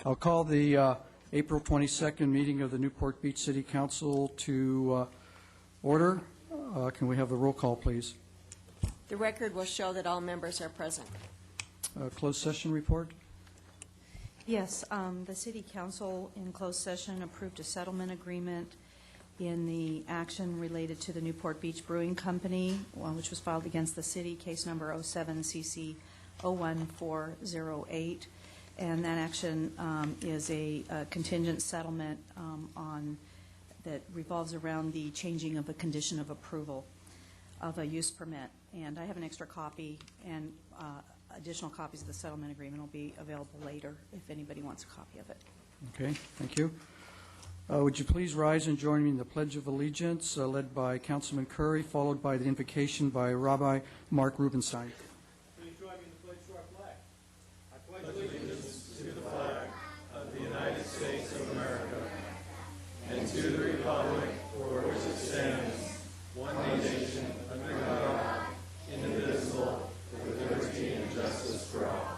I'll call the April 22nd meeting of the Newport Beach City Council to order. Can we have the roll call, please? The record will show that all members are present. Closed session report? Yes, the City Council in closed session approved a settlement agreement in the action related to the Newport Beach Brewing Company, which was filed against the city, case number 07-CC-01408. And that action is a contingent settlement that revolves around the changing of a condition of approval of a use permit. And I have an extra copy, and additional copies of the settlement agreement will be available later if anybody wants a copy of it. Okay, thank you. Would you please rise and join me in the Pledge of Allegiance, led by Councilman Curry, followed by the invocation by Rabbi Mark Rubenstein. Please join me in the pledge to our flag. I pledge allegiance to the flag of the United States of America and to the republic for which it stands, one nation, under God, indivisible, with liberty and justice for all.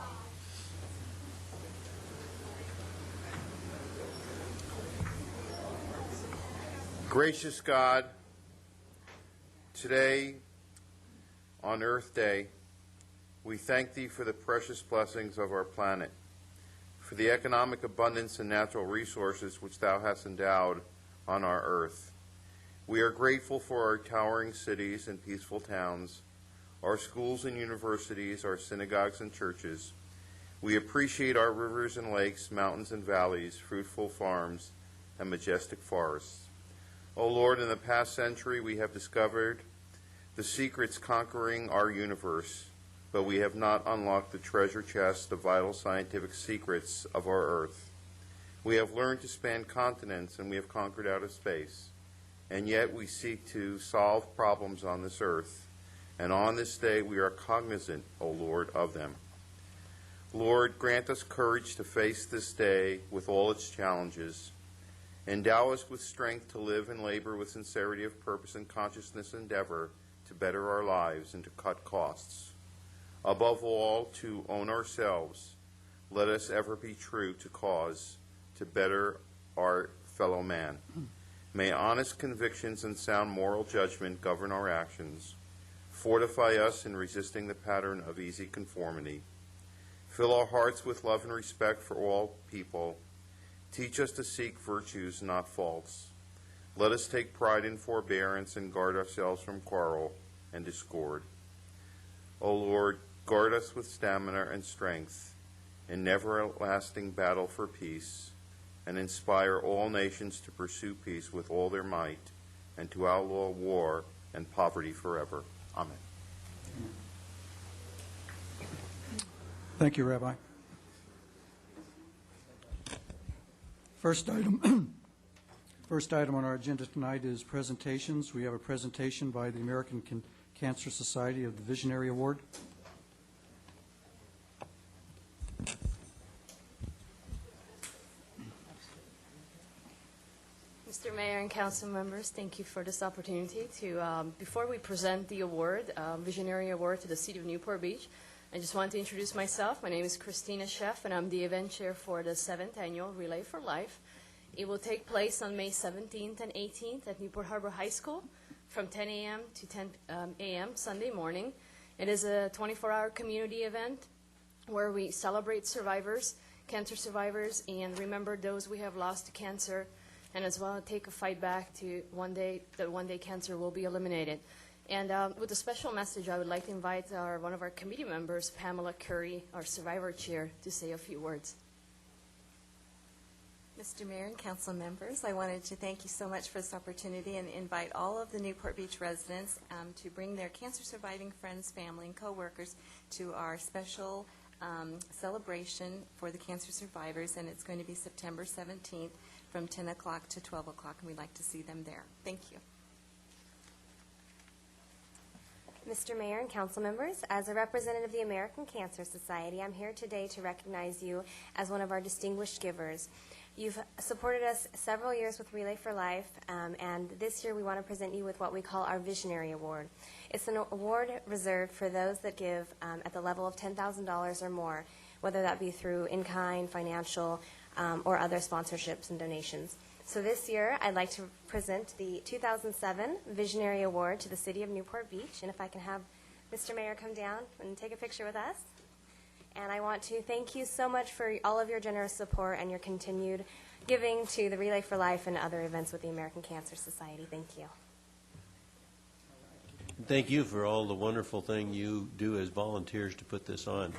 Gracious God, today on Earth Day, we thank Thee for the precious blessings of our planet, for the economic abundance and natural resources which Thou hast endowed on our earth. We are grateful for our towering cities and peaceful towns, our schools and universities, our synagogues and churches. We appreciate our rivers and lakes, mountains and valleys, fruitful farms, and majestic forests. O Lord, in the past century we have discovered the secrets conquering our universe, but we have not unlocked the treasure chest of vital scientific secrets of our earth. We have learned to span continents and we have conquered outer space, and yet we seek to solve problems on this earth, and on this day we are cognizant, O Lord, of them. Lord, grant us courage to face this day with all its challenges. Endow us with strength to live and labor with sincerity of purpose and consciousness endeavor to better our lives and to cut costs. Above all, to own ourselves. Let us ever be true to cause, to better our fellow man. May honest convictions and sound moral judgment govern our actions. Fortify us in resisting the pattern of easy conformity. Fill our hearts with love and respect for all people. Teach us to seek virtues, not faults. Let us take pride in forbearance and guard ourselves from quarrel and discord. O Lord, guard us with stamina and strength in never-lasting battle for peace, and inspire all nations to pursue peace with all their might, and to outlaw war and poverty forever. Amen. Thank you, Rabbi. First item on our agenda tonight is presentations. We have a presentation by the American Cancer Society of the Visionary Award. Mr. Mayor and council members, thank you for this opportunity to, before we present the award, Visionary Award to the City of Newport Beach, I just want to introduce myself. My name is Christina Sheff, and I'm the event chair for the 7th Annual Relay for Life. It will take place on May 17th and 18th at Newport Harbor High School from 10 a.m. to 10 a.m. Sunday morning. It is a 24-hour community event where we celebrate survivors, cancer survivors, and remember those we have lost to cancer, and as well take a fight back to one day cancer will be eliminated. And with a special message, I would like to invite one of our committee members, Pamela Curry, our survivor chair, to say a few words. Mr. Mayor and council members, I wanted to thank you so much for this opportunity and invite all of the Newport Beach residents to bring their cancer-surviving friends, family, and coworkers to our special celebration for the cancer survivors, and it's going to be September 17th from 10 o'clock to 12 o'clock, and we'd like to see them there. Thank you. Mr. Mayor and council members, as a representative of the American Cancer Society, I'm here today to recognize you as one of our distinguished givers. You've supported us several years with Relay for Life, and this year we want to present you with what we call our Visionary Award. It's an award reserved for those that give at the level of $10,000 or more, whether that be through in-kind, financial, or other sponsorships and donations. So this year, I'd like to present the 2007 Visionary Award to the City of Newport Beach. And if I can have Mr. Mayor come down and take a picture with us. And I want to thank you so much for all of your generous support and your continued giving to the Relay for Life and other events with the American Cancer Society. Thank you. Thank you for all the wonderful thing you do as volunteers to put this on.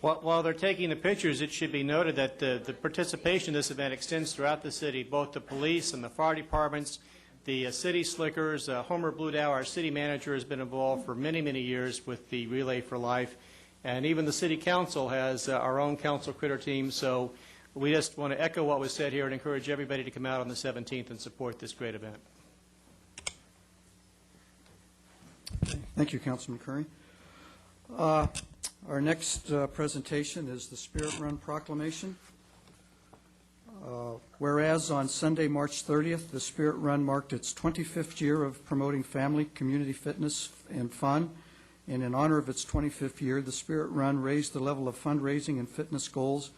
While they're taking the pictures, it should be noted that the participation in this event extends throughout the city. Both the police and the fire departments, the city slickers, Homer Bludow, our city manager, has been involved for many, many years with the Relay for Life. And even the city council has our own council critter team. So we just want to echo what was said here and encourage everybody to come out on the 17th and support this great event. Thank you, Councilman Curry. Our next presentation is the Spirit Run Proclamation. Whereas on Sunday, March 30th, the Spirit Run marked its 25th year of promoting family, community fitness, and fun. And in honor of its 25th year, the Spirit Run raised the level of fundraising and fitness goals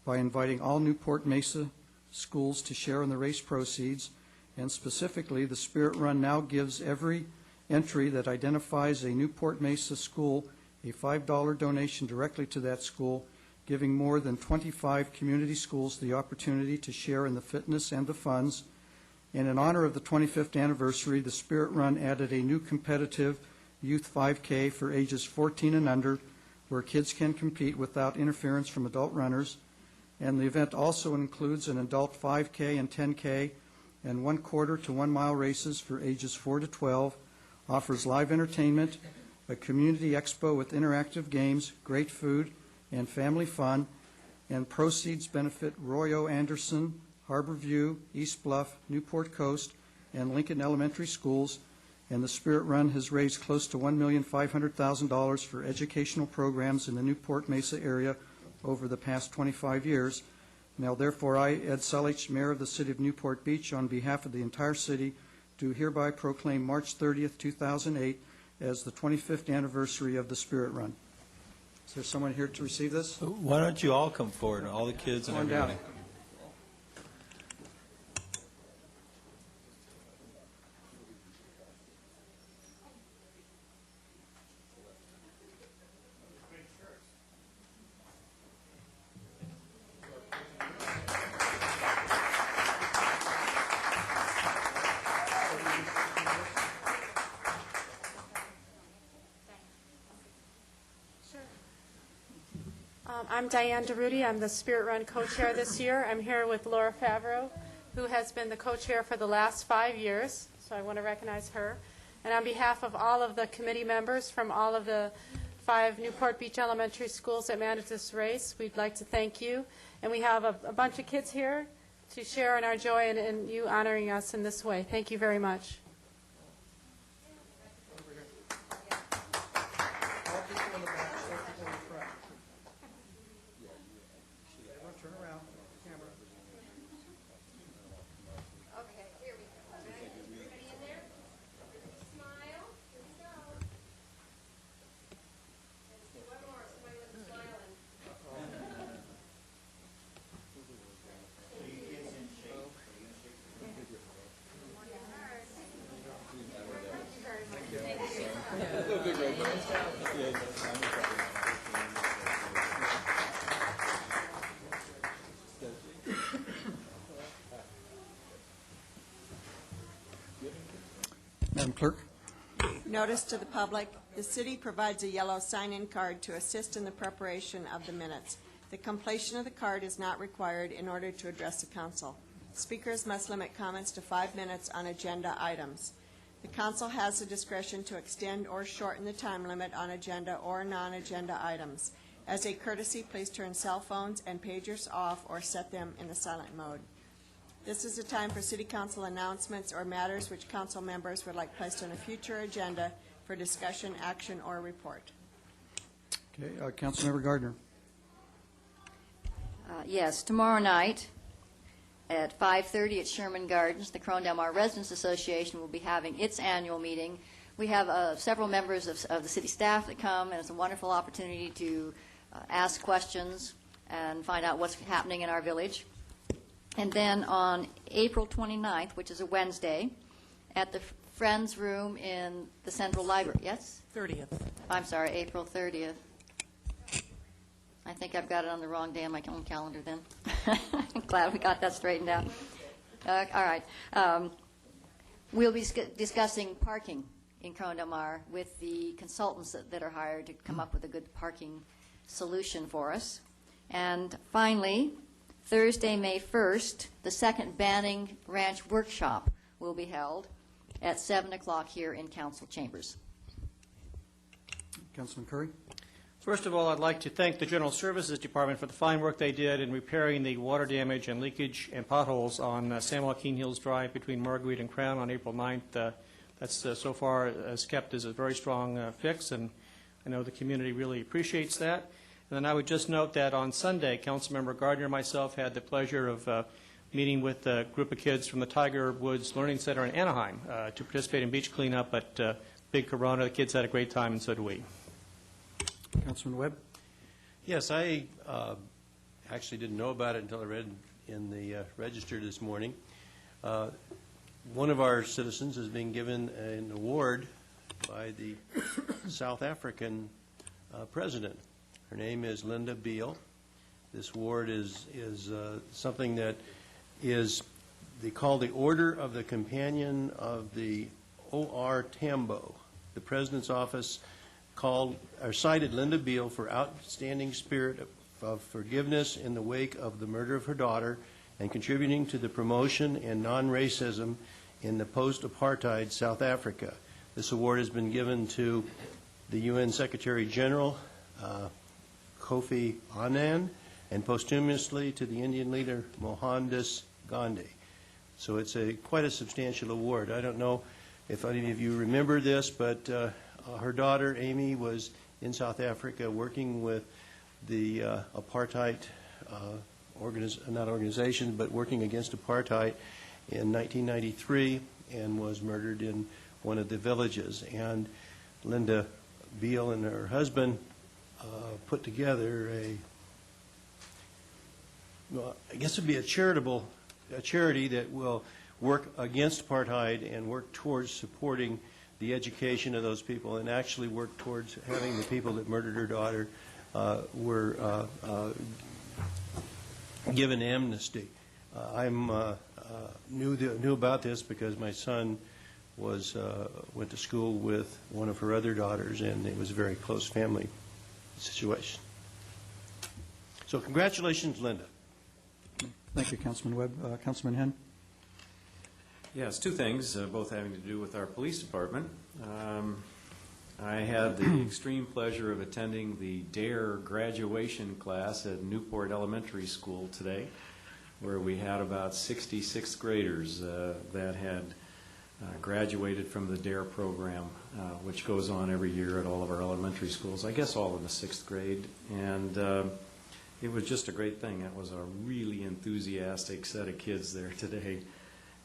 by inviting all Newport Mesa schools to share in the race proceeds. And specifically, the Spirit Run now gives every entry that identifies a Newport Mesa school a $5 donation directly to that school, giving more than 25 community schools the opportunity to share in the fitness and the funds. And in honor of the 25th anniversary, the Spirit Run added a new competitive youth 5K for ages 14 and under, where kids can compete without interference from adult runners. And the event also includes an adult 5K and 10K and 1/4 to 1 mile races for ages 4 to 12, offers live entertainment, a community expo with interactive games, great food, and family fun, and proceeds benefit Roy O. Anderson, Harbor View, East Bluff, Newport Coast, and Lincoln Elementary Schools. And the Spirit Run has raised close to $1,500,000 for educational programs in the Newport Mesa area over the past 25 years. Now, therefore, I, Ed Selich, Mayor of the City of Newport Beach, on behalf of the entire city, do hereby proclaim March 30th, 2008, as the 25th anniversary of the Spirit Run. Is there someone here to receive this? Why don't you all come forward, all the kids and Come on down. everybody? I'm Diane DeRudy. I'm the Spirit Run co-chair this year. I'm here with Laura Favreau, who has been the co-chair for the last 5 years, so I want to recognize her. And on behalf of all of the committee members from all of the 5 Newport Beach elementary schools that manage this race, we'd like to thank you. And we have a bunch of kids here to share in our joy and you honoring us in this way. Thank you very much. Madam Clerk. Notice to the public, the city provides a yellow sign-in card to assist in the preparation of the minutes. The completion of the card is not required in order to address the council. Speakers must limit comments to 5 minutes on agenda items. The council has the discretion to extend or shorten the time limit on agenda or non-agenda items. As a courtesy, please turn cell phones and pagers off or set them in the silent mode. This is a time for city council announcements or matters which council members would like placed on a future agenda for discussion, action, or report. Okay, Councilmember Gardner. Yes, tomorrow night at 5:30 at Sherman Gardens, the Corona Del Mar Residents Association will be having its annual meeting. We have several members of the city staff that come, and it's a wonderful opportunity to ask questions and find out what's happening in our village. And then on April 29th, which is a Wednesday, at the Friends Room in the Central Library. Yes? 30th. I'm sorry, April 30th. I think I've got it on the wrong day on my own calendar then. I'm glad we got that straightened out. All right. We'll be discussing parking in Corona Del Mar with the consultants that are hired to come up with a good parking solution for us. And finally, Thursday, May 1st, the second Banning Ranch Workshop will be held at 7 o'clock here in Council Chambers. Councilman Curry. First of all, I'd like to thank the General Services Department for the fine work they did in repairing the water damage and leakage and potholes on San Joaquin Hills Drive between Marguerite and Crown on April 9th. That's so far has kept as a very strong fix, and I know the community really appreciates that. And then I would just note that on Sunday, Councilmember Gardner and myself had the pleasure of meeting with a group of kids from the Tiger Woods Learning Center in Anaheim to participate in beach cleanup at Big Corona. The kids had a great time, and so did we. Councilman Webb. Yes, I actually didn't know about it until I read in the Register this morning. One of our citizens is being given an award by the South African president. Her name is Linda Beale. This award is something that is called the Order of the Companion of the O.R. Tambo. The president's office cited Linda Beale for outstanding spirit of forgiveness in the wake of the murder of her daughter and contributing to the promotion and non-racism in the post-apartheid South Africa. This award has been given to the UN Secretary General, Kofi Annan, and posthumously to the Indian leader Mohandas Gandhi. So it's quite a substantial award. I don't know if any of you remember this, but her daughter, Amy, was in South Africa working with the apartheid, not organization, but working against apartheid in 1993 and was murdered in one of the villages. And Linda Beale and her husband put together I guess it would be a charity that will work against apartheid and work towards supporting the education of those people and actually work towards having the people that murdered her daughter were given amnesty. I knew about this because my son went to school with one of her other daughters, and it was a very close family situation. So congratulations, Linda. Thank you, Councilman Webb. Councilman Henn. Yes, two things, both having to do with our police department. I had the extreme pleasure of attending the DARE graduation class at Newport Elementary School today, where we had about 60 sixth graders that had graduated from the DARE program, which goes on every year at all of our elementary schools, I guess all in the sixth grade. And it was just a great thing. It was a really enthusiastic set of kids there today.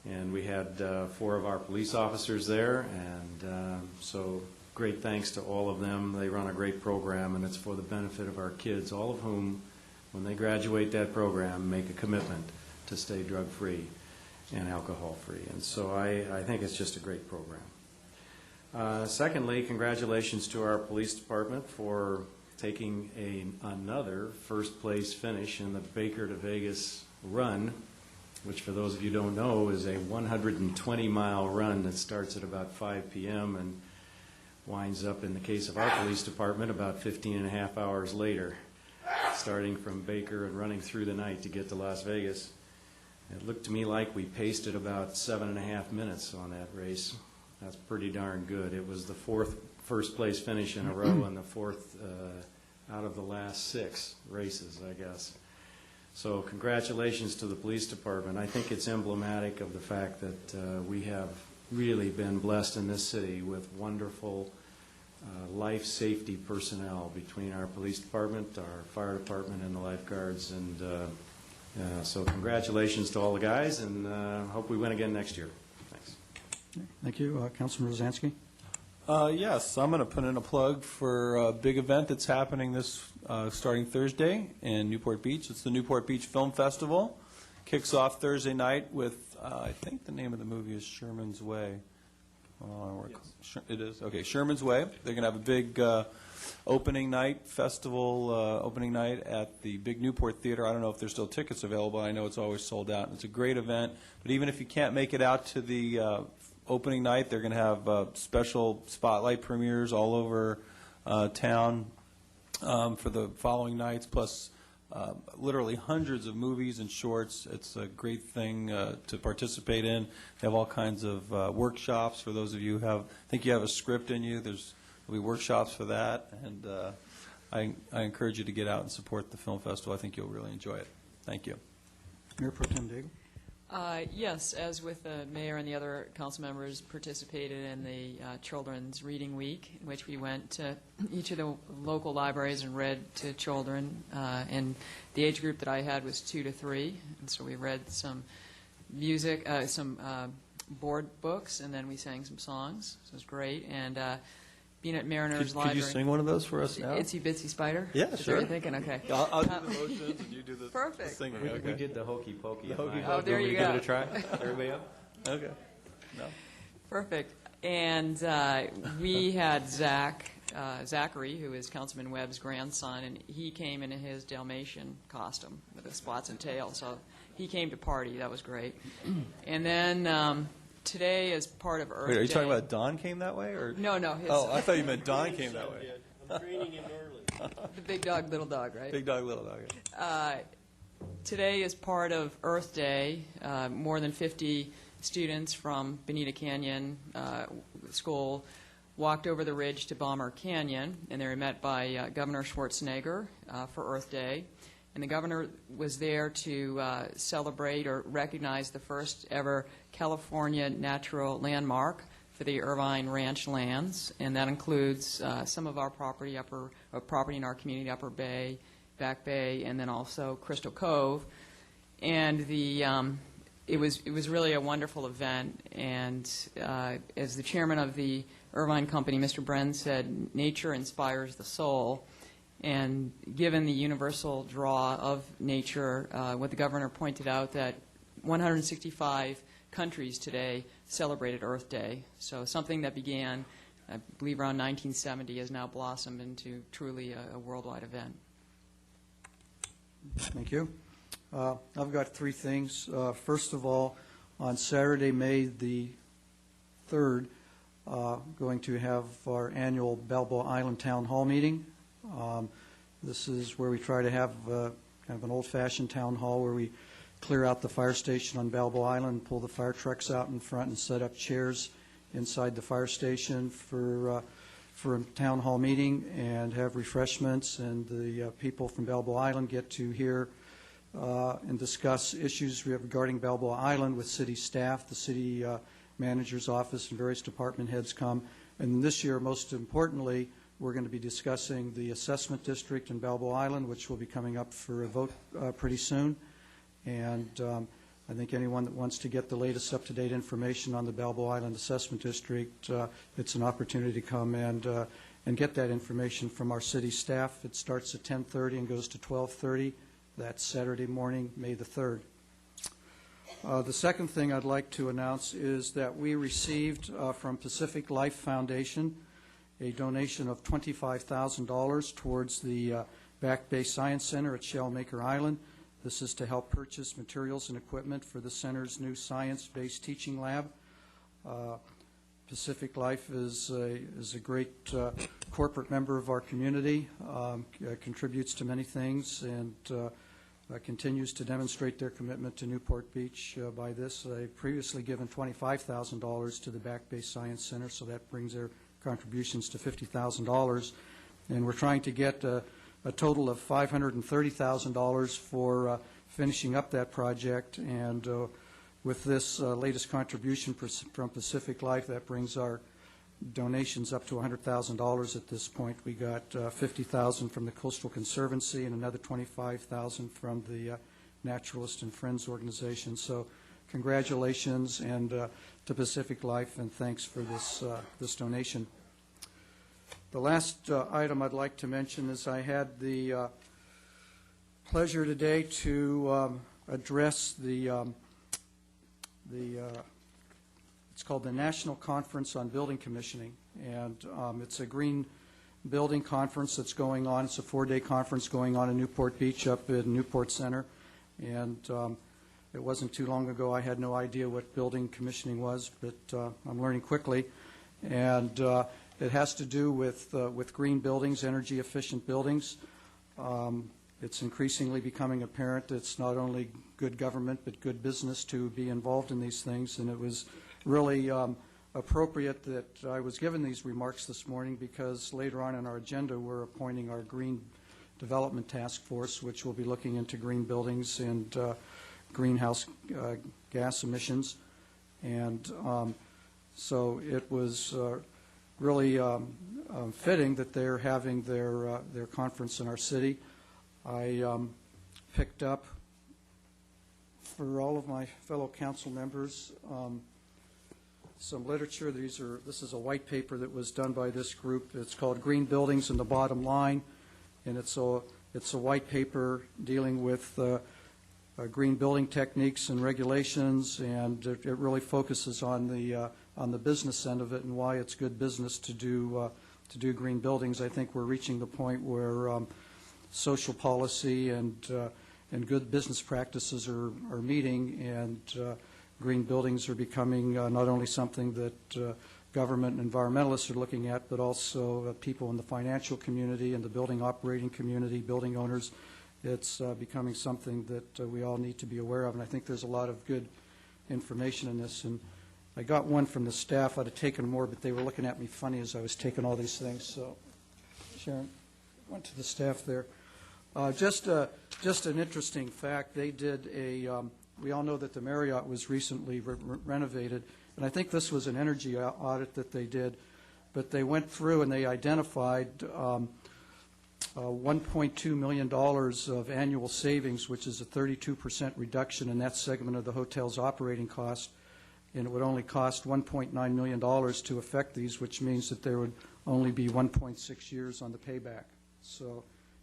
And we had 4 of our police officers there, and so great thanks to all of them. They run a great program, and it's for the benefit of our kids, all of whom, when they graduate that program, make a commitment to stay drug-free and alcohol-free. And so I think it's just a great program. Secondly, congratulations to our police department for taking another first-place finish in the Baker to Vegas run, which for those of you who don't know is a 120-mile run that starts at about 5 p.m. and winds up, in the case of our police department, about 15 and a half hours later, starting from Baker and running through the night to get to Las Vegas. It looked to me like we paced at about 7.5 minutes on that race. That's pretty darn good. It was the 4th first-place finish in a row and the 4th out of the last 6 races, I guess. So congratulations to the police department. I think it's emblematic of the fact that we have really been blessed in this city with wonderful life safety personnel between our police department, our fire department, and the lifeguards. And so congratulations to all the guys, and hope we win again next year. Thanks. Thank you. Councilman Rosansky? Yes, I'm going to put in a plug for a big event that's happening this starting Thursday in Newport Beach. It's the Newport Beach Film Festival. Kicks off Thursday night with, I think the name of the movie is Sherman's Way. It is? Okay, Sherman's Way. They're going to have a big opening night, festival opening night at the big Newport Theater. I don't know if there's still tickets available. I know it's always sold out. It's a great event. But even if you can't make it out to the opening night, they're going to have special spotlight premieres all over town for the following nights, plus literally hundreds of movies and shorts. It's a great thing to participate in. They have all kinds of workshops for those of you who think you have a script in you. There'll be workshops for that, and I encourage you to get out and support the film festival. I think you'll really enjoy it. Thank you. Mayor Pro Tem Daigle? Yes, as with the mayor and the other council members, participated in the Children's Reading Week, in which we went to each of the local libraries and read to children. And the age group that I had was 2 to 3, and so we read some music, some board books, and then we sang some songs. So it was great. And being at Mariners Library. Could you sing one of those for us now? Itsy Bitsy Spider? Yeah, Is sure. that what you're thinking? Okay. I'll do the motions and you do the Perfect. singing. We Okay. did the hokey pokey. The hokey Oh, there you go. Give it a try. Everybody up? Okay. No. Perfect. And we had Zachary, who is Councilman Webb's grandson, and he came in his Dalmatian costume with the spots and tail. So he came to party. That was great. And then today, as part of Earth Day. Wait, are you talking about Don came that way? Or? No. I thought you meant Don came that way. I'm training him early. The big dog, little dog, right? Big dog, little dog. Today is part of Earth Day. More than 50 students from Bonita Canyon School walked over the ridge to Bomber Canyon, and they were met by Governor Schwarzenegger for Earth Day. And the governor was there to celebrate or recognize the first ever California natural landmark for the Irvine Ranch lands, and that includes some of our property, property in our community, Upper Bay, Back Bay, and then also Crystal Cove. And it was really a wonderful event. And as the chairman of the Irvine Company, Mr. Bren, said, nature inspires the soul. And given the universal draw of nature, what the governor pointed out, that 165 countries today celebrated Earth Day. So something that began, I believe, around 1970 has now blossomed into truly a worldwide event. Thank you. I've got 3 things. First of all, on Saturday, May the 3rd, going to have our annual Balboa Island Town Hall meeting. This is where we try to have kind of an old-fashioned town hall where we clear out the fire station on Balboa Island, pull the fire trucks out in front, and set up chairs inside the fire station for a town hall meeting, and have refreshments, and the people from Balboa Island get to hear and discuss issues regarding Balboa Island with city staff. The city manager's office and various department heads come. And this year, most importantly, we're going to be discussing the assessment district in Balboa Island, which will be coming up for a vote pretty soon. And I think anyone that wants to get the latest up-to-date information on the Balboa Island Assessment District, it's an opportunity to come and get that information from our city staff. It starts at 10:30 and goes to 12:30. That's Saturday morning, May the 3rd. The second thing I'd like to announce is that we received from Pacific Life Foundation a donation of $25,000 towards the Back Bay Science Center at Shellmaker Island. This is to help purchase materials and equipment for the center's new science-based teaching lab. Pacific Life is a great corporate member of our community, contributes to many things, and continues to demonstrate their commitment to Newport Beach by this. They've previously given $25,000 to the Back Bay Science Center, so that brings their contributions to $50,000. And we're trying to get a total of $530,000 for finishing up that project. And with this latest contribution from Pacific Life, that brings our donations up to $100,000 at this point. We got $50,000 from the Coastal Conservancy and another $25,000 from the Naturalist and Friends organization. So congratulations and to Pacific Life, and thanks for this donation. The last item I'd like to mention is I had the pleasure today to address it's called the National Conference on Building Commissioning, and it's a green building conference that's going on. It's a 4-day conference going on in Newport Beach up in Newport Center, and it wasn't too long ago I had no idea what building commissioning was, but I'm learning quickly, and it has to do with green buildings, energy efficient buildings. It's increasingly becoming apparent that it's not only good government but good business to be involved in these things, and it was really appropriate that I was given these remarks this morning because later on in our agenda we're appointing our Green Development Task Force, which will be looking into green buildings and greenhouse gas emissions. And so it was really fitting that they're having their conference in our city. I picked up for all of my fellow council members some literature. This is a white paper that was done by this group. It's called Green Buildings and the Bottom Line, and it's a white paper dealing with green building techniques and regulations, and it really focuses on the business end of it and why it's good business to do green buildings. I think we're reaching the point where social policy and good business practices are meeting, and green buildings are becoming not only something that government and environmentalists are looking at, but also people in the financial community and the building operating community, building owners. It's becoming something that we all need to be aware of, and I think there's a lot of good information in this. And I got one from the staff. I'd have taken more, but they were looking at me funny as I was taking all these things. So, Sharon, went to the staff there. Just an interesting fact. They did we all know that the Marriott was recently renovated, and I think this was an energy audit that they did, but they went through and they identified $1.2 million of annual savings, which is a 32% reduction in that segment of the hotel's operating cost, and it would only cost $1.9 million to effect these, which means that there would only be 1.6 years on the payback. So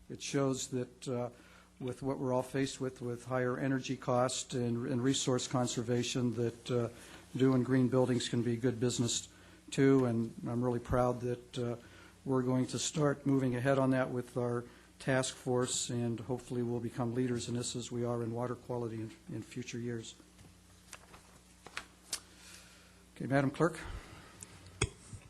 it shows that with what we're all faced with higher energy cost and resource conservation, that doing green buildings can be good business too, and I'm really proud that we're going to start moving ahead on that with our task force, and hopefully we'll become leaders in this as we are in water quality in future years. Okay, Madam Clerk.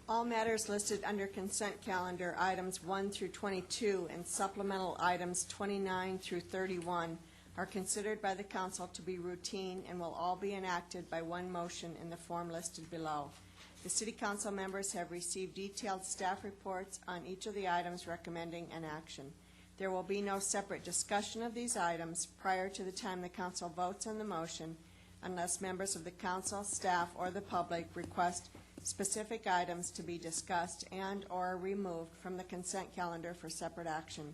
All matters listed under consent calendar, items 1 through 22, and supplemental items 29 through 31, are considered by the council to be routine and will all be enacted by one motion in the form listed below. The City Council members have received detailed staff reports on each of the items recommending an action. There will be no separate discussion of these items prior to the time the council votes on the motion unless members of the council, staff, or the public request specific items to be discussed and or removed from the consent calendar for separate action.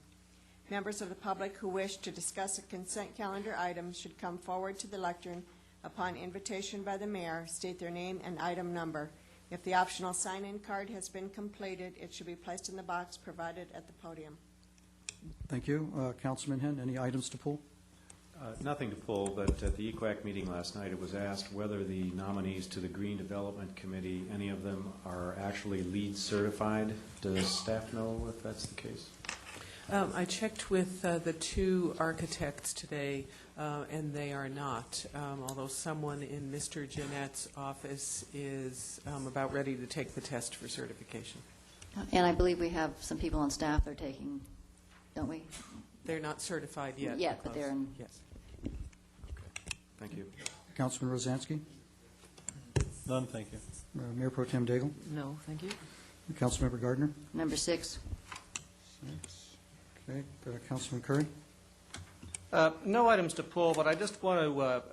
Members of the public who wish to discuss a consent calendar item should come forward to the lectern upon invitation by the mayor, state their name and item number. If the optional sign-in card has been completed, it should be placed in the box provided at the podium. Thank you. Councilman Henn, any items to pull? Nothing to pull, but at the EQUAC meeting last night, it was asked whether the nominees to the Green Development Committee, any of them are actually LEED certified. Does staff know if that's the case? I checked with the two architects today, and they are not, although someone in Mr. Jeanette's office is about ready to take the test for certification. And I believe we have some people on staff that are taking, don't we? They're not certified yet. Yet, but they're in. Yes. Okay. Thank you. Councilman Rosansky? None, thank you. Mayor Pro Tem Daigle? No, thank you. Councilmember Gardner? Number 6. 6. Okay. Councilman Curry? No items to pull, but I just want to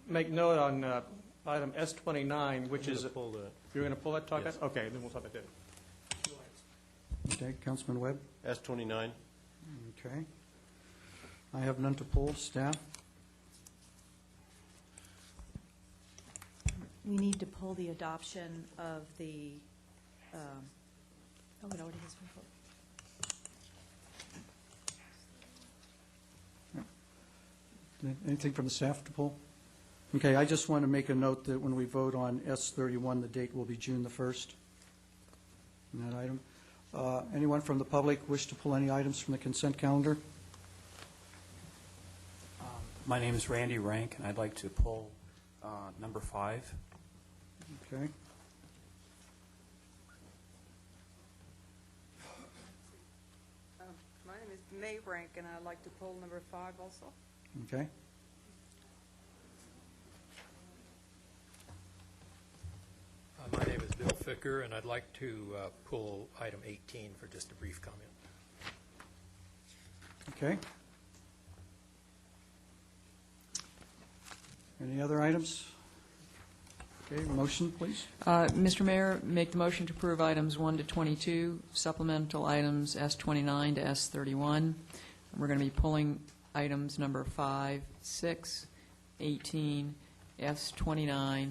make note on item S29, which is... Pull that. You're going to pull that, talk Yes. about? Okay, then we'll talk about that. Okay, Councilman Webb? S29. Okay. I have none to pull. Staff? We need to pull the adoption of the, oh, it already has been pulled. Anything from the staff to pull? Okay, I just want to make a note that when we vote on S31, the date will be June the 1st in that item. Anyone from the public wish to pull any items from the consent calendar? My name is Randy Rank, and I'd like to pull number 5. Okay. My name is May Rank, and I'd like to pull number 5 also. Okay. My name is Bill Ficker, and I'd like to pull item 18 for just a brief comment. Okay. Any other items? Okay, motion, please. Mr. Mayor, make the motion to approve items 1 to 22, supplemental items S29 to S31. We're going to be pulling items number 5, 6, 18, S29,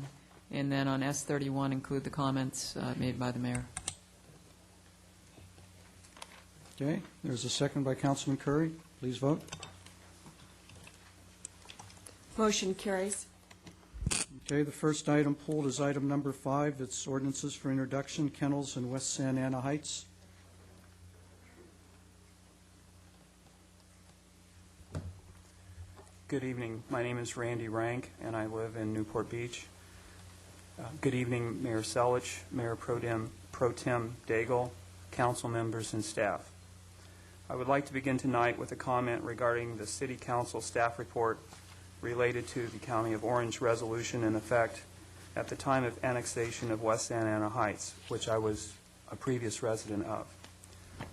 and then on S31 include the comments made by the mayor. Okay, there's a second by Councilman Curry. Please vote. Motion carries. Okay, the first item pulled is item number 5. It's ordinances for introduction, kennels in West Santa Ana Heights. Good evening. My name is Randy Rank, and I live in Newport Beach. Good evening, Mayor Selich, Mayor Pro Tem Daigle, council members, and staff. I would like to begin tonight with a comment regarding the City Council staff report related to the County of Orange resolution in effect at the time of annexation of West Santa Ana Heights, which I was a previous resident of.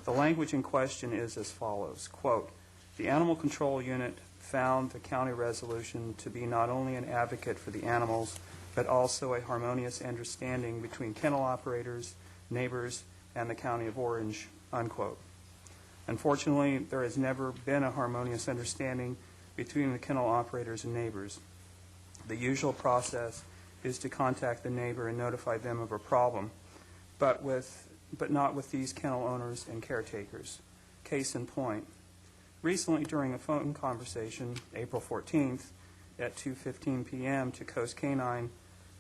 The language in question is as follows, quote, "The Animal Control Unit found the county resolution to be not only an advocate for the animals, but also a harmonious understanding between kennel operators, neighbors, and the County of Orange," unquote. Unfortunately, there has never been a harmonious understanding between the kennel operators and neighbors. The usual process is to contact the neighbor and notify them of a problem, but not with these kennel owners and caretakers. Case in point, recently during a phone conversation, April 14th, at 2:15 p.m. to Coast Canine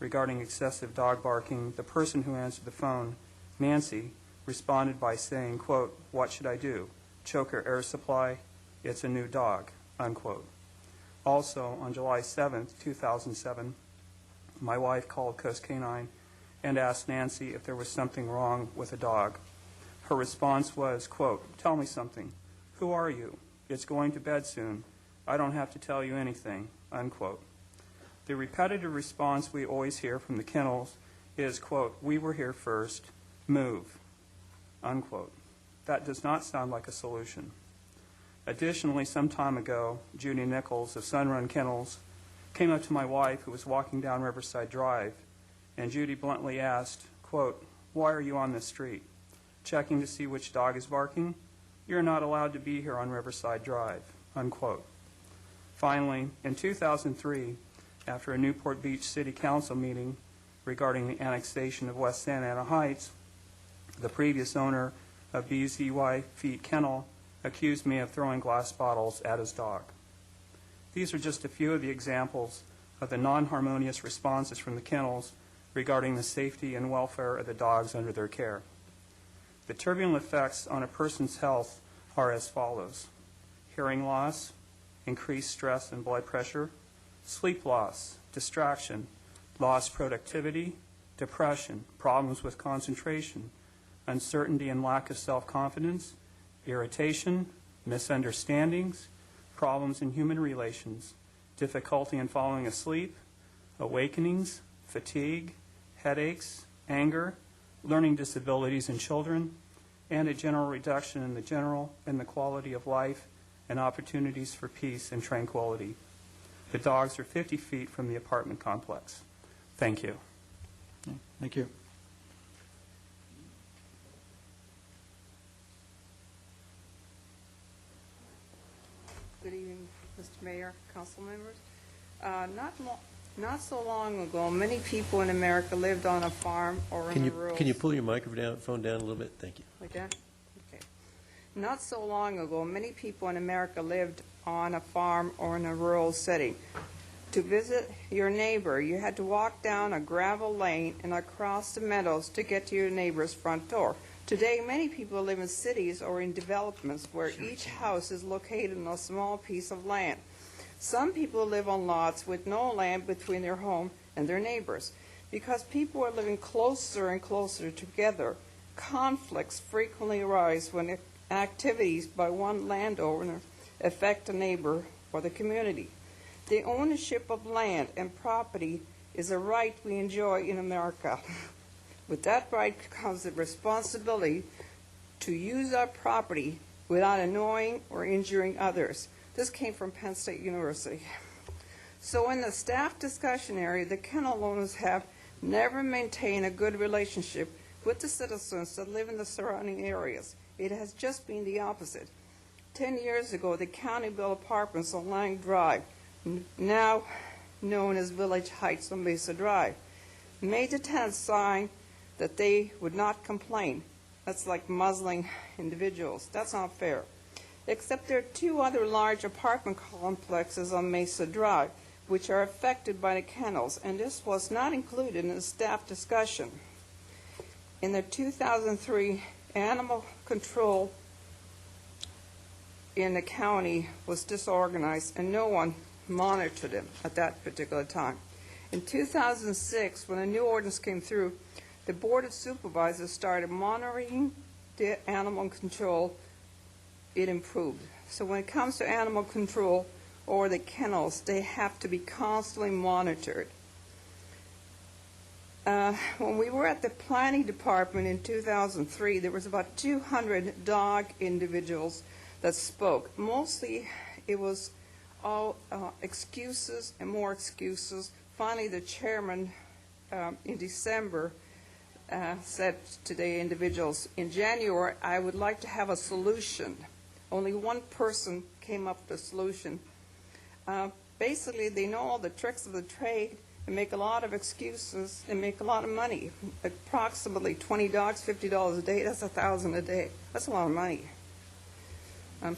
regarding excessive dog barking, the person who answered the phone, Nancy, responded by saying, quote, "What should I do? Choke her air supply? It's a new dog," unquote. Also, on July 7th, 2007, my wife called Coast Canine and asked Nancy if there was something wrong with a dog. Her response was, quote, "Tell me something. Who are you? It's going to bed soon. I don't have to tell you anything," unquote. The repetitive response we always hear from the kennels is, quote, "We were here first. Move," unquote. That does not sound like a solution. Additionally, some time ago, Judy Nichols of Sunrun Kennels came up to my wife, who was walking down Riverside Drive, and Judy bluntly asked, quote, "Why are you on this street? Checking to see which dog is barking? You're not allowed to be here on Riverside Drive," unquote. Finally, in 2003, after a Newport Beach City Council meeting regarding the annexation of West Santa Ana Heights, the previous owner of BZY Feet Kennel accused me of throwing glass bottles at his dog. These are just a few of the examples of the non-harmonious responses from the kennels regarding the safety and welfare of the dogs under their care. The turbulent effects on a person's health are as follows: hearing loss, increased stress and blood pressure, sleep loss, distraction, lost productivity, depression, problems with concentration, uncertainty and lack of self-confidence, irritation, misunderstandings, problems in human relations, difficulty in falling asleep, awakenings, fatigue, headaches, anger, learning disabilities in children, and a general reduction in the quality of life and opportunities for peace and tranquility. The dogs are 50 feet from the apartment complex. Thank you. Okay, thank you. Good evening, Mr. Mayor, council members. Not so long ago, many people in America lived on a farm or in a rural... Can you pull your microphone down a little bit? Thank you. Like that? Okay. Not so long ago, many people in America lived on a farm or in a rural setting. To visit your neighbor, you had to walk down a gravel lane and across the meadows to get to your neighbor's front door. Today, many people live in cities or in developments where each house is located on a small piece of land. Some people live on lots with no land between their home and their neighbors. Because people are living closer and closer together, conflicts frequently arise when activities by one landowner affect a neighbor or the community. The ownership of land and property is a right we enjoy in America. With that right comes the responsibility to use our property without annoying or injuring others. This came from Penn State University. So in the staff discussion area, the kennel owners have never maintained a good relationship with the citizens that live in the surrounding areas. It has just been the opposite. 10 years ago, the county built apartments on Lang Drive, now known as Village Heights on Mesa Drive. Made the tenants sign that they would not complain. That's like muzzling individuals. That's not fair. Except there are two other large apartment complexes on Mesa Drive which are affected by the kennels, and this was not included in the staff discussion. In the 2003 animal control in the county was disorganized, and no one monitored them at that particular time. In 2006, when a new ordinance came through, the Board of Supervisors started monitoring the animal control. It improved. So when it comes to animal control or the kennels, they have to be constantly monitored. When we were at the planning department in 2003, there was about 200 dog individuals that spoke. Mostly it was all excuses and more excuses. Finally, the chairman in December said to the individuals, in January, I would like to have a solution. Only one person came up with a solution. Basically, they know all the tricks of the trade and make a lot of excuses and make a lot of money. Approximately 20 dogs, $50 a day, that's $1,000 a day. That's a lot of money. I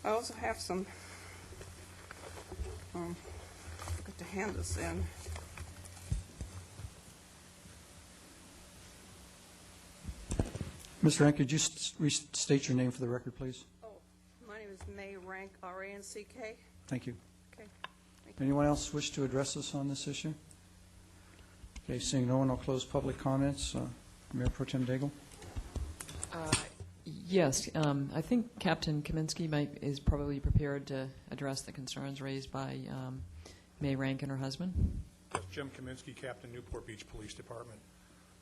also have some, forgot to hand this in. Mr. Rank, could you restate your name for the record, please? Oh, my name is May Rank, R-A-N-C-K. Thank you. Okay. Anyone else wish to address us on this issue? Okay, seeing no one, I'll close public comments. Mayor Pro Tem Daigle? Yes, I think Captain Kaminsky is probably prepared to address the concerns raised by May Rank and her husband. Yes, Jim Kaminsky, Captain, Newport Beach Police Department.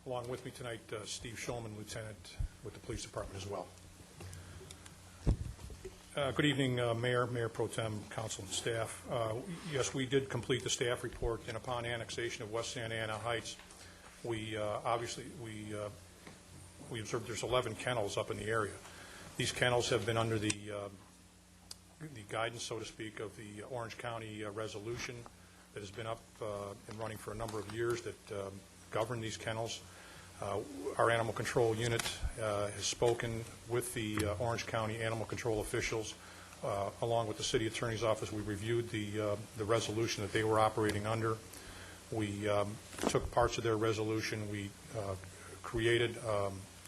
Along with me tonight, Steve Shulman, Lieutenant with the Police Department as well. Good evening, Mayor, Mayor Pro Tem, Council, and staff. Yes, we did complete the staff report, and upon annexation of West Santa Ana Heights, we observed there's 11 kennels up in the area. These kennels have been under the guidance, so to speak, of the Orange County resolution that has been up and running for a number of years that govern these kennels. Our animal control unit has spoken with the Orange County animal control officials. Along with the city attorney's office, we reviewed the resolution that they were operating under. We took parts of their resolution. We created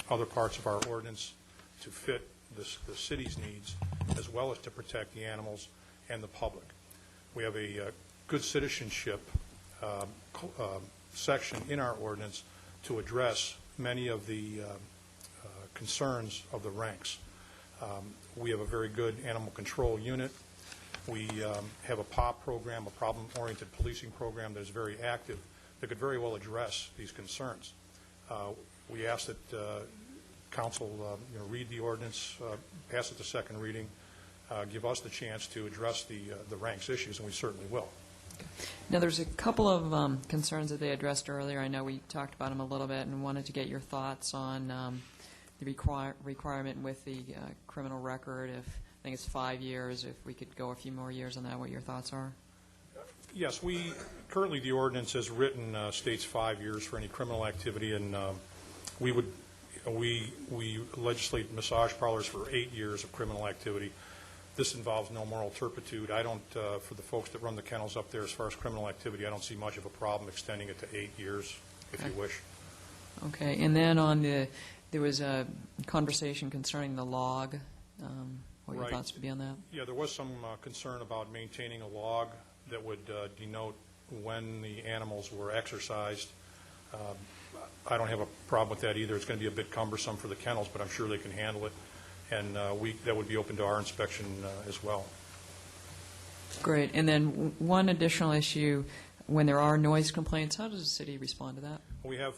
other parts of our ordinance to fit the city's needs, as well as to protect the animals and the public. We have a good citizenship section in our ordinance to address many of the concerns of the ranks. We have a very good animal control unit. We have a POP program, a problem-oriented policing program that is very active that could very well address these concerns. We ask that Council read the ordinance, pass it to second reading, give us the chance to address the ranks issues, and we certainly will. Now, there's a couple of concerns that they addressed earlier. I know we talked about them a little bit and wanted to get your thoughts on the requirement with the criminal record. If I think it's 5 years, if we could go a few more years on that, what your thoughts are? Yes, currently the ordinance as written states 5 years for any criminal activity, and we legislate massage parlors for 8 years of criminal activity. This involves no moral turpitude. I don't, for the folks that run the kennels up there, as far as criminal activity, I don't see much of a problem extending it to 8 years, if you wish. Okay, and then on there was a conversation concerning the log. What your thoughts would be on that? Yeah, there was some concern about maintaining a log that would denote when the animals were exercised. I don't have a problem with that either. It's going to be a bit cumbersome for the kennels, but I'm sure they can handle it. And that would be open to our inspection as well. Great. And then one additional issue, when there are noise complaints, how does the city respond to that? We have,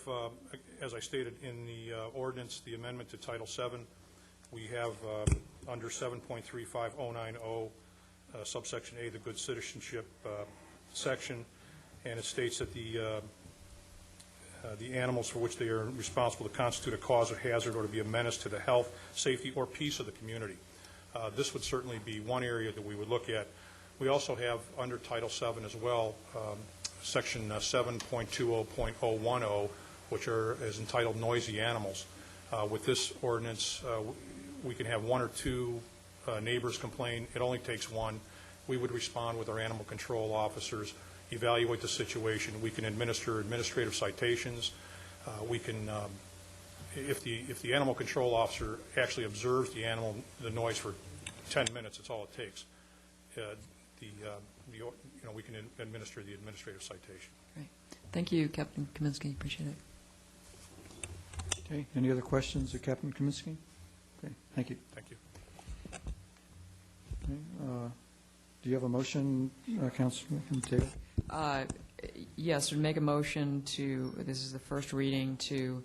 as I stated in the ordinance, the amendment to Title VII, we have under 7.35090, subsection A, the good citizenship section, and it states that the animals for which they are responsible to constitute a cause of hazard or to be a menace to the health, safety, or peace of the community. This would certainly be one area that we would look at. We also have under Title VII as well, section 7.20.010, which is entitled noisy animals. With this ordinance, we can have 1 or 2 neighbors complain. It only takes 1. We would respond with our animal control officers, evaluate the situation. We can administer administrative citations. We can, if the animal control officer actually observes the noise for 10 minutes, that's all it takes. We can administer the administrative citation. Great. Thank you, Captain Kaminsky. Appreciate it. Okay. Any other questions of Captain Kaminsky? Okay. Thank you. Thank you. Okay. Do you have a motion, Councilman Taylor? Yes, we'd make a motion to, this is the first reading, to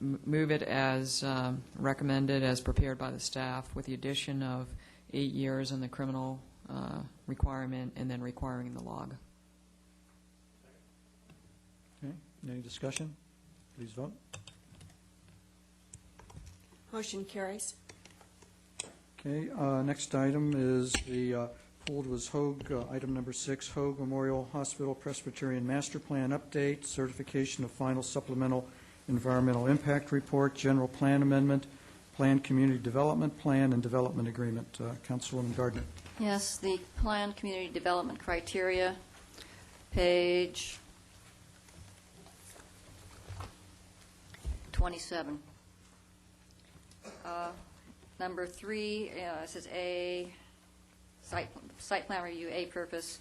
move it as recommended, as prepared by the staff, with the addition of 8 years in the criminal requirement and then requiring the log. Okay. Any discussion? Please vote. Motion carries. Okay. Next item is the pulled was HOAG, item number 6, HOAG Memorial Hospital Presbyterian Master Plan Update, certification of final supplemental environmental impact report, general plan amendment, planned community development plan, and development agreement. Councilwoman Gardner. Yes, the planned community development criteria, page 27. Number 3, it says A, site plan review, A purpose.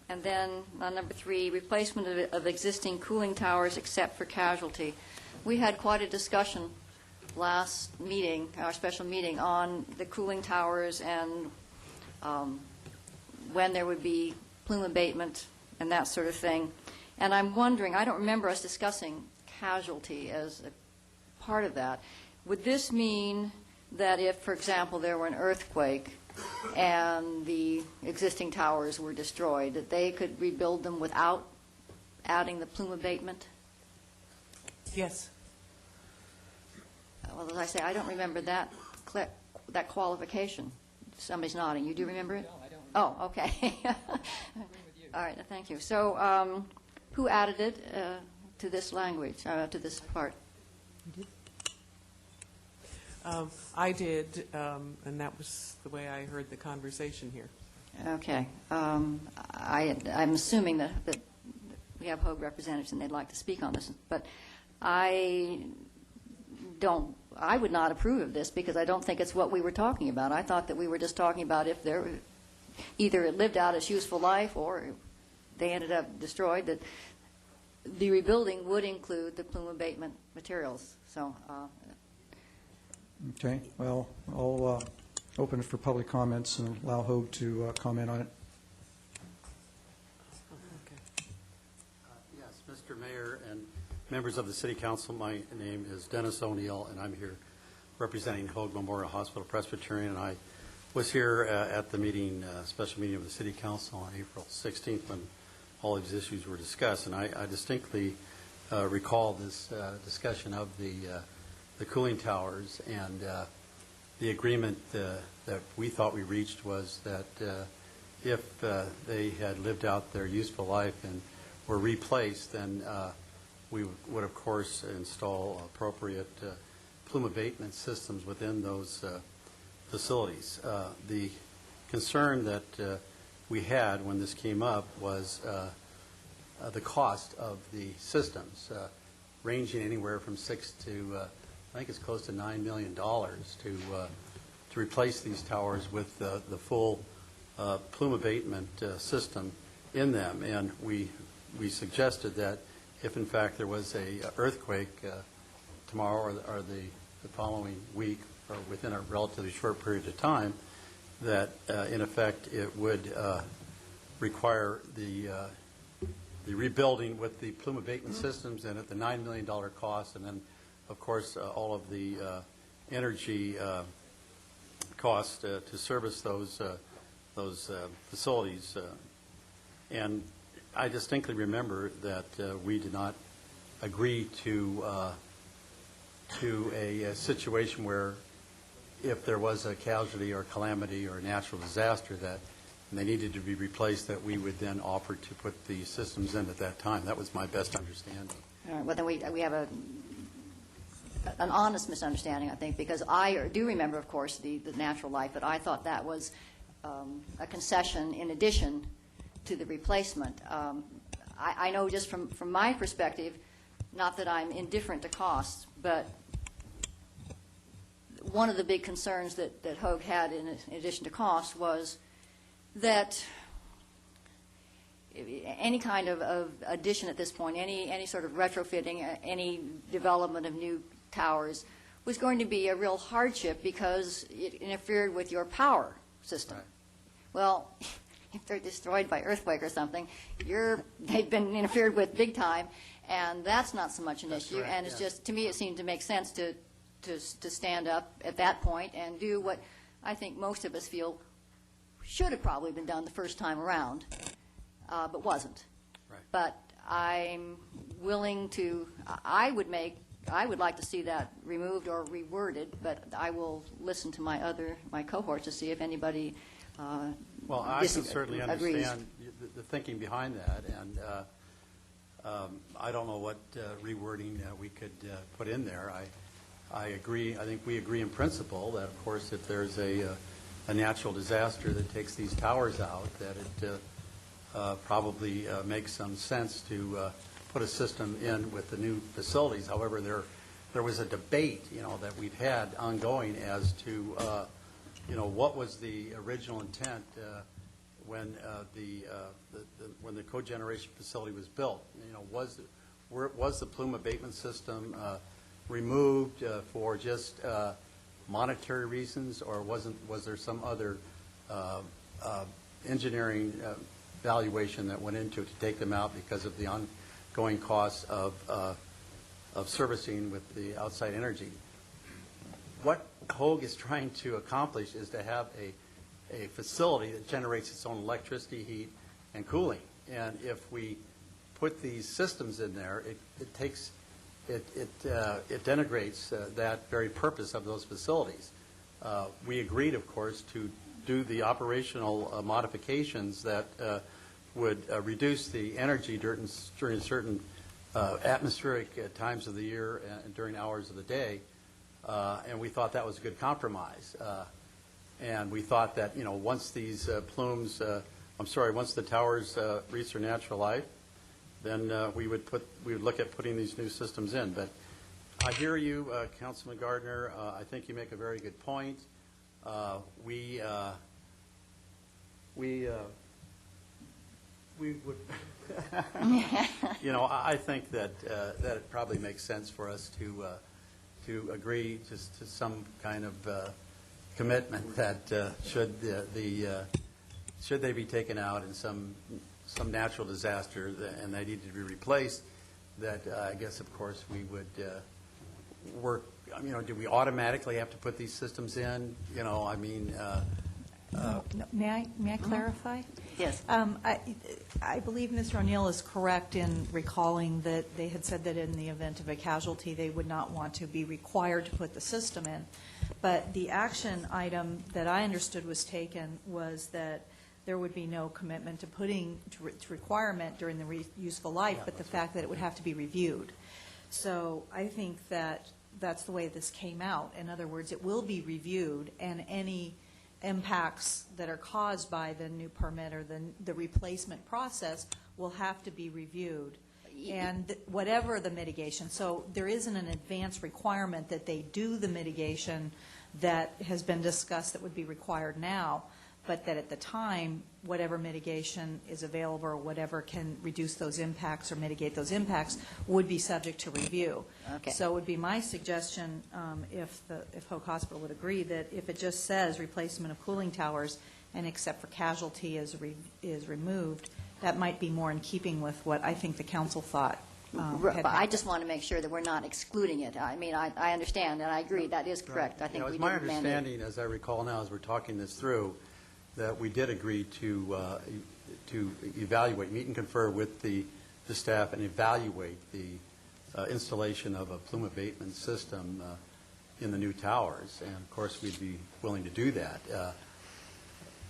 And then on number 3, replacement of existing cooling towers except for casualty. We had quite a discussion last meeting, our special meeting, on the cooling towers and when there would be plume abatement and that sort of thing. And I'm wondering, I don't remember us discussing casualty as a part of that. Would this mean that if, for example, there were an earthquake and the existing towers were destroyed, that they could rebuild them without adding the plume abatement? Yes. Well, as I say, I don't remember that qualification. Somebody's nodding. You do remember it? No, I don't. Oh, okay. All right, thank you. So who added it to this language, to this part? I did, and that was the way I heard the conversation here. Okay. I'm assuming that we have HOAG representatives and they'd like to speak on this, but I would not approve of this because I don't think it's what we were talking about. I thought that we were just talking about if either it lived out its useful life or they ended up destroyed, that the rebuilding would include the plume abatement materials. So. Okay. Well, I'll open it for public comments and allow HOAG to comment on it. Yes, Mr. Mayor and members of the City Council, my name is Dennis O'Neill, and I'm here representing HOAG Memorial Hospital Presbyterian, and I was here at the meeting, special meeting of the City Council on April 16th when all these issues were discussed, and I distinctly recall this discussion of the cooling towers, and the agreement that we thought we reached was that if they had lived out their useful life and were replaced, then we would, of course, install appropriate plume abatement systems within those facilities. The concern that we had when this came up was the cost of the systems, ranging anywhere from $6 to, I think it's close to $9 million to replace these towers with the full plume abatement system in them. And we suggested that if in fact there was a earthquake tomorrow or the following week or within a relatively short period of time, that in effect it would require the rebuilding with the plume abatement systems and at the $9 million cost, and then of course all of the energy costs to service those facilities. And I distinctly remember that we did not agree to a situation where if there was a casualty or calamity or a natural disaster that they needed to be replaced, that we would then offer to put the systems in at that time. That was my best understanding. All right, well, then we have an honest misunderstanding, I think, because I do remember, of course, the natural life, but I thought that was a concession in addition to the replacement. I know just from my perspective, not that I'm indifferent to costs, but one of the big concerns that HOAG had in addition to cost was that any kind of addition at this point, any sort of retrofitting, any development of new towers was going to be a real hardship because it interfered with your power system. Right. Well, if they're destroyed by earthquake or something, they've been interfered with big time, and that's not so much an issue. Correct, and it's just, to me, it seemed to make sense to stand up at that point and do what I think most of us feel should have probably been done the first time around, but wasn't. Right. But I'm willing to, I would like to see that removed or reworded, but I will listen to my cohorts to see if anybody well, I can certainly understand the thinking behind that, and I don't know what rewording we could put in there. I agree. I think we agree in principle that, of course, if there's a natural disaster that takes these towers out, that it probably makes some sense to put a system in with the new facilities. However, there was a debate, that we've had ongoing as to, what was the original intent when the cogeneration facility was built. Was the plume abatement system removed for just monetary reasons, or was there some other engineering valuation that went into it to take them out because of the ongoing costs of servicing with the outside energy? What HOAG is trying to accomplish is to have a facility that generates its own electricity, heat, and cooling. And if we put these systems in there, it denigrates that very purpose of those facilities. We agreed, of course, to do the operational modifications that would reduce the energy during certain atmospheric times of the year and during hours of the day, and we thought that was a good compromise. And we thought that, once these once the towers reach their natural life, then we would look at putting these new systems in. But I hear you, Councilman Gardner. I think you make a very good point. We would, I think that it probably makes sense for us to agree just to some kind of commitment that should they be taken out in some natural disaster and they need to be replaced, that I guess, of course, we would work. Do we automatically have to put these systems in? May I clarify? Yes. I believe Mr. O'Neill is correct in recalling that they had said that in the event of a casualty, they would not want to be required to put the system in. But the action item that I understood was taken was that there would be no commitment to putting, to requirement during the useful life, but the fact that it would have to be reviewed. So I think that that's the way this came out. In other words, it will be reviewed, and any impacts that are caused by the new permit or the replacement process will have to be reviewed. And whatever the mitigation, so there isn't an advance requirement that they do the mitigation that has been discussed that would be required now, but that at the time, whatever mitigation is available or whatever can reduce those impacts or mitigate those impacts would be subject to review. Okay. So it would be my suggestion, if Hoag Hospital would agree, that if it just says replacement of cooling towers and except for casualty is removed, that might be more in keeping with what I think the council thought. But I just want to make sure that we're not excluding it. I mean, I understand, and I agree, that is correct. I think we It's my didn't mandate. understanding, as I recall now, as we're talking this through, that we did agree to evaluate, meet and confer with the staff and evaluate the installation of a plume abatement system in the new towers. And of course, we'd be willing to do that.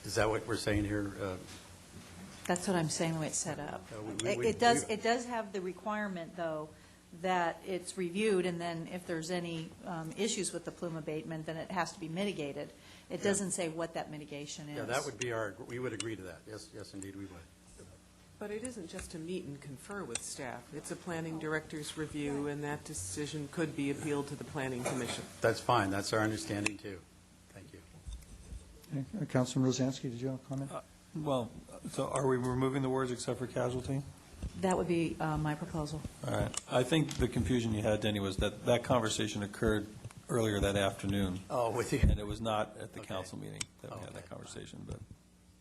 Is that what we're saying here? That's what I'm saying, the way it's set up. It does have the requirement, though, that it's reviewed, and then if there's any issues with the plume abatement, then it has to be mitigated. It doesn't say what that mitigation is. Yeah, that would be we would agree to that. Yes, indeed, we would. But it isn't just to meet and confer with staff. It's a planning director's review, and that decision could be appealed to the planning commission. That's fine. That's our understanding, too. Thank you. Okay. Councilman Rosansky, did you have a comment? Well, so are we removing the words except for casualty? That would be my proposal. All right. I think the confusion you had, Denny, was that conversation occurred earlier that afternoon. Oh, with you. And it was not at the council meeting that we had that conversation, but.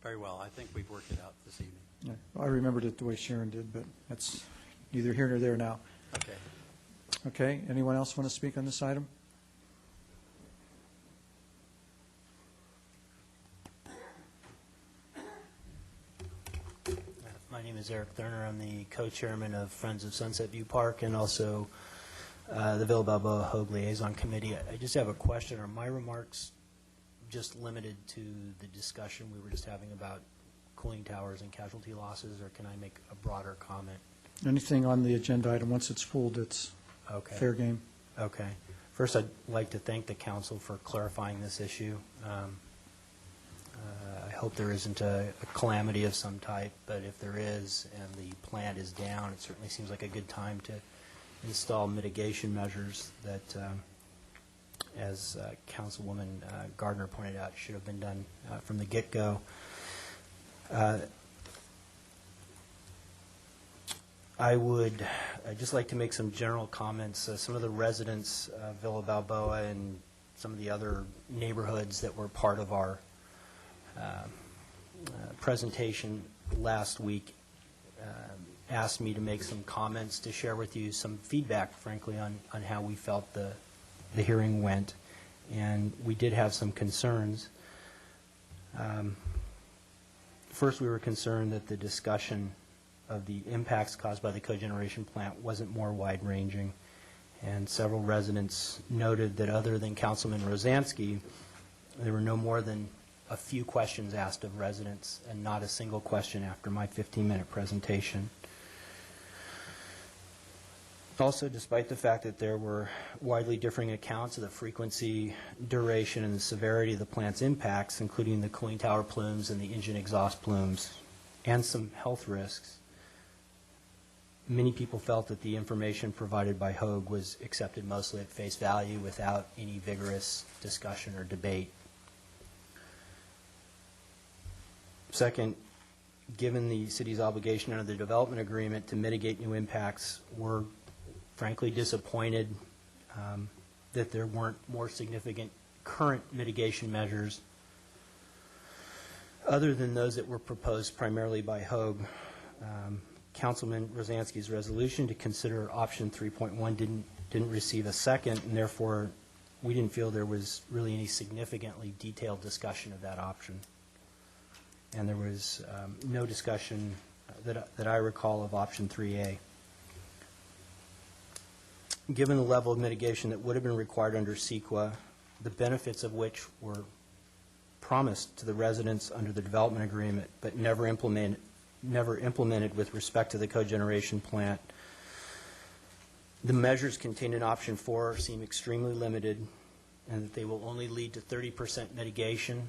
Very well. I think we've worked it out this evening. Yeah, I remembered it the way Sharon did, but that's neither here nor there now. Okay. Okay, anyone else want to speak on this item? My name is Eric Thurner. I'm the co-chairman of Friends of Sunset View Park and also the Villa Balboa Hoag Liaison Committee. I just have a question. Are my remarks just limited to the discussion we were just having about cooling towers and casualty losses, or can I make a broader comment? Anything on the agenda item, once it's pulled, it's fair game. Okay. First, I'd like to thank the council for clarifying this issue. I hope there isn't a calamity of some type, but if there is and the plant is down, it certainly seems like a good time to install mitigation measures that, as Councilwoman Gardner pointed out, should have been done from the get-go. I'd just like to make some general comments. Some of the residents of Villa Balboa and some of the other neighborhoods that were part of our presentation last week asked me to make some comments to share with you some feedback, frankly, on how we felt the hearing went. And we did have some concerns. First, we were concerned that the discussion of the impacts caused by the cogeneration plant wasn't more wide-ranging. And several residents noted that other than Councilman Rosansky, there were no more than a few questions asked of residents and not a single question after my 15-minute presentation. Also, despite the fact that there were widely differing accounts of the frequency, duration, and the severity of the plant's impacts, including the cooling tower plumes and the engine exhaust plumes, and some health risks, many people felt that the information provided by HOAG was accepted mostly at face value without any vigorous discussion or debate. Second, given the city's obligation under the development agreement to mitigate new impacts, we're frankly disappointed that there weren't more significant current mitigation measures other than those that were proposed primarily by HOAG. Councilman Rosansky's resolution to consider option 3.1 didn't receive a second, and therefore we didn't feel there was really any significantly detailed discussion of that option. and there was no discussion that I recall of option 3A. Given the level of mitigation that would have been required under CEQA, the benefits of which were promised to the residents under the development agreement, but never implemented with respect to the cogeneration plant, the measures contained in option 4 seem extremely limited, and that they will only lead to 30% mitigation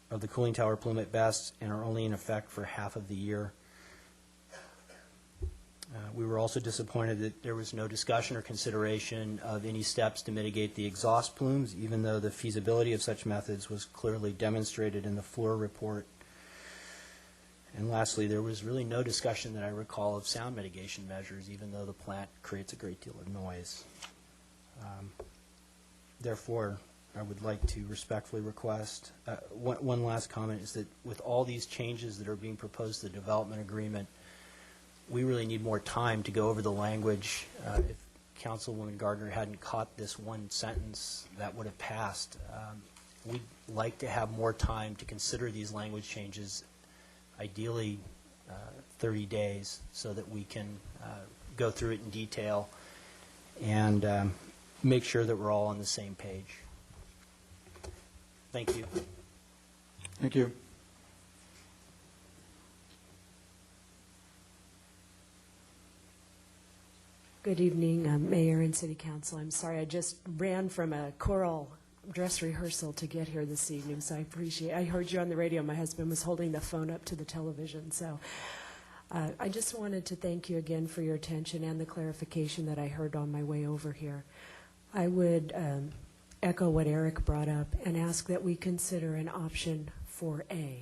of the cooling tower plume at best and are only in effect for half of the year. We were also disappointed that there was no discussion or consideration of any steps to mitigate the exhaust plumes, even though the feasibility of such methods was clearly demonstrated in the floor report. And lastly, there was really no discussion that I recall of sound mitigation measures, even though the plant creates a great deal of noise. Therefore, I would like to respectfully request, one last comment is that with all these changes that are being proposed to the development agreement, we really need more time to go over the language. If Councilwoman Gardner hadn't caught this one sentence, that would have passed. We'd like to have more time to consider these language changes, ideally 30 days, so that we can go through it in detail and make sure that we're all on the same page. Thank you. Thank you. Good evening, Mayor and City Council. I'm sorry, I just ran from a choral dress rehearsal to get here this evening, so I heard you on the radio. My husband was holding the phone up to the television, so I just wanted to thank you again for your attention and the clarification that I heard on my way over here. I would echo what Eric brought up and ask that we consider an option 4A,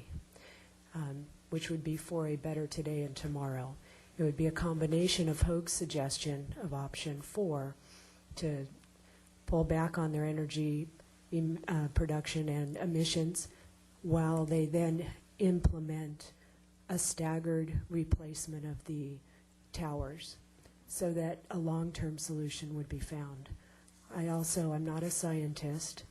which would be for a better today and tomorrow. It would be a combination of HOAG's suggestion of option 4 to pull back on their energy production and emissions while they then implement a staggered replacement of the towers so that a long-term solution would be found. I'm not a scientist,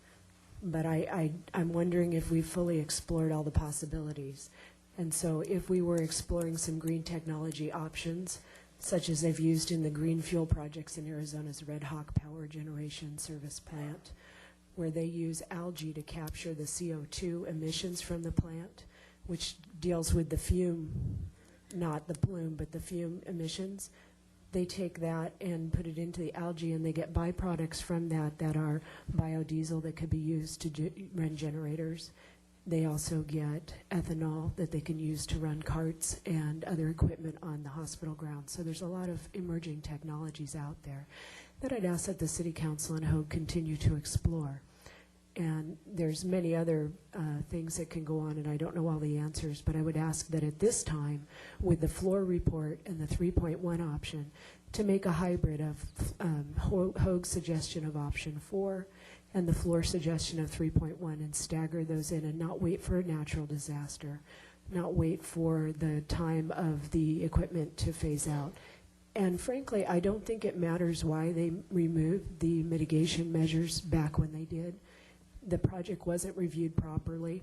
but I'm wondering if we've fully explored all the possibilities. And so if we were exploring some green technology options, such as they've used in the green fuel projects in Arizona's Red Hawk Power Generation Service Plant, where they use algae to capture the CO2 emissions from the plant, which deals with the fume, not the plume, but the fume emissions. They take that and put it into the algae, and they get byproducts from that are biodiesel that could be used to run generators. They also get ethanol that they can use to run carts and other equipment on the hospital grounds. So there's a lot of emerging technologies out there that I'd ask that the City Council and HOAG continue to explore. And there's many other things that can go on, and I don't know all the answers, but I would ask that at this time, with the floor report and the 3.1 option, to make a hybrid of HOAG's suggestion of option 4 and the floor suggestion of 3.1 and stagger those in and not wait for a natural disaster, not wait for the time of the equipment to phase out. And frankly, I don't think it matters why they removed the mitigation measures back when they did. The project wasn't reviewed properly.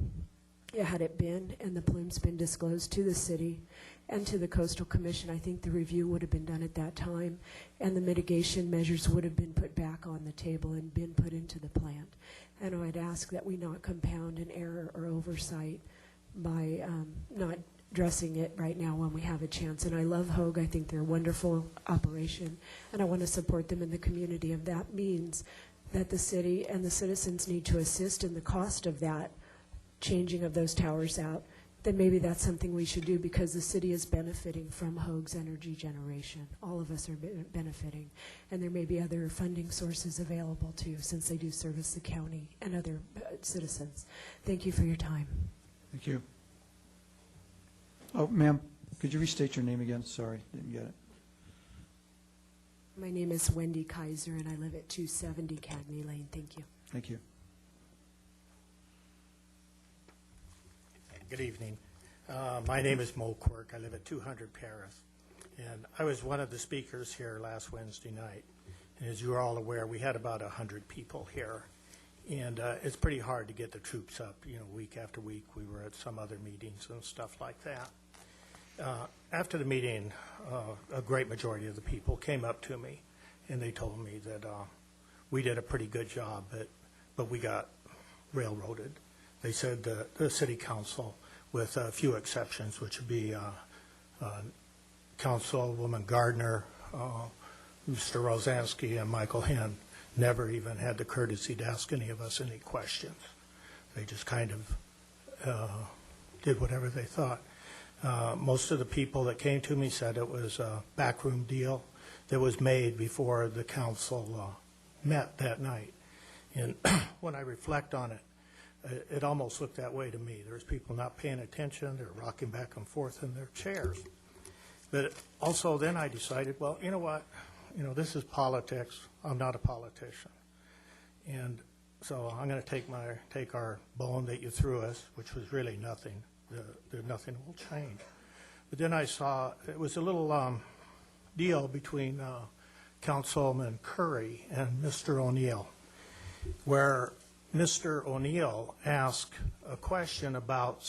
Had it been, and the plume's been disclosed to the city and to the Coastal Commission, I think the review would have been done at that time, and the mitigation measures would have been put back on the table and been put into the plant. And I'd ask that we not compound an error or oversight by not addressing it right now when we have a chance. And I love HOAG. I think they're a wonderful operation, and I want to support them in the community. If that means that the city and the citizens need to assist in the cost of that changing of those towers out, then maybe that's something we should do, because the city is benefiting from HOAG's energy generation. All of us are benefiting. And there may be other funding sources available too, since they do service the county and other citizens. Thank you for your time. Thank you. Oh, ma'am, could you restate your name again? Sorry, didn't get it. My name is Wendy Kaiser, and I live at 270 Cagney Lane. Thank you. Thank you. Good evening. My name is Mo Quirk. I live at 200 Paris. And I was one of the speakers here last Wednesday night. And as you are all aware, we had about 100 people here. And it's pretty hard to get the troops up, week after week. We were at some other meetings and stuff like that. After the meeting, a great majority of the people came up to me, and they told me that we did a pretty good job, but we got railroaded. They said the city council, with a few exceptions, which would be Councilwoman Gardner, Mr. Rosansky, and Michael Henn, never even had the courtesy to ask any of us any questions. They just kind of did whatever they thought. Most of the people that came to me said it was a backroom deal that was made before the council met that night. And when I reflect on it, it almost looked that way to me. There's people not paying attention. They're rocking back and forth in their chairs. But also then I decided, well, you know what? This is politics. I'm not a politician. And so I'm going to take our bone that you threw us, which was really nothing. Nothing will change. But then I saw it was a little deal between Councilman Curry and Mr. O'Neill, where Mr. O'Neill asked a question about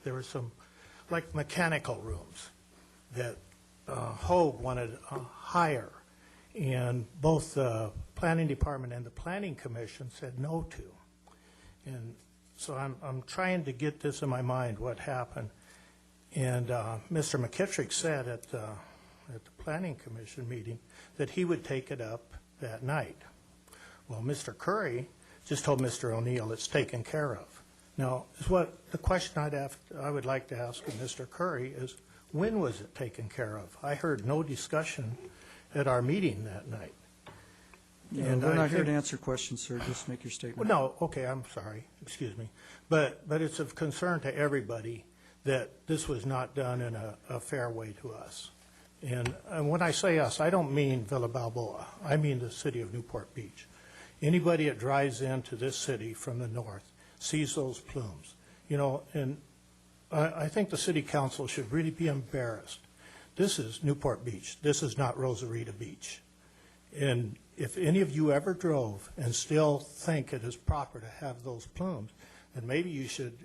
there were some like mechanical rooms that HOAG wanted higher, and both the Planning Department and the Planning Commission said no to. And so I'm trying to get this in my mind, what happened. And Mr. McKittrick said at the Planning Commission meeting that he would take it up that night. Well, Mr. Curry just told Mr. O'Neill it's taken care of. Now, the question I would like to ask of Mr. Curry is, when was it taken care of? I heard no discussion at our meeting that night. And we're not here to answer questions, sir. Just make your statement. Well, no, okay, I'm sorry. Excuse me. But it's of concern to everybody that this was not done in a fair way to us. And when I say us, I don't mean Villa Balboa. I mean the city of Newport Beach. Anybody that drives into this city from the north sees those plumes. And I think the city council should really be embarrassed. This is Newport Beach. This is not Rosarita Beach. And if any of you ever drove and still think it is proper to have those plumes, then maybe you should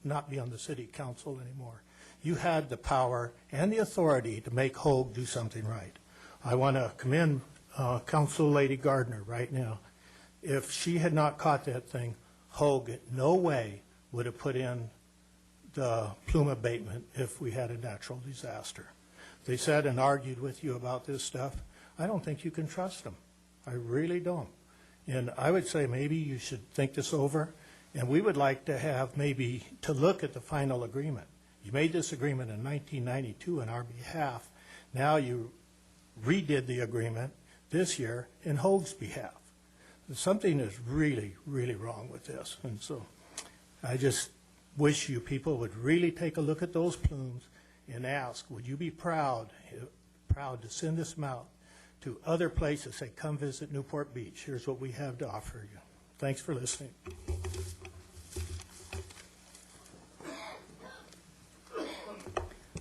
not be on the city council anymore. You had the power and the authority to make HOAG do something right. I want to commend Council Lady Gardner right now. If she had not caught that thing, HOAG in no way would have put in the plume abatement if we had a natural disaster. They said and argued with you about this stuff. I don't think you can trust them. I really don't. And I would say maybe you should think this over, and we would like to have maybe to look at the final agreement. You made this agreement in 1992 on our behalf. Now you redid the agreement this year in HOAG's behalf. Something is really, really wrong with this. And so I just wish you people would really take a look at those plumes and ask, would you be proud to send this out to other places, say, come visit Newport Beach. Here's what we have to offer you. Thanks for listening.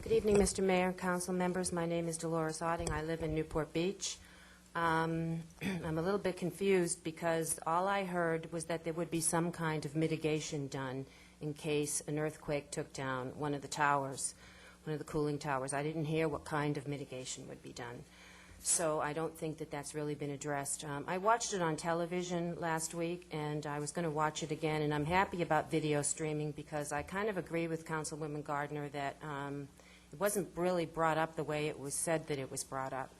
Good evening, Mr. Mayor, council members. My name is Dolores Otting. I live in Newport Beach. I'm a little bit confused because all I heard was that there would be some kind of mitigation done in case an earthquake took down one of the towers, one of the cooling towers. I didn't hear what kind of mitigation would be done. So I don't think that that's really been addressed. I watched it on television last week, and I was going to watch it again, and I'm happy about video streaming because I kind of agree with Councilwoman Gardner that it wasn't really brought up the way it was said that it was brought up.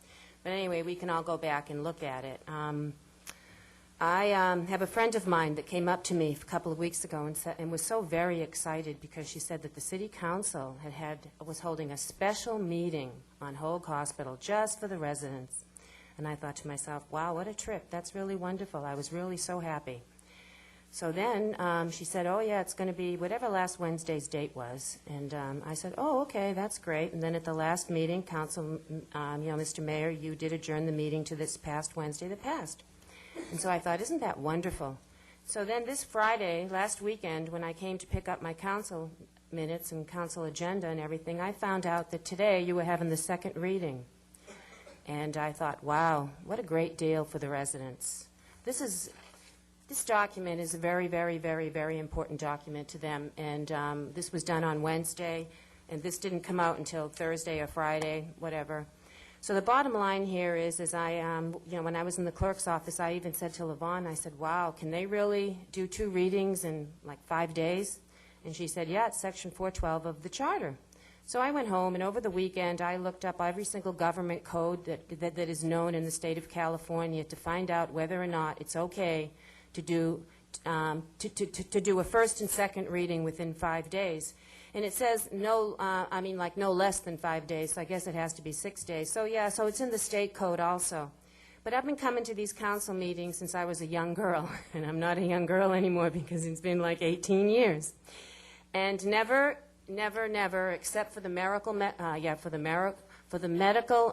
But anyway, we can all go back and look at it. I have a friend of mine that came up to me a couple of weeks ago and was so very excited because she said that the city council was holding a special meeting on HOAG Hospital just for the residents. And I thought to myself, wow, what a trip. That's really wonderful. I was really so happy. So then she said, oh, yeah, it's going to be whatever last Wednesday's date was. And I said, oh, okay, that's great. And then at the last meeting, Council, Mr. Mayor, you did adjourn the meeting to this past Wednesday that passed. And so I thought, isn't that wonderful? So then this Friday, last weekend, when I came to pick up my council minutes and council agenda and everything, I found out that today you were having the second reading. And I thought, wow, what a great deal for the residents. This is This document is a very, very, very, very important document to them, and this was done on Wednesday, and this didn't come out until Thursday or Friday, whatever. So the bottom line here is when I was in the clerk's office, I even said to Levon, I said, wow, can they really do 2 readings in like 5 days? And she said, yeah, it's Section 412 of the Charter. So I went home, and over the weekend, I looked up every single government code that is known in the state of California to find out whether or not it's okay to do a first and second reading within 5 days. And it says no less than 5 days, so I guess it has to be 6 days. So yeah, so it's in the state code also. But I've been coming to these council meetings since I was a young girl, and I'm not a young girl anymore because it's been like 18 years. And never, except for the medical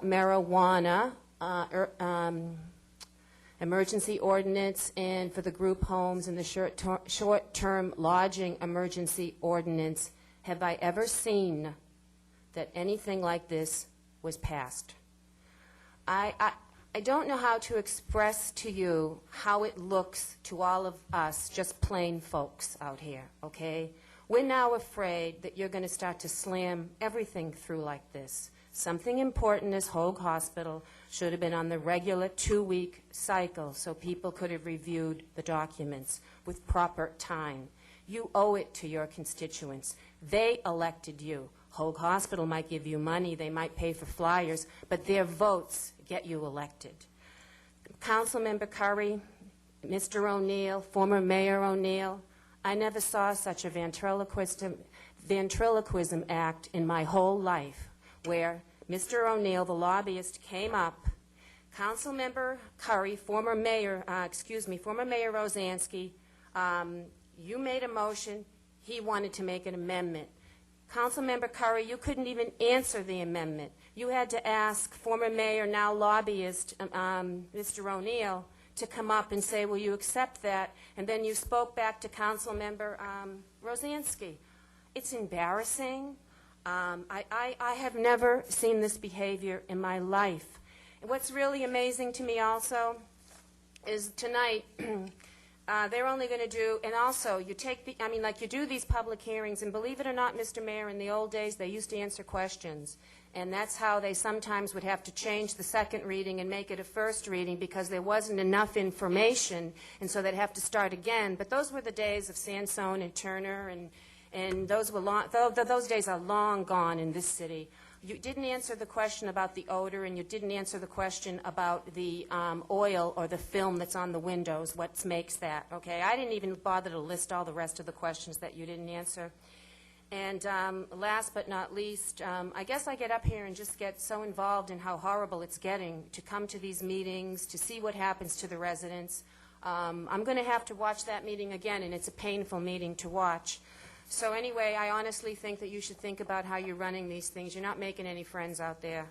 marijuana emergency ordinance, and for the group homes and the short-term lodging emergency ordinance, have I ever seen that anything like this was passed. I don't know how to express to you how it looks to all of us, just plain folks out here, okay? We're now afraid that you're going to start to slam everything through like this. Something important as HOAG Hospital should have been on the regular 2-week cycle so people could have reviewed the documents with proper time. You owe it to your constituents. They elected you. HOAG Hospital might give you money, they might pay for flyers, but their votes get you elected. Councilmember Curry, Mr. O'Neill, former Mayor O'Neill, I never saw such a ventriloquism act in my whole life, where Mr. O'Neill, the lobbyist, came up. Councilmember Curry, former Mayor Rosansky, you made a motion. He wanted to make an amendment. Councilmember Curry, you couldn't even answer the amendment. You had to ask former mayor, now lobbyist, Mr. O'Neill, to come up and say, will you accept that? And then you spoke back to Councilmember Rosansky. It's embarrassing. I have never seen this behavior in my life. And what's really amazing to me also is tonight, they're only going to do, and also you take the, you do these public hearings, and believe it or not, Mr. Mayor, in the old days they used to answer questions, and that's how they sometimes would have to change the second reading and make it a first reading because there wasn't enough information, and so they'd have to start again. But those were the days of Sansone and Turner, and those were those days are long gone in this city. You didn't answer the question about the odor, and you didn't answer the question about the oil or the film that's on the windows, what makes that, okay? I didn't even bother to list all the rest of the questions that you didn't answer. And last but not least, I guess I get up here and just get so involved in how horrible it's getting to come to these meetings, to see what happens to the residents. I'm going to have to watch that meeting again, and it's a painful meeting to watch. So anyway, I honestly think that you should think about how you're running these things. You're not making any friends out there.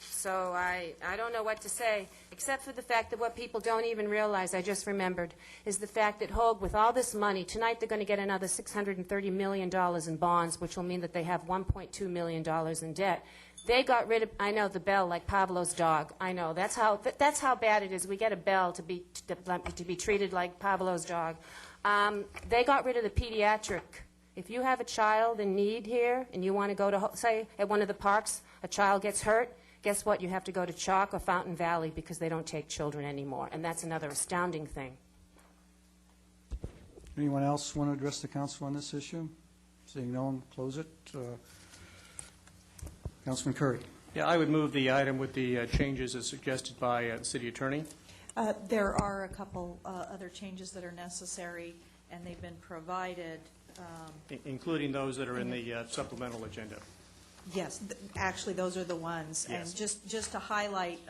So I don't know what to say, except for the fact that what people don't even realize, I just remembered, is the fact that HOAG, with all this money, tonight they're going to get another $630 million in bonds, which will mean that they have $1.2 million in debt. They got rid of, I know, the bell like Pablo's dog. I know. That's how bad it is. We get a bell to be treated like Pablo's dog. They got rid of the pediatric. If you have a child in need here and you want to go to, say, at one of the parks, a child gets hurt, guess what? You have to go to Chalk or Fountain Valley because they don't take children anymore. And that's another astounding thing. Anyone else want to address the council on this issue? Seeing no one, close it. Councilman Curry. Yeah, I would move the item with the changes as suggested by the city attorney. There are a couple other changes that are necessary, and they've been provided. Including those that are in the supplemental agenda. Yes, actually, those are the ones. Yes. And just to highlight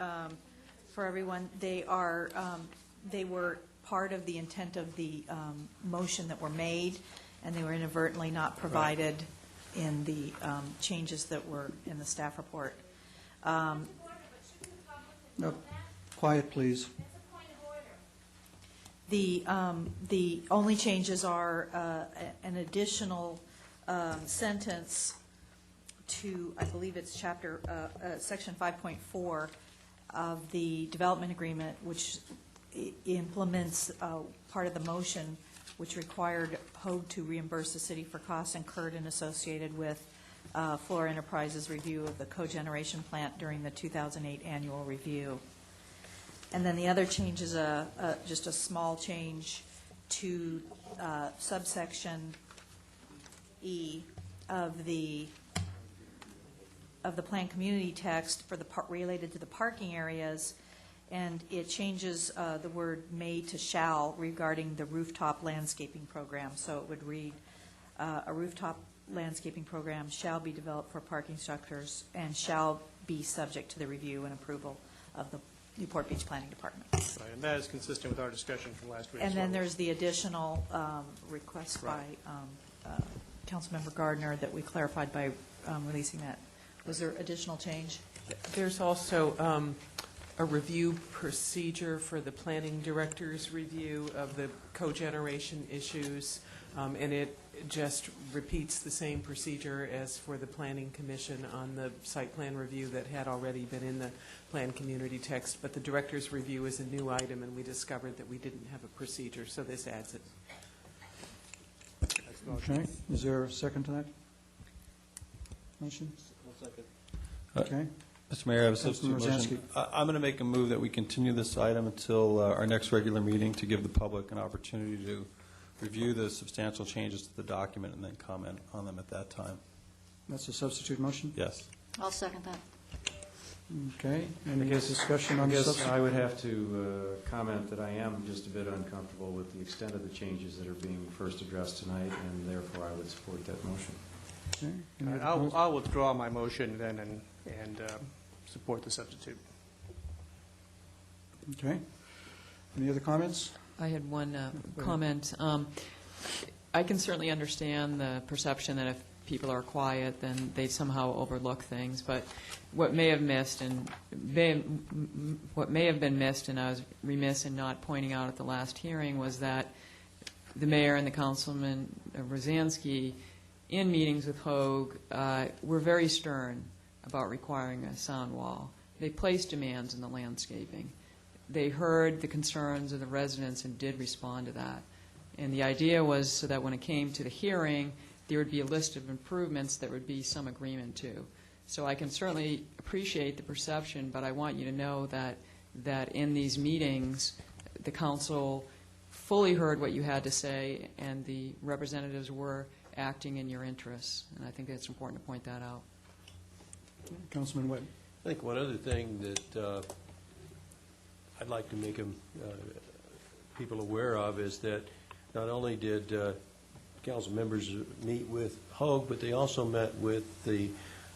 for everyone, they were part of the intent of the motion that were made, and they were inadvertently not provided in the changes that were in the staff report. No, quiet, please. The only changes are an additional sentence to, I believe it's section 5.4 of the development agreement, which implements part of the motion which required HOAG to reimburse the city for costs incurred and associated with Flora Enterprises' review of the cogeneration plant during the 2008 annual review. And then the other change is just a small change to subsection E of the planned community text for the related to the parking areas, and it changes the word may to shall regarding the rooftop landscaping program. So it would read, a rooftop landscaping program shall be developed for parking structures and shall be subject to the review and approval of the Newport Beach Planning Department. Right, and that is consistent with our discussion from last week. And as then well. there's the additional request by Councilmember Gardner that we clarified by releasing that. Was there additional change? There's also a review procedure for the planning director's review of the cogeneration issues, and it just repeats the same procedure as for the planning commission on the site plan review that had already been in the planned community text, but the director's review is a new item, and we discovered that we didn't have a procedure, so this adds it. Okay. Is there a second to that motion? Second. Okay. Mr. Mayor, I have a substitute Councilman motion. I'm going to make a move that we continue this item until our next regular meeting to give the public an opportunity to review the substantial changes to the document and then comment on them at that time. That's a substitute motion? Yes. I'll second that. Okay. Any discussion on I the guess substitute? I would have to comment that I am just a bit uncomfortable with the extent of the changes that are being first addressed tonight, and therefore I would support that motion. Okay. Any other I'll, comments? I'll withdraw my motion then and support the substitute. Okay. Any other comments? I had one comment. I can certainly understand the perception that if people are quiet, then they somehow overlook things. But what may have missed and what may have been missed, and I was remiss in not pointing out at the last hearing, was that the mayor and the councilman Rosansky, in meetings with HOAG, were very stern about requiring a sound wall. They placed demands in the landscaping. They heard the concerns of the residents and did respond to that. And the idea was so that when it came to the hearing, there would be a list of improvements that would be some agreement to. So I can certainly appreciate the perception, but I want you to know that in these meetings, the council fully heard what you had to say, and the representatives were acting in your interests. And I think it's important to point that out. Councilman Webb. I think one other thing that I'd like to make people aware of is that not only did council members meet with HOAG, but they also met with the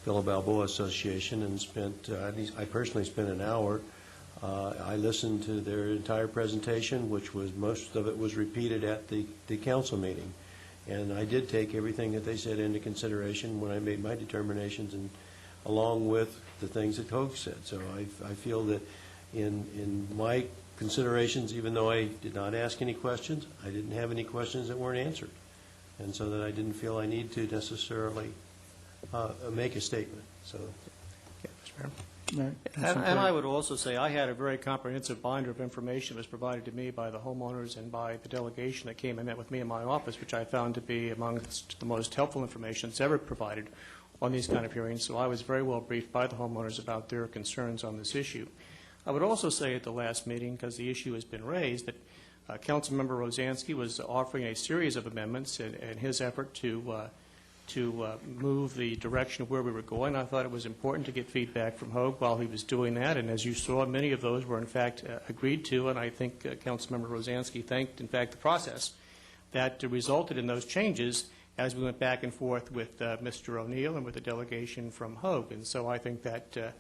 Villa Balboa Association and spent, at least I personally spent an hour. I listened to their entire presentation, which was, most of it was repeated at the council meeting. And I did take everything that they said into consideration when I made my determinations, and along with the things that HOAG said. So I feel that in my considerations, even though I did not ask any questions, I didn't have any questions that weren't answered. And so that I didn't feel I need to necessarily make a statement. So, All right. And I would also say I had a very comprehensive binder of information that was provided to me by the homeowners and by the delegation that came and met with me in my office, which I found to be amongst the most helpful information that's ever provided on these kind of hearings. So I was very well briefed by the homeowners about their concerns on this issue. I would also say at the last meeting, because the issue has been raised, that Councilmember Rosansky was offering a series of amendments in his effort to move the direction of where we were going. I thought it was important to get feedback from HOAG while he was doing that, and as you saw, many of those were in fact agreed to, and I think Councilmember Rosansky thanked, in fact, the process that resulted in those changes as we went back and forth with Mr. O'Neill and with the delegation from HOAG. And so I think that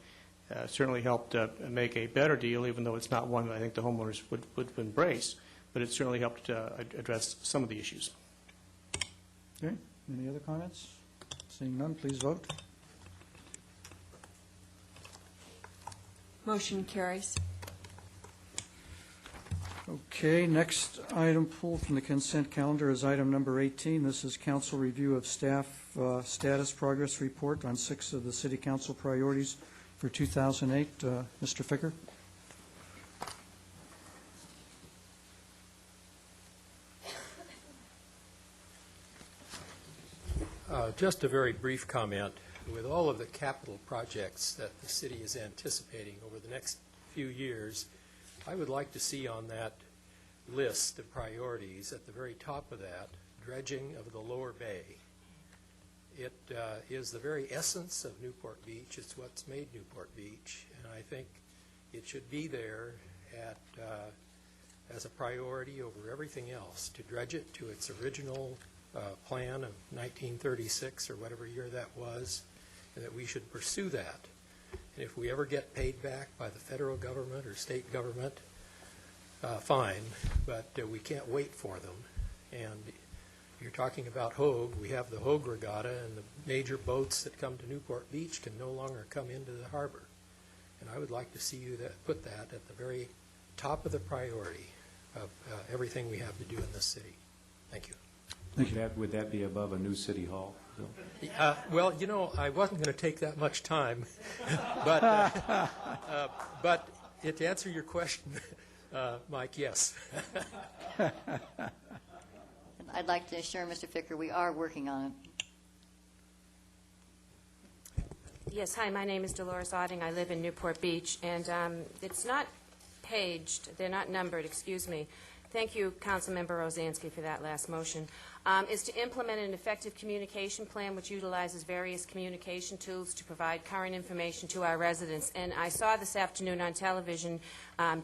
certainly helped make a better deal, even though it's not one that I think the homeowners would embrace, but it certainly helped address some of the issues. Okay. Any other comments? Seeing none, please vote. Motion carries. Okay, next item pulled from the consent calendar is item number 18. This is council review of staff status progress report on 6 of the city council priorities for 2008. Mr. Ficker? Just a very brief comment. With all of the capital projects that the city is anticipating over the next few years, I would like to see on that list of priorities, at the very top of that, dredging of the lower bay. It is the very essence of Newport Beach. It's what's made Newport Beach, and I think it should be there as a priority over everything else, to dredge it to its original plan of 1936 or whatever year that was, and that we should pursue that. And if we ever get paid back by the federal government or state government, fine, but we can't wait for them. And you're talking about HOAG. We have the HOAG regatta, and the major boats that come to Newport Beach can no longer come into the harbor. And I would like to see you put that at the very top of the priority of everything we have to do in this city. Thank you. Would that be above a new city hall, Bill? Well, you know, I wasn't going to take that much time, but to answer your question, Mike, yes. I'd like to assure Mr. Ficker we are working on it. Yes, hi, my name is Dolores Otting. I live in Newport Beach, and it's not paged, they're not numbered, excuse me. Thank you, Councilmember Rosansky, for that last motion. Is to implement an effective communication plan which utilizes various communication tools to provide current information to our residents. And I saw this afternoon on television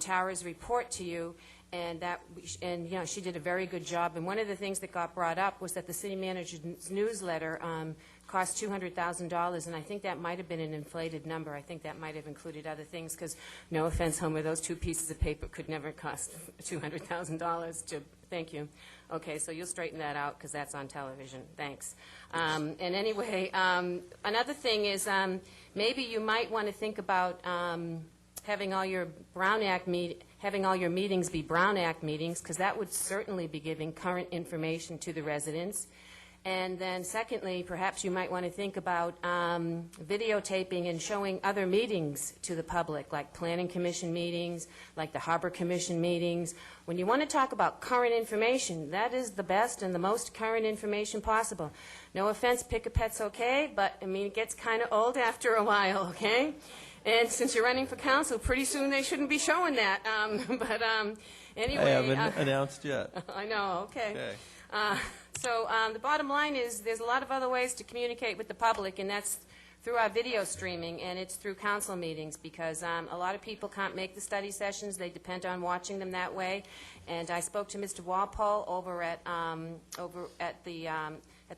Tara's report to you, and you know, she did a very good job. And one of the things that got brought up was that the city manager's newsletter cost $200,000, and I think that might have been an inflated number. I think that might have included other things, because, no offense, Homer, those two pieces of paper could never cost $200,000 to, thank you. Okay, so you'll straighten that out, because that's on television. Thanks. And anyway, another thing is maybe you might want to think about having all your meetings be Brown Act meetings, because that would certainly be giving current information to the residents. And then secondly, perhaps you might want to think about videotaping and showing other meetings to the public, like Planning Commission meetings, like the Harbor Commission meetings. When you want to talk about current information, that is the best and the most current information possible. No offense, Pick-a-Pet's okay, but I mean, it gets kind of old after a while, okay? And since you're running for council, pretty soon they shouldn't be showing that. Anyway. I haven't announced yet. I know, okay. So the bottom line is there's a lot of other ways to communicate with the public, and that's through our video streaming, and it's through council meetings, because a lot of people can't make the study sessions. They depend on watching them that way. And I spoke to Mr. Walpole over at the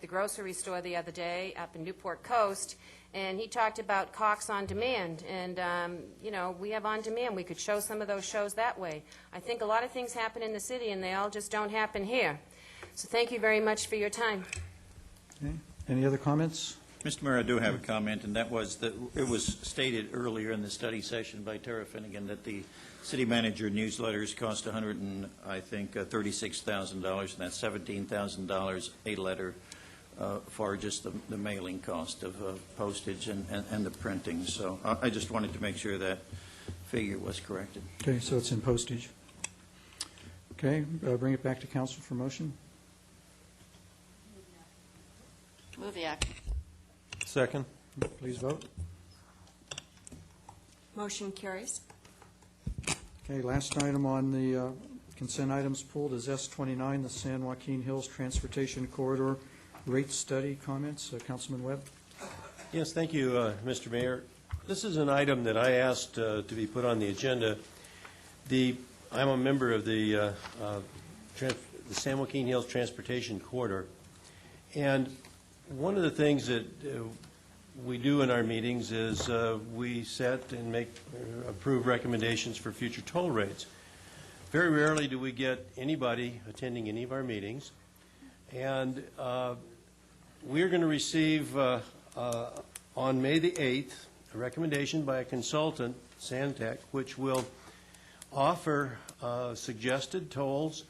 grocery store the other day up in Newport Coast, and he talked about Cox On Demand. And, you know, we have On Demand. We could show some of those shows that way. I think a lot of things happen in the city, and they all just don't happen here. So thank you very much for your time. Okay. Any other comments? Mr. Mayor, I do have a comment, and that was that it was stated earlier in the study session by Tara Finnegan that the city manager newsletters cost $36,000, and that's $17,000 a letter for just the mailing cost of postage and the printing. So I just wanted to make sure that figure was corrected. Okay, so it's in postage. Okay, bring it back to council for motion. Move the act. Second. Please vote. Motion carries. Okay, last item on the consent items pulled is S29, the San Joaquin Hills Transportation Corridor Rate Study. Comments? Councilman Webb? Yes, thank you, Mr. Mayor. This is an item that I asked to be put on the agenda. I'm a member of the San Joaquin Hills Transportation Corridor, and one of the things that we do in our meetings is we set and approve recommendations for future toll rates. Very rarely do we get anybody attending any of our meetings, and we're going to receive on May the 8th a recommendation by a consultant, Santec, which will offer suggested tolls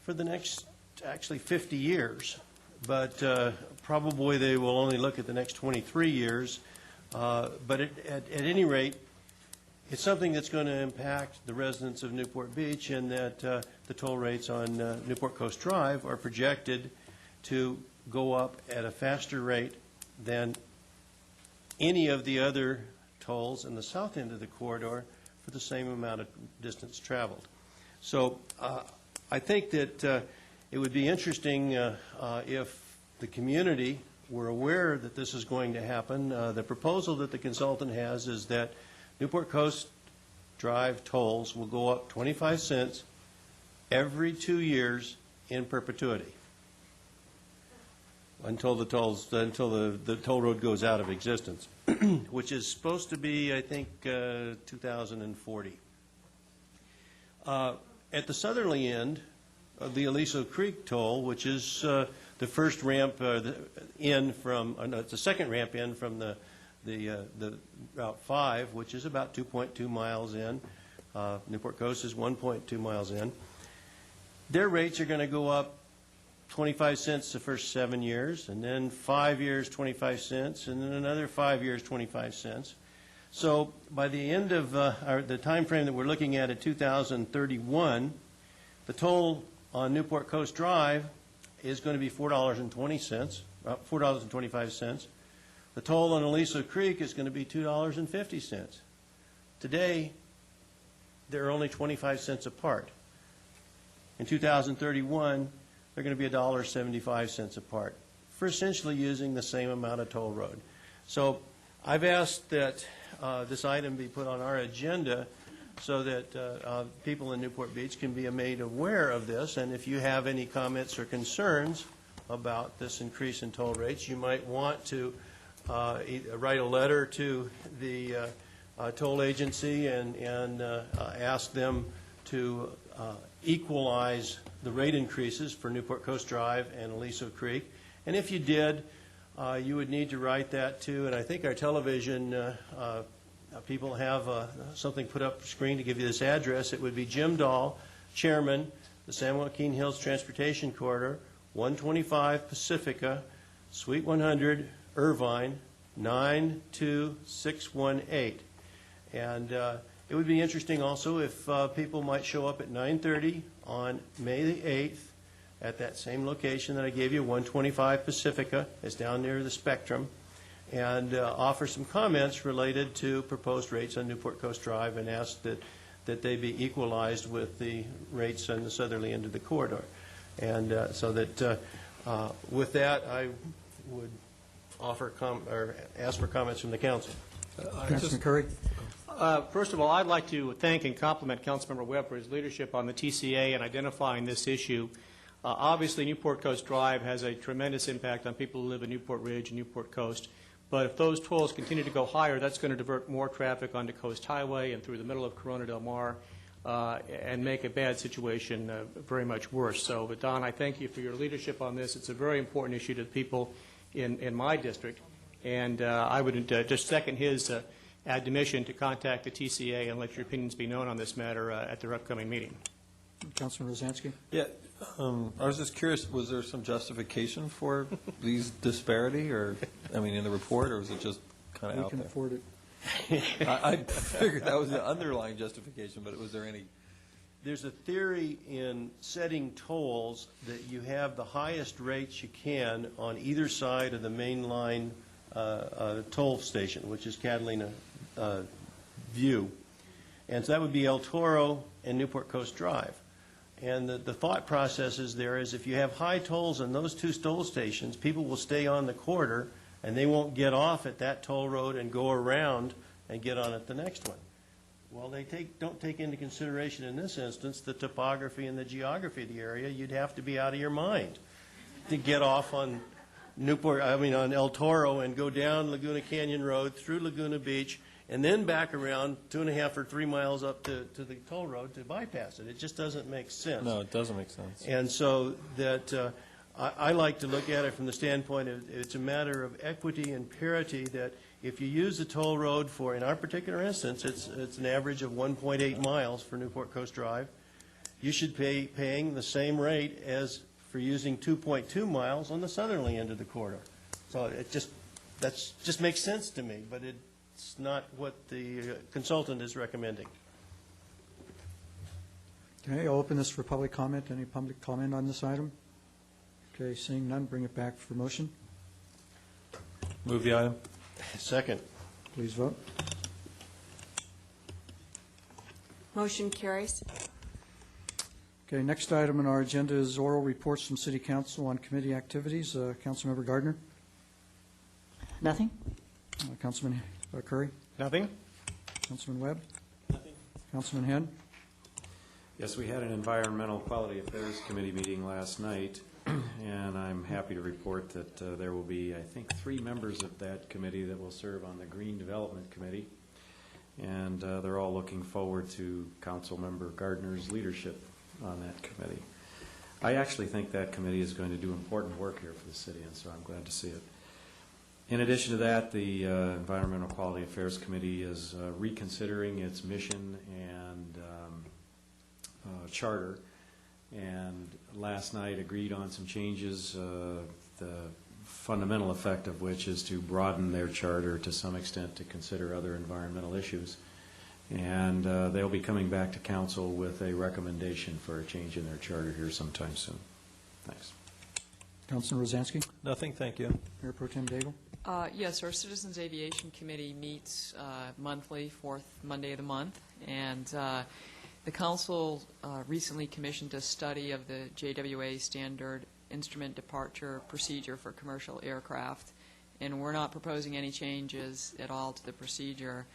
for the next actually 50 years. But probably they will only look at the next 23 years. But at any rate, it's something that's going to impact the residents of Newport Beach, and that the toll rates on Newport Coast Drive are projected to go up at a faster rate than any of the other tolls in the south end of the corridor for the same amount of distance traveled. So I think that it would be interesting if the community were aware that this is going to happen. The proposal that the consultant has is that Newport Coast Drive tolls will go up 25 cents every 2 years in perpetuity until the toll road goes out of existence, which is supposed to be, I think, 2040. At the southerly end of the Aliso Creek toll, which is the first ramp in from, it's the second ramp in from the Route 5, which is about 2.2 miles in. Newport Coast is 1.2 miles in. Their rates are going to go up 25 cents the first 7 years, and then 5 years, 25 cents, and then another 5 years, 25 cents. So by the end of the time frame that we're looking at 2031, the toll on Newport Coast Drive is going to be $4.20, $4.25. The toll on Aliso Creek is going to be $2.50. Today, they're only 25 cents apart. In 2031, they're going to be $1.75 apart for essentially using the same amount of toll road. So I've asked that this item be put on our agenda so that people in Newport Beach can be made aware of this. And if you have any comments or concerns about this increase in toll rates, you might want to write a letter to the toll agency and ask them to equalize the rate increases for Newport Coast Drive and Aliso Creek. And if you did, you would need to write that too. And I think our television people have something put up screen to give you this address. It would be Jim Dahl, Chairman, the San Joaquin Hills Transportation Corridor, 125 Pacifica, Suite 100, Irvine, 92618. And it would be interesting also if people might show up at 9:30 on May the 8th at that same location that I gave you, 125 Pacifica. It's down near the Spectrum, and offer some comments related to proposed rates on Newport Coast Drive and ask that they be equalized with the rates on the southerly end of the corridor. And so that with that, I would offer or ask for comments from the council. Councilman Curry. First of all, I'd like to thank and compliment Councilmember Webb for his leadership on the TCA and identifying this issue. Obviously, Newport Coast Drive has a tremendous impact on people who live in Newport Ridge and Newport Coast. But if those tolls continue to go higher, that's going to divert more traffic onto Coast Highway and through the middle of Corona del Mar and make a bad situation very much worse. So, Don, I thank you for your leadership on this. It's a very important issue to people in my district. And I would just second his admonition to contact the TCA and let your opinions be known on this matter at their upcoming meeting. Councilman Rosansky. Yeah, I was just curious, was there some justification for these disparity, or, I mean, in the report, or was it just kind of out there? We can afford it. I figured that was the underlying justification, but was there any? There's a theory in setting tolls that you have the highest rates you can on either side of the main line toll station, which is Catalina View. And so that would be El Toro and Newport Coast Drive. And the thought process is there is if you have high tolls on those two toll stations, people will stay on the corridor and they won't get off at that toll road and go around and get on at the next one. Well, they don't take into consideration in this instance the topography and the geography of the area. You'd have to be out of your mind to get off on on El Toro and go down Laguna Canyon Road through Laguna Beach and then back around 2.5 or 3 miles up to the toll road to bypass it. It just doesn't make sense. No, it doesn't make sense. And so that I like to look at it from the standpoint of it's a matter of equity and parity, that if you use the toll road for, in our particular instance, it's an average of 1.8 miles for Newport Coast Drive, you should be paying the same rate as for using 2.2 miles on the southerly end of the corridor. So that just makes sense to me, but it's not what the consultant is recommending. Okay, I'll open this for public comment. Any public comment on this item? Okay, seeing none, bring it back for motion. Move the item. Second. Please vote. Motion carries. Okay, next item on our agenda is oral reports from City Council on committee activities. Councilmember Gardner? Nothing? Councilman Curry? Nothing? Councilman Webb? Nothing. Councilman Henn? Yes, we had an Environmental Quality Affairs Committee meeting last night, and I'm happy to report that there will be, I think, 3 members of that committee that will serve on the Green Development Committee, and they're all looking forward to Councilmember Gardner's leadership on that committee. I actually think that committee is going to do important work here for the city, and so I'm glad to see it. In addition to that, the Environmental Quality Affairs Committee is reconsidering its mission and charter, and last night agreed on some changes, the fundamental effect of which is to broaden their charter to some extent to consider other environmental issues. And they'll be coming back to council with a recommendation for a change in their charter here sometime soon. Thanks. Councilman Rosansky? Nothing, thank you. Mayor Pro Tem Daigle? Yes, our Citizens Aviation Committee meets monthly, fourth Monday of the month, and the council recently commissioned a study of the JWA Standard Instrument Departure Procedure for commercial aircraft, and we're not proposing any changes at all to the procedure.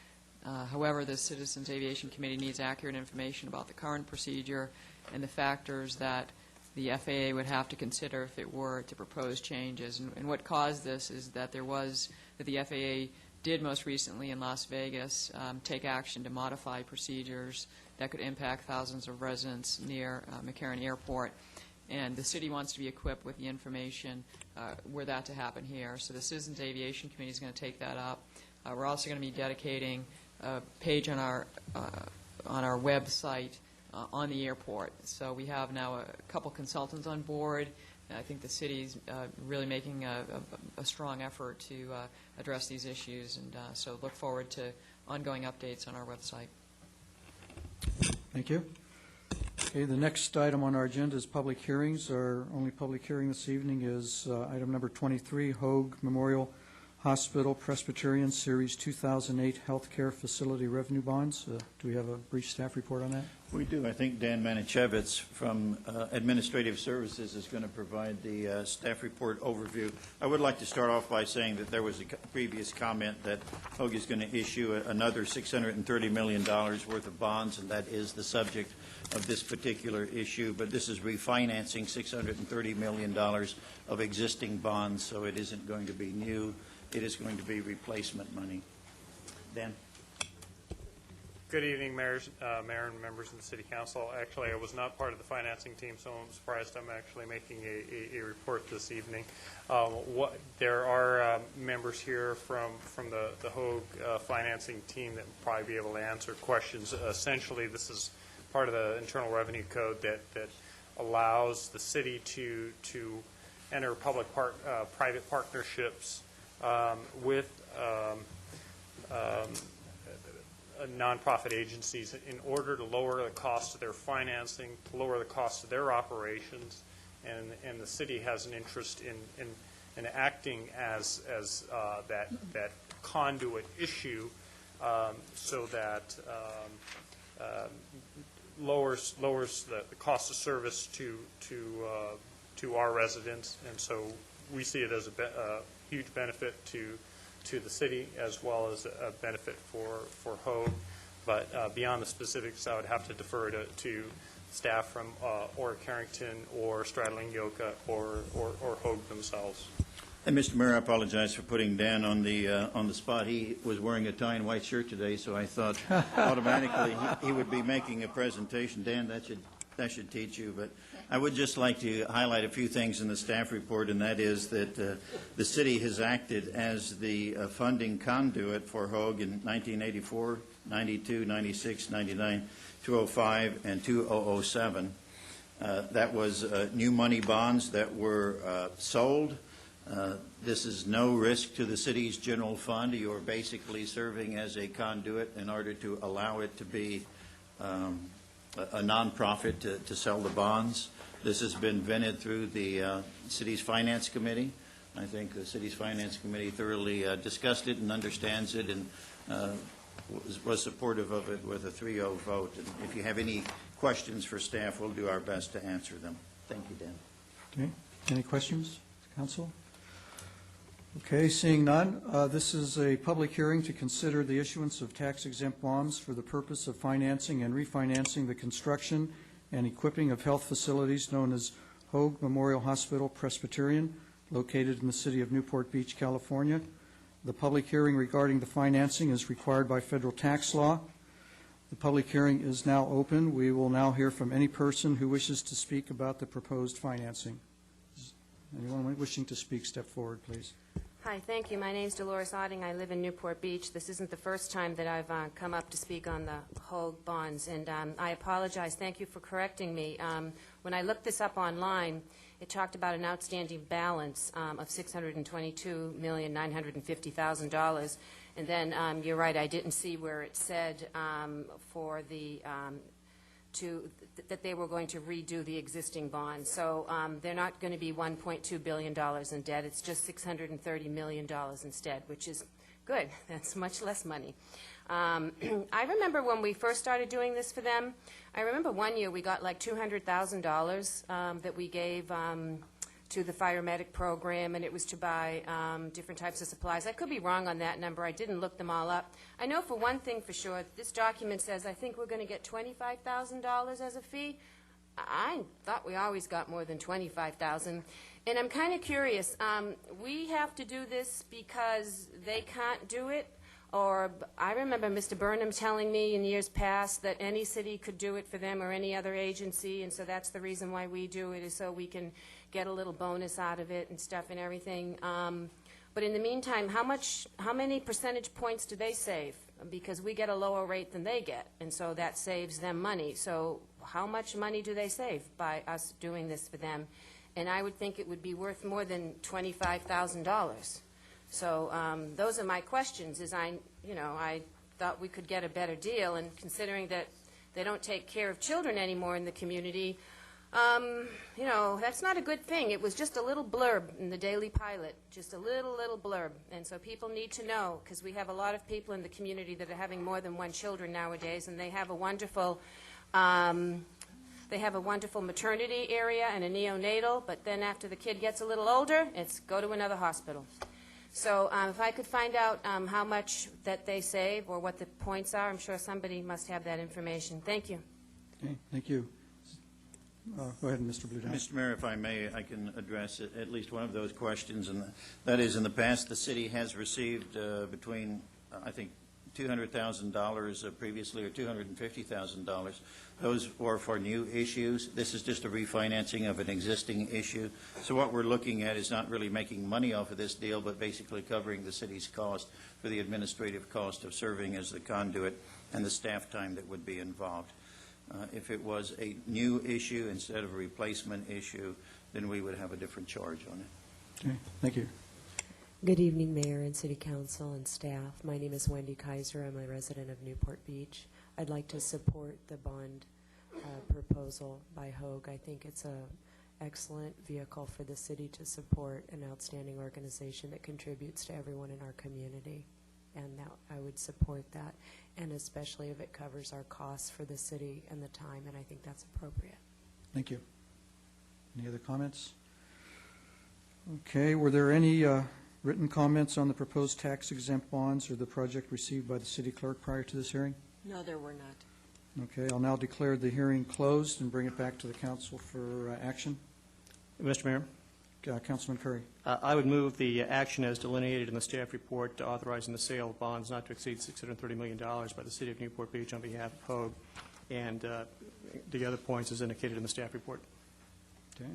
However, the Citizens Aviation Committee needs accurate information about the current procedure and the factors that the FAA would have to consider if it were to propose changes. And what caused this is that the FAA did most recently in Las Vegas take action to modify procedures that could impact thousands of residents near McCarran Airport. And the city wants to be equipped with the information were that to happen here. So the Citizens Aviation Committee is going to take that up. We're also going to be dedicating a page on our website on the airport. So we have now a couple consultants on board. And I think the city's really making a strong effort to address these issues, and so look forward to ongoing updates on our website. Thank you. Okay, the next item on our agenda is public hearings. Our only public hearing this evening is item number 23, HOAG Memorial Hospital Presbyterian Series 2008 Healthcare Facility Revenue Bonds. Do we have a brief staff report on that? We do. I think Dan Manichevitz from Administrative Services is going to provide the staff report overview. I would like to start off by saying that there was a previous comment that HOAG is going to issue another $630 million worth of bonds, and that is the subject of this particular issue. But this is refinancing $630 million of existing bonds, so it isn't going to be new. It is going to be replacement money. Dan? Good evening, Mayor and members of the City Council. Actually, I was not part of the financing team, so I'm surprised I'm actually making a report this evening. There are members here from the HOAG financing team that will probably be able to answer questions. Essentially, this is part of the Internal Revenue Code that allows the city to enter public-private partnerships with nonprofit agencies in order to lower the cost of their financing, to lower the cost of their operations, and the city has an interest in acting as that conduit issue, so that lowers the cost of service to our residents, and so we see it as a huge benefit to the city as well as a benefit for HOAG. But beyond the specifics, I would have to defer to staff from or Carrington or Stradling Yoka or HOAG themselves. And Mr. Mayor, I apologize for putting Dan on the spot. He was wearing a tie and white shirt today, so I thought automatically he would be making a presentation. Dan, that should teach you. But I would just like to highlight a few things in the staff report, and that is that the city has acted as the funding conduit for HOAG in 1984, 92, 96, 99, 2005, and 2007. That was new money bonds that were sold. This is no risk to the city's general fund. You are basically serving as a conduit in order to allow it to be a nonprofit to sell the bonds. This has been vetted through the city's finance committee. I think the city's finance committee thoroughly discussed it and understands it and was supportive of it with a 3-0 vote. And if you have any questions for staff, we'll do our best to answer them. Thank you, Dan. Okay. Any questions, council? Okay, seeing none, this is a public hearing to consider the issuance of tax-exempt bonds for the purpose of financing and refinancing the construction and equipping of health facilities known as HOAG Memorial Hospital Presbyterian, located in the city of Newport Beach, California. The public hearing regarding the financing is required by federal tax law. The public hearing is now open. We will now hear from any person who wishes to speak about the proposed financing. Anyone wishing to speak, step forward, please. Hi, thank you. My name is Dolores Otting. I live in Newport Beach. This isn't the first time that I've come up to speak on the HOAG bonds, and I apologize. Thank you for correcting me. When I looked this up online, it talked about an outstanding balance of $622,950,000. And then you're right, I didn't see where it said for the that they were going to redo the existing bonds. So they're not going to be $1.2 billion in debt. It's just $630 million instead, which is good. That's much less money. I remember when we first started doing this for them, I remember one year we got like $200,000 that we gave to the fire medic program, and it was to buy different types of supplies. I could be wrong on that number. I didn't look them all up. I know for one thing for sure, this document says I think we're going to get $25,000 as a fee. I thought we always got more than $25,000. And I'm kind of curious, we have to do this because they can't do it? Or I remember Mr. Burnham telling me in years past that any city could do it for them or any other agency, and so that's the reason why we do it, is so we can get a little bonus out of it and stuff and everything. But in the meantime, how many percentage points do they save? Because we get a lower rate than they get, and so that saves them money. So how much money do they save by us doing this for them? And I would think it would be worth more than $25,000. So those are my questions. I thought we could get a better deal, and considering that they don't take care of children anymore in the community, that's not a good thing. It was just a little blurb in the Daily Pilot, just a little blurb. And so people need to know, because we have a lot of people in the community that are having more than one children nowadays, and they have a wonderful maternity area and a neonatal, but then after the kid gets a little older, it's go to another hospital. So if I could find out how much that they save or what the points are, I'm sure somebody must have that information. Thank you. Okay, thank you. Go ahead, Mr. Bludow. Mr. Mayor, if I may, I can address at least one of those questions, and that is, in the past, the city has received between, I think, $200,000 previously, or $250,000. Those were for new issues. This is just a refinancing of an existing issue. So what we're looking at is not really making money off of this deal, but basically covering the city's cost for the administrative cost of serving as the conduit and the staff time that would be involved. If it was a new issue instead of a replacement issue, then we would have a different charge on it. Okay, thank you. Good evening, Mayor and City Council and staff. My name is Wendy Kaiser. I'm a resident of Newport Beach. I'd like to support the bond proposal by HOAG. I think it's an excellent vehicle for the city to support an outstanding organization that contributes to everyone in our community. And that, I would support that, and especially if it covers our costs for the city and the time, and I think that's appropriate. Thank you. Any other comments? Okay, were there any written comments on the proposed tax-exempt bonds or the project received by the city clerk prior to this hearing? No, there were not. Okay, I'll now declare the hearing closed and bring it back to the council for action. Mr. Mayor? Councilman Curry. I would move the action as delineated in the staff report authorizing the sale of bonds not to exceed $630 million by the City of Newport Beach on behalf of HOAG, and the other points as indicated in the staff report. Okay.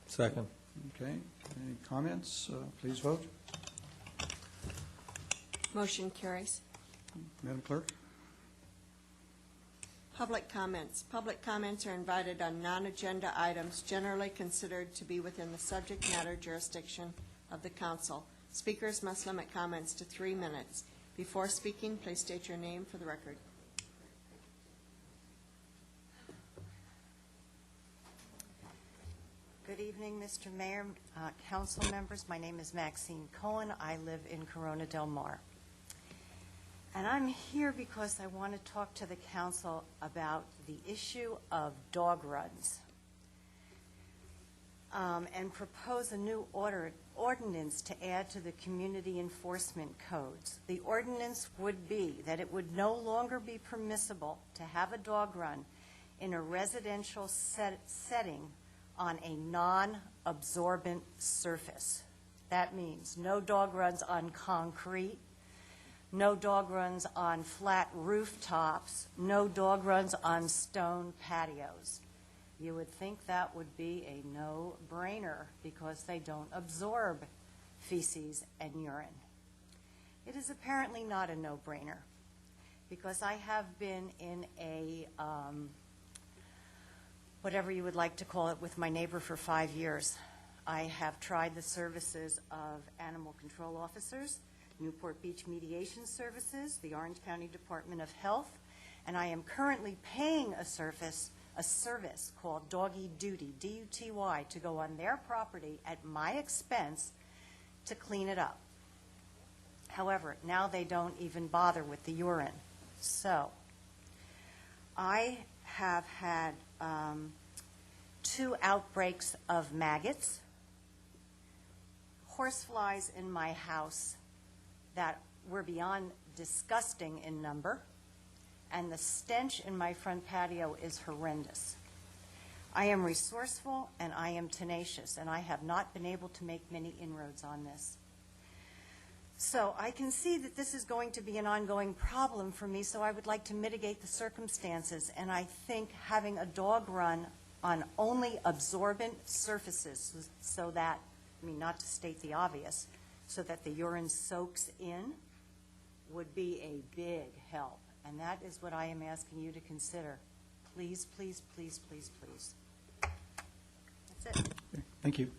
Second. Okay. Any comments? Please vote. Motion carries. Madam Clerk. Public comments. Public comments are invited on non-agenda items generally considered to be within the subject matter jurisdiction of the council. Speakers must limit comments to 3 minutes. Before speaking, please state your name for the record. Good Good evening, Mr. Mayor, council members. My name is Maxine Cohen. I live in Corona Del Mar. And I'm here because I want to talk to the council about the issue of dog runs and propose a new ordinance to add to the community enforcement codes. The ordinance would be that it would no longer be permissible to have a dog run in a residential setting on a non-absorbent surface. That means no dog runs on concrete, no dog runs on flat rooftops, no dog runs on stone patios. You would think that would be a no-brainer because they don't absorb feces and urine. It is apparently not a no-brainer because I have been in a whatever you would like to call it, with my neighbor for 5 years. I have tried the services of animal control officers, Newport Beach Mediation Services, the Orange County Department of Health, and I am currently paying a service called Doggy Duty, D-U-T-Y, to go on their property at my expense to clean it up. However, now they don't even bother with the urine. So, I have had 2 outbreaks of maggots, horseflies in my house that were beyond disgusting in number, and the stench in my front patio is horrendous. I am resourceful and I am tenacious, and I have not been able to make many inroads on this. So I can see that this is going to be an ongoing problem for me, so I would like to mitigate the circumstances, and I think having a dog run on only absorbent surfaces so that, I mean, not to state the obvious, so that the urine soaks in would be a big help, and that is what I am asking you to consider. Please, please, please, please, please. That's it. Thank you.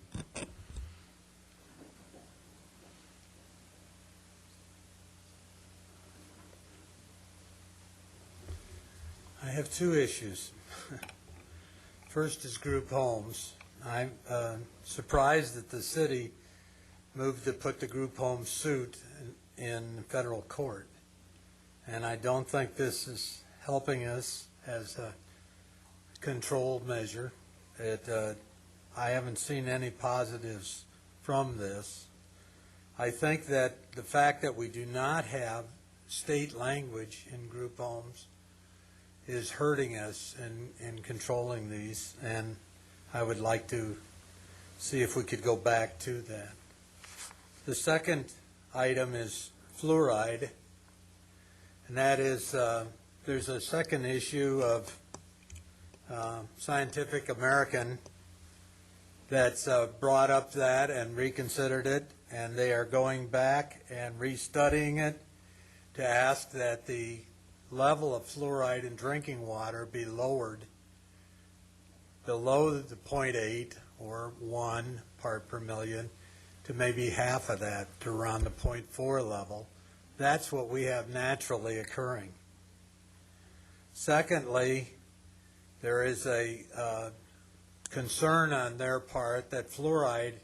I have 2 issues. First is group homes. I'm surprised that the city moved to put the group home suit in federal court. And I don't think this is helping us as a controlled measure. I haven't seen any positives from this. I think that the fact that we do not have state language in group homes is hurting us in controlling these, and I would like to see if we could go back to that. The second item is fluoride, and that is there's a second issue of Scientific American that's brought up that and reconsidered it, and they are going back and restudying it to ask that the level of fluoride in drinking water be lowered below the 0.8 or 1 part per million to maybe half of that, to around the 0.4 level. That's what we have naturally occurring. Secondly, there is a concern on their part that fluoride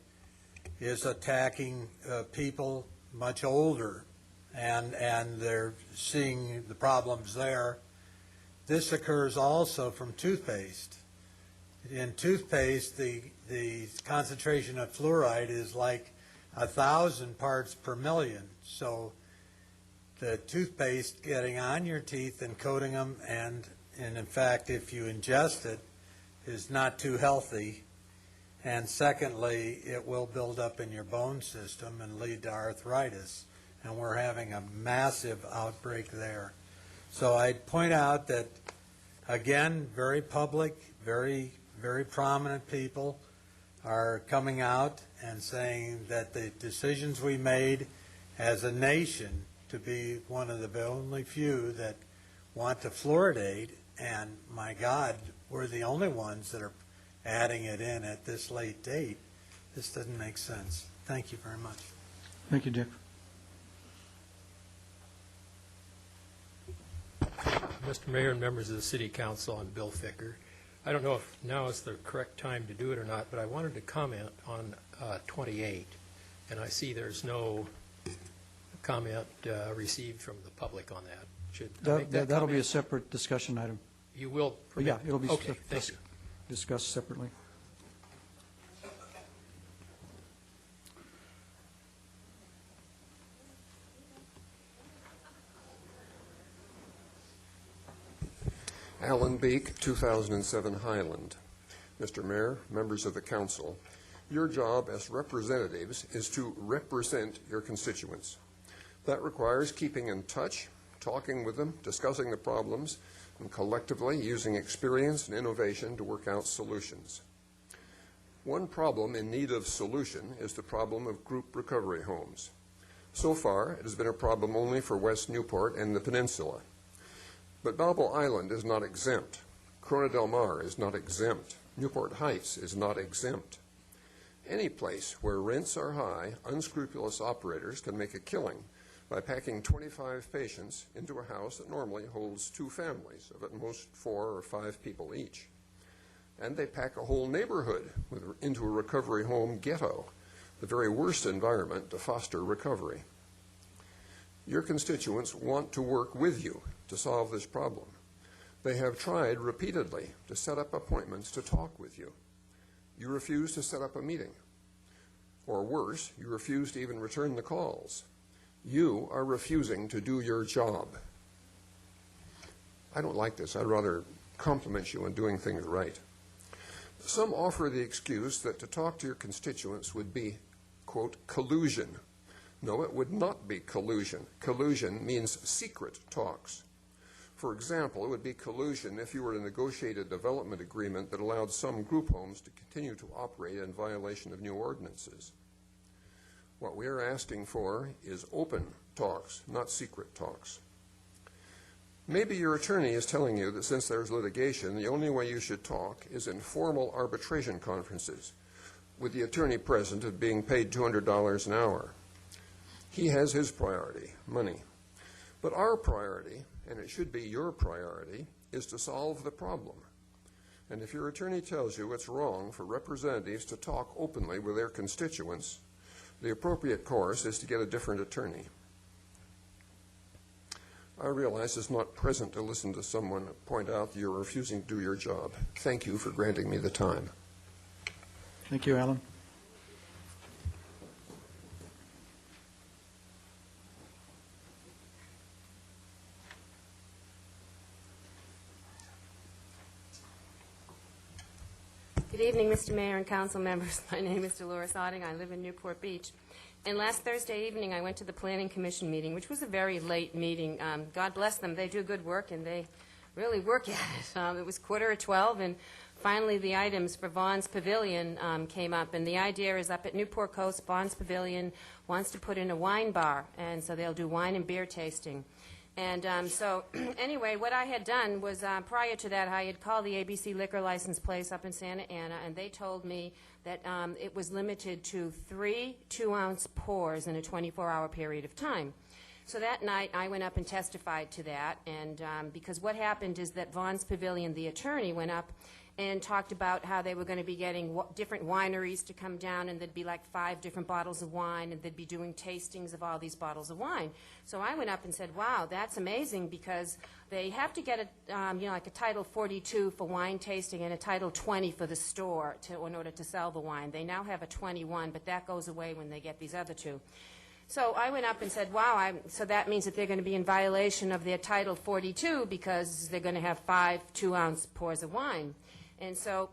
is attacking people much older, and they're seeing the problems there. This occurs also from toothpaste. In toothpaste, the concentration of fluoride is like 1,000 parts per million. So the toothpaste getting on your teeth and coating them, and in fact, if you ingest it, is not too healthy. And secondly, it will build up in your bone system and lead to arthritis. And we're having a massive outbreak there. So I'd point out that, again, very public, very, very prominent people are coming out and saying that the decisions we made as a nation to be one of the only few that want to fluoridate, and my God, we're the only ones that are adding it in at this late date. This doesn't make sense. Thank you very much. Thank you, Dick. Mr. Mayor and members of the City Council, I'm Bill Ficker. I don't know if now is the correct time to do it or not, but I wanted to comment on 28, and I see there's no comment received from the public on that. Should I make that That'll be a comment? separate discussion item. You will permit? Yeah, it'll be Okay, thank you. discussed separately. Alan Beek, 2007 Highland. Mr. Mayor, members of the council, your job as representatives is to represent your constituents. That requires keeping in touch, talking with them, discussing the problems, and collectively using experience and innovation to work out solutions. One problem in need of solution is the problem of group recovery homes. So far, it has been a problem only for West Newport and the peninsula. But Balboa Island is not exempt. Corona del Mar is not exempt. Newport Heights is not exempt. Any place where rents are high, unscrupulous operators can make a killing by packing 25 patients into a house that normally holds 2 families of at most 4 or 5 people each. And they pack a whole neighborhood into a recovery home ghetto, the very worst environment to foster recovery. Your constituents want to work with you to solve this problem. They have tried repeatedly to set up appointments to talk with you. You refuse to set up a meeting. Or worse, you refuse to even return the calls. You are refusing to do your job. I don't like this. I'd rather compliment you on doing things right. Some offer the excuse that to talk to your constituents would be, quote, collusion. No, it would not be collusion. Collusion means secret talks. For example, it would be collusion if you were to negotiate a development agreement that allowed some group homes to continue to operate in violation of new ordinances. What we are asking for is open talks, not secret talks. Maybe your attorney is telling you that since there's litigation, the only way you should talk is in formal arbitration conferences, with the attorney present and being paid $200 an hour. He has his priority, money. But our priority, and it should be your priority, is to solve the problem. And if your attorney tells you it's wrong for representatives to talk openly with their constituents, the appropriate course is to get a different attorney. I realize it's not present to listen to someone point out that you're refusing to do your job. Thank you for granting me the time. Thank you, Alan. Good evening, Mr. Mayor and council members. My name is Dolores Otting. I live in Newport Beach. And last Thursday evening, I went to the Planning Commission meeting, which was a very late meeting. God bless them. They do good work, and they really work at it. It was 11:45, and finally the items for Vaughn's Pavilion came up. And the idea is up at Newport Coast, Vaughn's Pavilion wants to put in a wine bar, and so they'll do wine and beer tasting. And so anyway, what I had done was prior to that, I had called the ABC liquor license place up in Santa Ana, and they told me that it was limited to 3 2-ounce pours in a 24-hour period of time. So that night, I went up and testified to that, and because what happened is that Vaughn's Pavilion, the attorney, went up and talked about how they were going to be getting different wineries to come down, and there'd be like 5 different bottles of wine, and they'd be doing tastings of all these bottles of wine. So I went up and said, wow, that's amazing, because they have to get like a Title 42 for wine tasting and a Title 20 for the store in order to sell the wine. They now have a 21, but that goes away when they get these other 2. So I went up and said, wow, so that means that they're going to be in violation of their Title 42 because they're going to have 5 2-ounce pours of wine. And so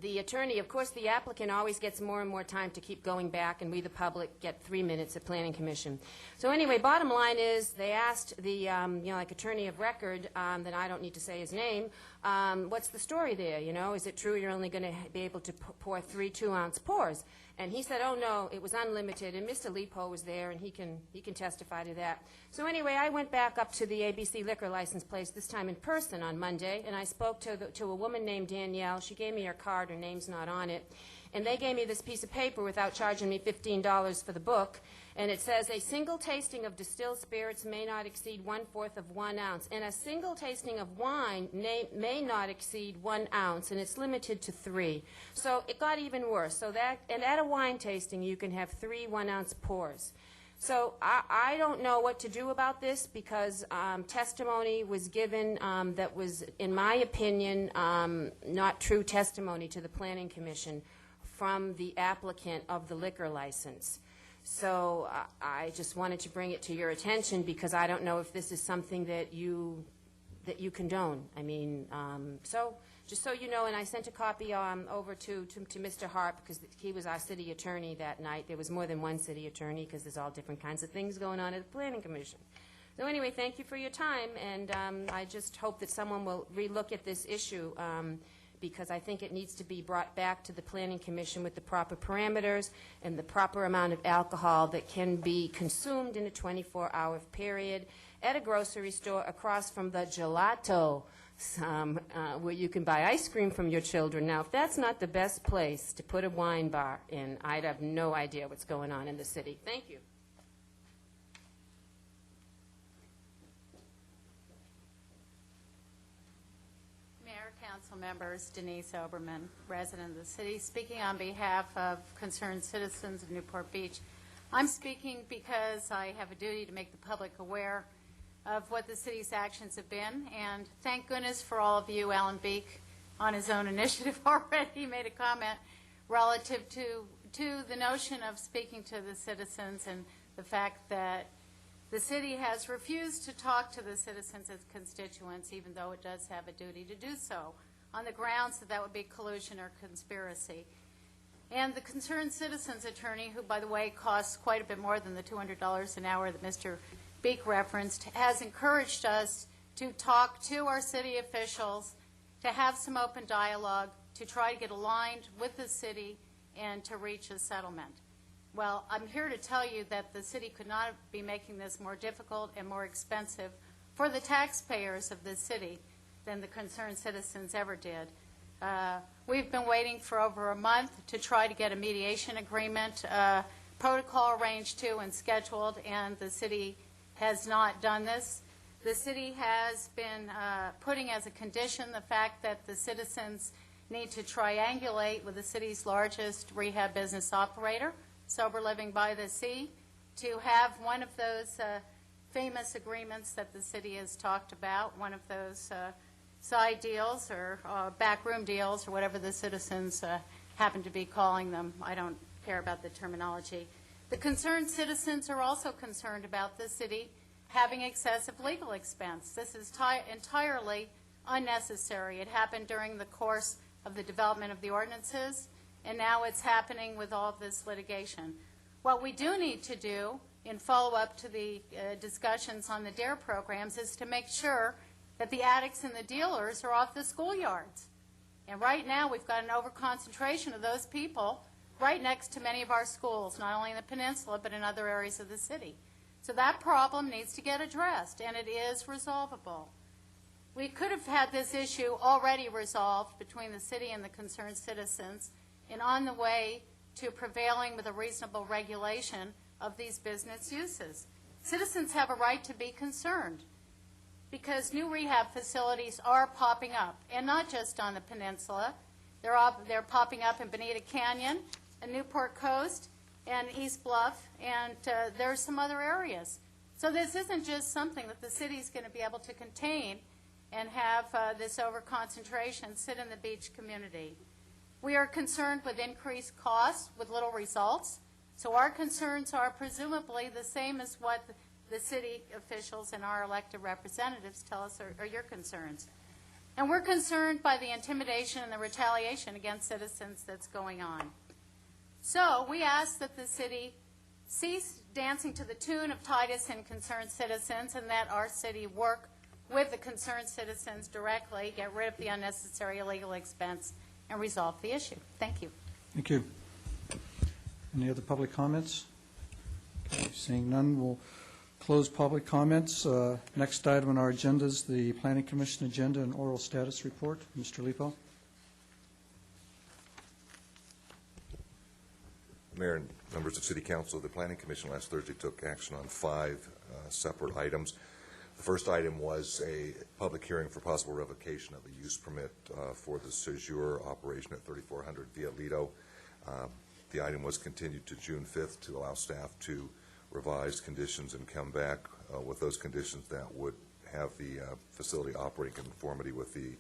the attorney, of course, the applicant always gets more and more time to keep going back, and we, the public, get 3 minutes at Planning Commission. So anyway, bottom line is they asked the, like attorney of record, that I don't need to say his name, what's the story there, Is it true you're only going to be able to pour 3 2-ounce pours? And he said, oh, no, it was unlimited. And Mr. Lipo was there, and he can testify to that. So anyway, I went back up to the ABC liquor license place, this time in person on Monday, and I spoke to a woman named Danielle. She gave me her card. Her name's not on it. And they gave me this piece of paper without charging me $15 for the book, and it says, a single tasting of distilled spirits may not exceed 1/4 of 1 ounce, and a single tasting of wine may not exceed 1 ounce, and it's limited to 3. So it got even worse. So that, and at a wine tasting, you can have 3 1-ounce pours. So I don't know what to do about this, because testimony was given that was, in my opinion, not true testimony to the Planning Commission from the applicant of the liquor license. So I just wanted to bring it to your attention, because I don't know if this is something that you condone. I mean, so just so you know, and I sent a copy over to Mr. Harp, because he was our city attorney that night. There was more than one city attorney, because there's all different kinds of things going on at the Planning Commission. So anyway, thank you for your time, and I just hope that someone will relook at this issue, because I think it needs to be brought back to the Planning Commission with the proper parameters and the proper amount of alcohol that can be consumed in a 24-hour period at a grocery store across from the gelato, where you can buy ice cream from your children. Now, if that's not the best place to put a wine bar in, I'd have no idea what's going on in the city. Thank you. Council members, Denise Oberman, resident of the city, speaking on behalf of concerned citizens of Newport Beach. I'm speaking because I have a duty to make the public aware of what the city's actions have been, and thank goodness for all of you. Alan Beek, on his own initiative, already made a comment relative to the notion of speaking to the citizens and the fact that the city has refused to talk to the citizens as constituents, even though it does have a duty to do so, on the grounds that that would be collusion or conspiracy. And the concerned citizens attorney, who, by the way, costs quite a bit more than the $200 an hour that Mr. Beek referenced, has encouraged us to talk to our city officials, to have some open dialogue, to try to get aligned with the city, and to reach a settlement. Well, I'm here to tell you that the city could not be making this more difficult and more expensive for the taxpayers of this city than the concerned citizens ever did. We've been waiting for over a month to try to get a mediation agreement, protocol arranged to and scheduled, and the city has not done this. The city has been putting as a condition the fact that the citizens need to triangulate with the city's largest rehab business operator, Sober Living by the Sea, to have one of those famous agreements that the city has talked about, one of those side deals or backroom deals or whatever the citizens happen to be calling them. I don't care about the terminology. The concerned citizens are also concerned about the city having excessive legal expense. This is entirely unnecessary. It happened during the course of the development of the ordinances, and now it's happening with all of this litigation. What we do need to do in follow-up to the discussions on the DARE programs is to make sure that the addicts and the dealers are off the schoolyards. And right now we've got an overconcentration of those people right next to many of our schools, not only in the peninsula but in other areas of the city. So that problem needs to get addressed, and it is resolvable. We could have had this issue already resolved between the city and the concerned citizens and on the way to prevailing with a reasonable regulation of these business uses. Citizens have a right to be concerned because new rehab facilities are popping up, and not just on the peninsula. They're popping up in Bonita Canyon, and Newport Coast, and East Bluff, and there are some other areas. So this isn't just something that the city is going to be able to contain and have this overconcentration sit in the beach community. We are concerned with increased costs with little results. So our concerns are presumably the same as what the city officials and our elected representatives tell us are your concerns. And we're concerned by the intimidation and the retaliation against citizens that's going on. So we ask that the city cease dancing to the tune of Titus and concerned citizens, and that our city work with the concerned citizens directly, get rid of the unnecessary illegal expense, and resolve the issue. Thank you. Thank you. Any other public comments? Okay, seeing none, we'll close public comments. Next item on our agenda is the Planning Commission agenda and oral status report. Mr. Lipo. Mayor and members of City Council, the Planning Commission last Thursday took action on 5 separate items. The first item was a public hearing for possible revocation of a use permit for the séjour operation at 3400 Via Lido. The item was continued to June 5th to allow staff to revise conditions and come back with those conditions that would have the facility operating in conformity with the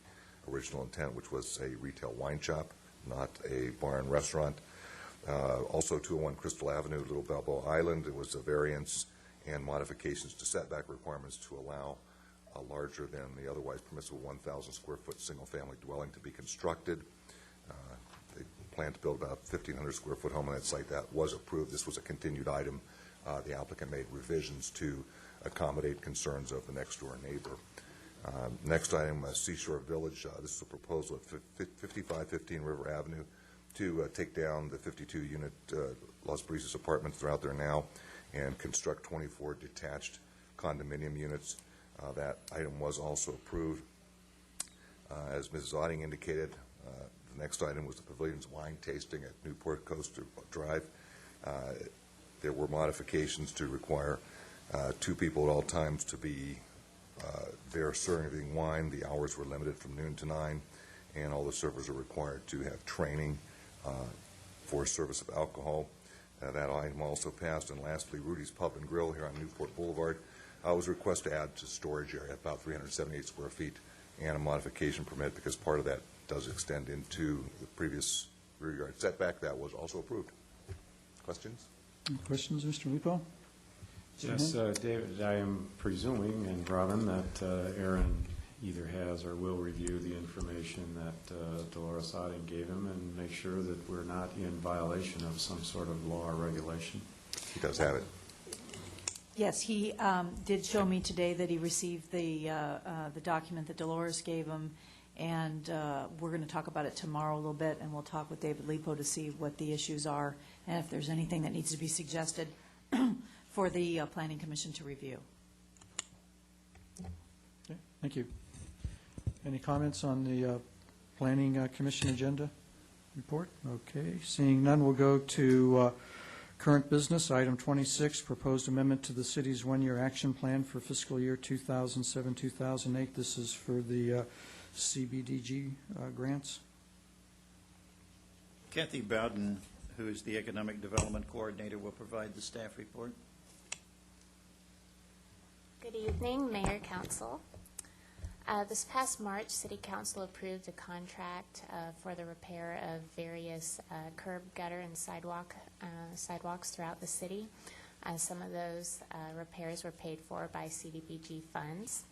original intent, which was a retail wine shop, not a bar and restaurant. Also 201 Crystal Avenue, Little Balboa Island, it was a variance and modifications to setback requirements to allow a larger than the otherwise permissible 1,000 square foot single-family dwelling to be constructed. They plan to build about 1,500 square foot home on that site. That was approved. This was a continued item. The applicant made revisions to accommodate concerns of the next-door neighbor. Next item, Seashore Village. This is a proposal at 5515 River Avenue to take down the 52-unit Las Brisas apartments. They're out there now, and construct 24 detached condominium units. That item was also approved. As Mrs. Otting indicated, the next item was the Pavilion's wine tasting at Newport Coaster Drive. There were modifications to require 2 people at all times to be there serving wine. The hours were limited from noon to 9, and all the servers are required to have training for service of alcohol. That item also passed. And lastly, Rudy's Pub and Grill here on Newport Boulevard was requested to add to storage area about 378 square feet and a modification permit because part of that does extend into the previous rear yard setback. That was also approved. Questions? Any questions, Mr. Lupo? Yes, David, I am presuming, and Robin, that Aaron either has or will review the information that Dolores Otting gave him and make sure that we're not in violation of some sort of law or regulation. He does have it. Yes, he did show me today that he received the document that Dolores gave him, and we're going to talk about it tomorrow a little bit, and we'll talk with David Lipo to see what the issues are and if there's anything that needs to be suggested for the Planning Commission to review. Okay, thank you. Any comments on the Planning Commission agenda report? Okay, seeing none, we'll go to current business. Item 26, proposed amendment to the city's one-year action plan for fiscal year 2007-2008. This is for the CBDG grants. Kathy Bowden, who is the Economic Development Coordinator, will provide the staff report. Good evening, Mayor, Council. This past March, City Council approved a contract for the repair of various curb, gutter, and sidewalks throughout the city. Some of those repairs were paid for by CDBG funds.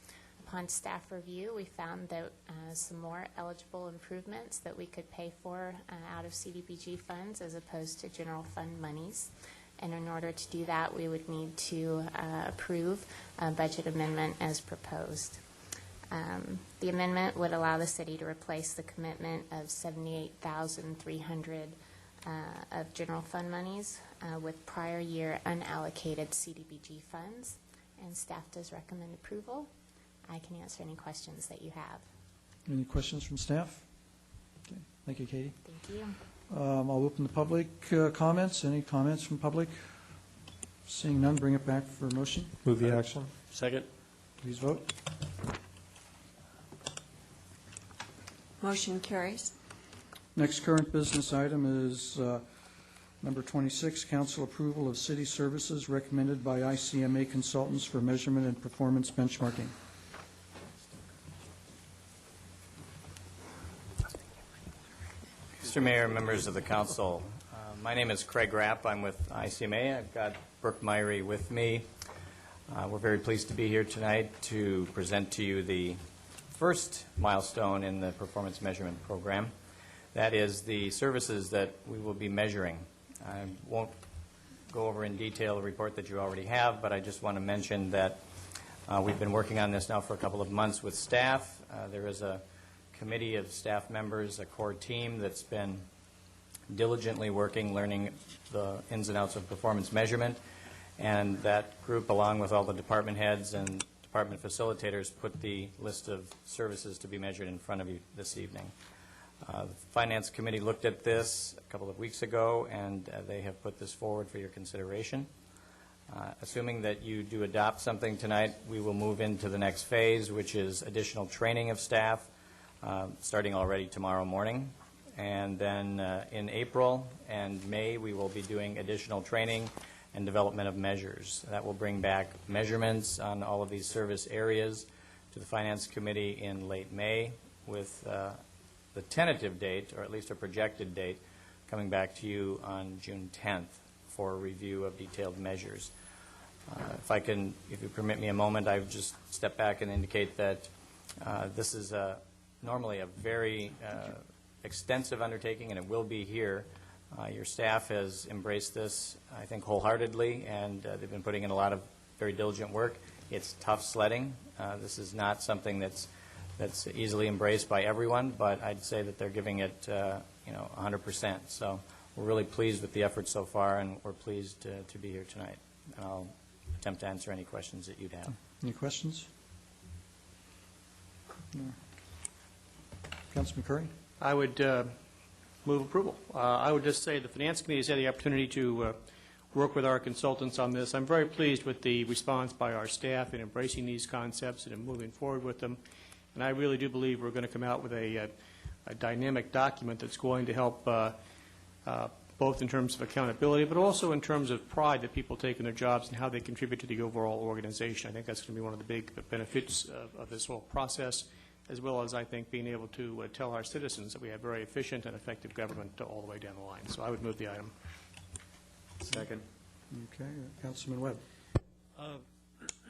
Upon staff review, we found that some more eligible improvements that we could pay for out of CDBG funds as opposed to general fund monies. And in order to do that, we would need to approve a budget amendment as proposed. The amendment would allow the city to replace the commitment of $78,300 of general fund monies with prior year unallocated CDBG funds, and staff does recommend approval. I can answer any questions that you have. Any questions from staff? Okay. Thank you, Katie. Thank you. I'll open the public comments. Any comments from public? Seeing none, bring it back for a motion. Move the action. Second. Please vote. Motion carries. Next current business item is number 26, council approval of city services recommended by ICMA consultants for measurement and performance benchmarking. Mr. Mayor, members of the council, my name is Craig Rapp. I'm with ICMA. I've got Brooke Myrie with me. We're very pleased to be here tonight to present to you the first milestone in the performance measurement program. That is the services that we will be measuring. I won't go over in detail the report that you already have, but I just want to mention that we've been working on this now for a couple of months with staff. There is a committee of staff members, a core team that's been diligently working, learning the ins and outs of performance measurement, and that group, along with all the department heads and department facilitators, put the list of services to be measured in front of you this evening. The Finance Committee looked at this a couple of weeks ago, and they have put this forward for your consideration. Assuming that you do adopt something tonight, we will move into the next phase, which is additional training of staff, starting already tomorrow morning. And then in April and May, we will be doing additional training and development of measures. That will bring back measurements on all of these service areas to the Finance Committee in late May, with the tentative date, or at least a projected date, coming back to you on June 10th for a review of detailed measures. If you permit me a moment, I would just step back and indicate that this is normally a very extensive undertaking, and it will be here. Your staff has embraced this, I think, wholeheartedly, and they've been putting in a lot of very diligent work. It's tough sledding. This is not something that's easily embraced by everyone, but I'd say that they're giving it 100%. So we're really pleased with the effort so far, and we're pleased to be here tonight. And I'll attempt to answer any questions that you'd have. Any questions? No. Councilman Curry? I would move approval. I would just say the Finance Committee has had the opportunity to work with our consultants on this. I'm very pleased with the response by our staff in embracing these concepts and in moving forward with them. And I really do believe we're going to come out with a dynamic document that's going to help both in terms of accountability, but also in terms of pride that people take in their jobs and how they contribute to the overall organization. I think that's going to be one of the big benefits of this whole process, as well as, I think, being able to tell our citizens that we have very efficient and effective government all the way down the line. So I would move the item. Second. Okay. Councilman Webb.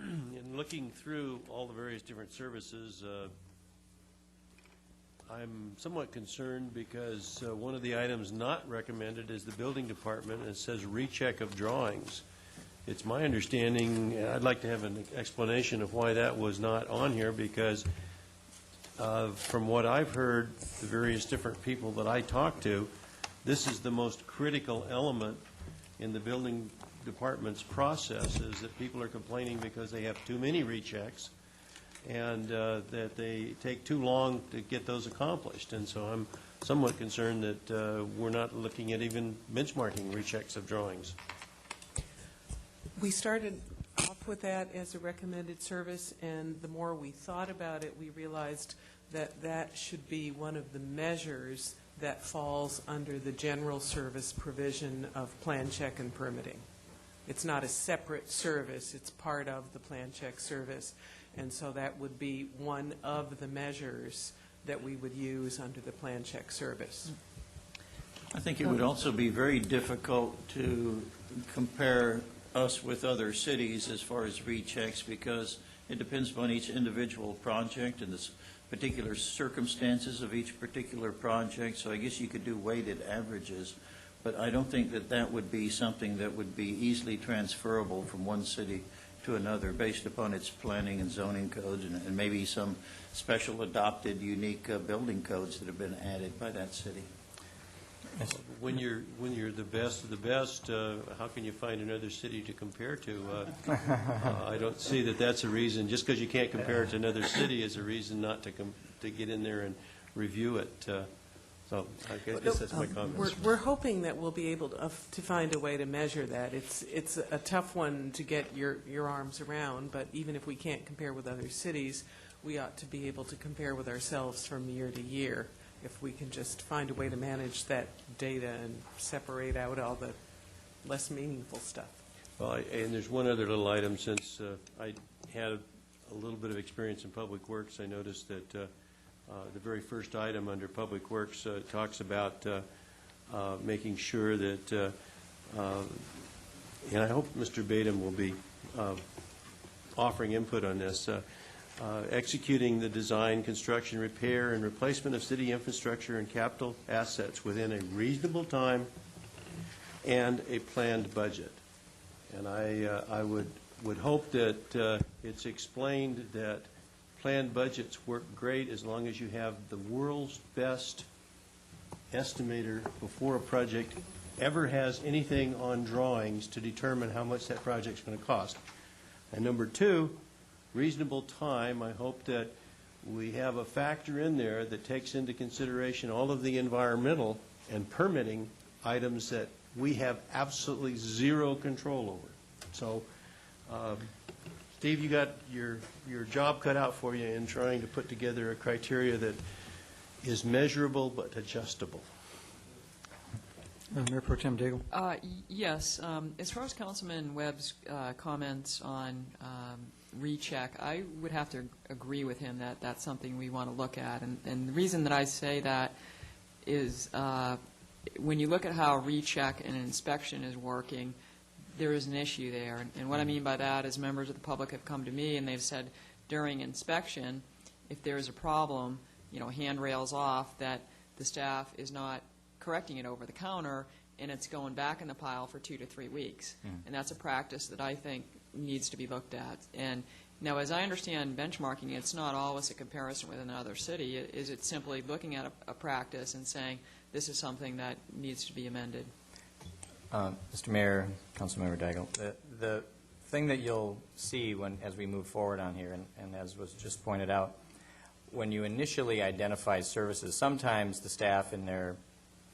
In looking through all the various different services, I'm somewhat concerned because one of the items not recommended is the building department, and it says recheck of drawings. It's my understanding, I'd like to have an explanation of why that was not on here, because from what I've heard, the various different people that I talk to, this is the most critical element in the building department's process, is that people are complaining because they have too many rechecks and that they take too long to get those accomplished. And so I'm somewhat concerned that we're not looking at even benchmarking rechecks of drawings. We started off with that as a recommended service, and the more we thought about it, we realized that that should be one of the measures that falls under the general service provision of plan check and permitting. It's not a separate service, it's part of the plan check service, and so that would be one of the measures that we would use under the plan check service. I think it would also be very difficult to compare us with other cities as far as rechecks, because it depends upon each individual project and the particular circumstances of each particular project. So I guess you could do weighted averages, but I don't think that that would be something that would be easily transferable from one city to another based upon its planning and zoning codes and maybe some special adopted unique building codes that have been added by that city. When you're the best of the best, how can you find another city to compare to? I don't see that that's a reason. Just because you can't compare it to another city is a reason not to get in there and review it. So I guess that's my comments. We're hoping that we'll be able to find a way to measure that. It's a tough one to get your arms around, but even if we can't compare with other cities, we ought to be able to compare with ourselves from year to year, if we can just find a way to manage that data and separate out all the less meaningful stuff. Well, and there's one other little item. Since I had a little bit of experience in Public Works, I noticed that the very first item under Public Works talks about making sure that, and I hope Mr. Badham will be offering input on this, executing the design, construction, repair, and replacement of city infrastructure and capital assets within a reasonable time and a planned budget. And I would hope that it's explained that planned budgets work great as long as you have the world's best estimator before a project ever has anything on drawings to determine how much that project's going to cost. And number two, reasonable time. I hope that we have a factor in there that takes into consideration all of the environmental and permitting items that we have absolutely zero control over. So, Steve, you got your job cut out for you in trying to put together a criteria that is measurable but adjustable. Mayor Pro Tem Daigle. Yes. As far as Councilman Webb's comments on recheck, I would have to agree with him that that's something we want to look at. And the reason that I say that is when you look at how recheck and inspection is working, there is an issue there. And what I mean by that is members of the public have come to me and they've said during inspection, if there is a problem, handrails off, that the staff is not correcting it over the counter and it's going back in the pile for 2 to 3 weeks. And that's a practice that I think needs to be looked at. And now, as I understand benchmarking, it's not always a comparison with another city. Is it simply looking at a practice and saying this is something that needs to be amended? Mr. Mayor, Councilmember Daigle, the thing that you'll see as we move forward on here, and as was just pointed out, when you initially identify services, sometimes the staff in their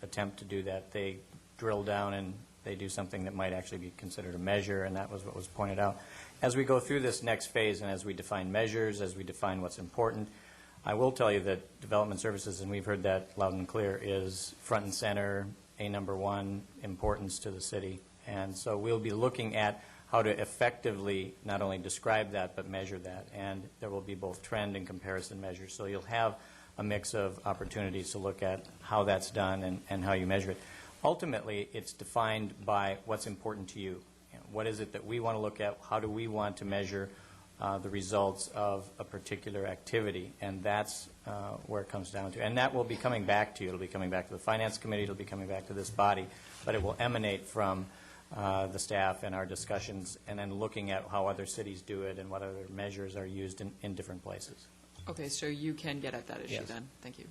attempt to do that, they drill down and they do something that might actually be considered a measure, and that was what was pointed out. As we go through this next phase and as we define measures, as we define what's important, I will tell you that development services, and we've heard that loud and clear, is front and center, a number one importance to the city. And so we'll be looking at how to effectively not only describe that but measure that. And there will be both trend and comparison measures. So you'll have a mix of opportunities to look at how that's done and how you measure it. Ultimately, it's defined by what's important to you. What is it that we want to look at? How do we want to measure the results of a particular activity? And that's where it comes down to. And that will be coming back to you. It'll be coming back to the Finance Committee. It'll be coming back to this body. But it will emanate from the staff and our discussions, and then looking at how other cities do it and what other measures are used in different places. Okay, so you can get at that issue then. Thank you.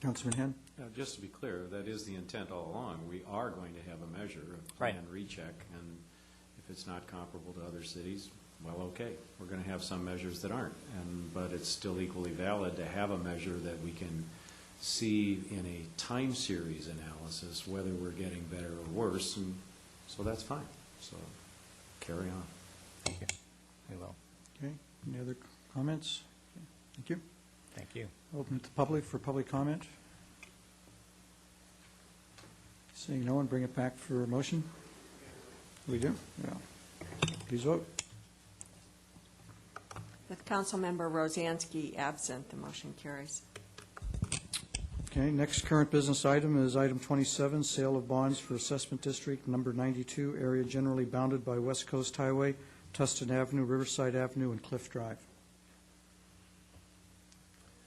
Councilman Henn. Just to be clear, that is the intent all along. We are going to have a measure of plan recheck, and if it's not comparable to other cities, well, okay. We're going to have some measures that aren't, but it's still equally valid to have a measure that we can see in a time series analysis whether we're getting better or worse, and so that's fine. So carry on. Thank you. We will. Okay. Any other comments? Thank you. Thank you. Open it to the public for public comment. Seeing no one, bring it back for a motion. We do? Yeah. Please vote. With Councilmember Rosansky absent, the motion carries. Okay, next current business item is item 27, sale of bonds for Assessment District Number 92, area generally bounded by West Coast Highway, Tustin Avenue, Riverside Avenue, and Cliff Drive.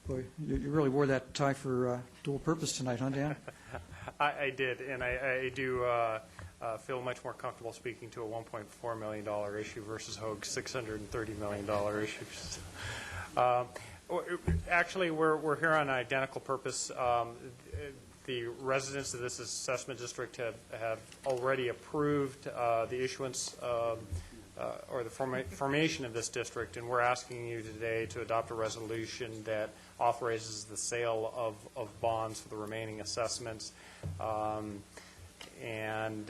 Boy, you really wore that tie for dual purpose tonight, huh, Dan? I did, and I do feel much more comfortable speaking to a $1.4 million issue versus HOAG's $630 million issues. Actually, we're here on an identical purpose. The residents of this assessment district have already approved the issuance or the formation of this district, and we're asking you today to adopt a resolution that authorizes the sale of bonds for the remaining assessments, and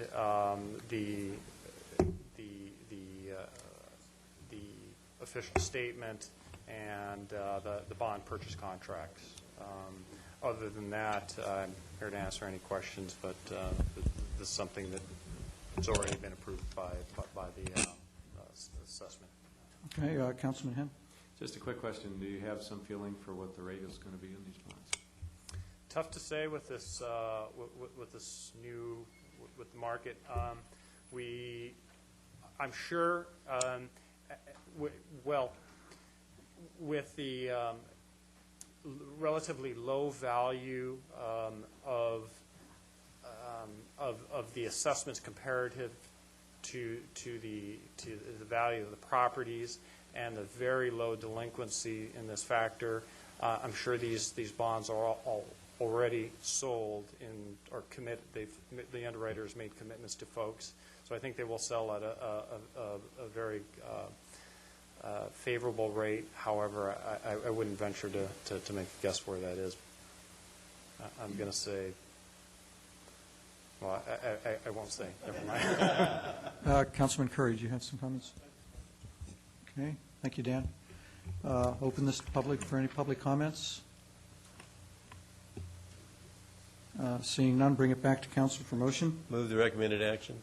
the official statement and the bond purchase contracts. Other than that, I'm here to answer any questions, but this is something that has already been approved by the assessment. Okay, Councilman Henn. Just a quick question. Do you have some feeling for what the rate is going to be in these bonds? Tough to say with this with this new with the market. I'm sure. Well, with the relatively low value of the assessments comparative to the value of the properties and the very low delinquency in this factor, I'm sure these bonds are all already sold or committed. The underwriters made commitments to folks, so I think they will sell at a very favorable rate. However, I wouldn't venture to make a guess where that is. I'm going to say, well, I won't say. Never mind. Councilman Curry, do you have some comments? Okay, thank you, Dan. Open this to public for any public comments. Seeing none, bring it back to council for motion. Move the recommended action.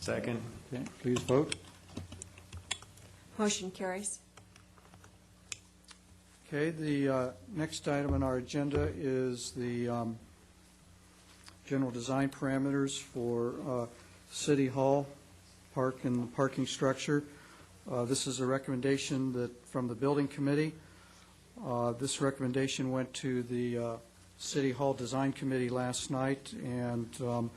Second. Okay, please vote. Motion carries. Okay, the next item on our agenda is the general design parameters for City Hall Park and parking structure. This is a recommendation that from the Building Committee. This recommendation went to the City Hall Design Committee last night, and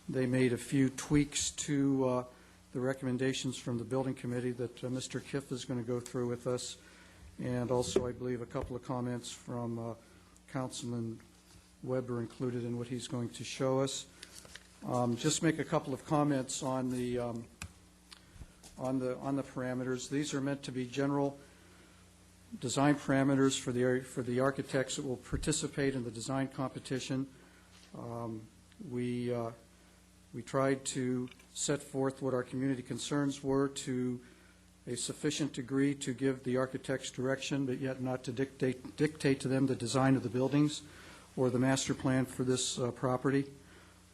they made a few tweaks to the recommendations from the Building Committee that Mr. Kiff is going to go through with us, and also, I believe, a couple of comments from Councilman Weber included in what he's going to show us. Just make a couple of comments on the parameters. These are meant to be general design parameters for the architects that will participate in the design competition. We tried to set forth what our community concerns were to a sufficient degree to give the architects direction, but yet not to dictate to them the design of the buildings or the master plan for this property.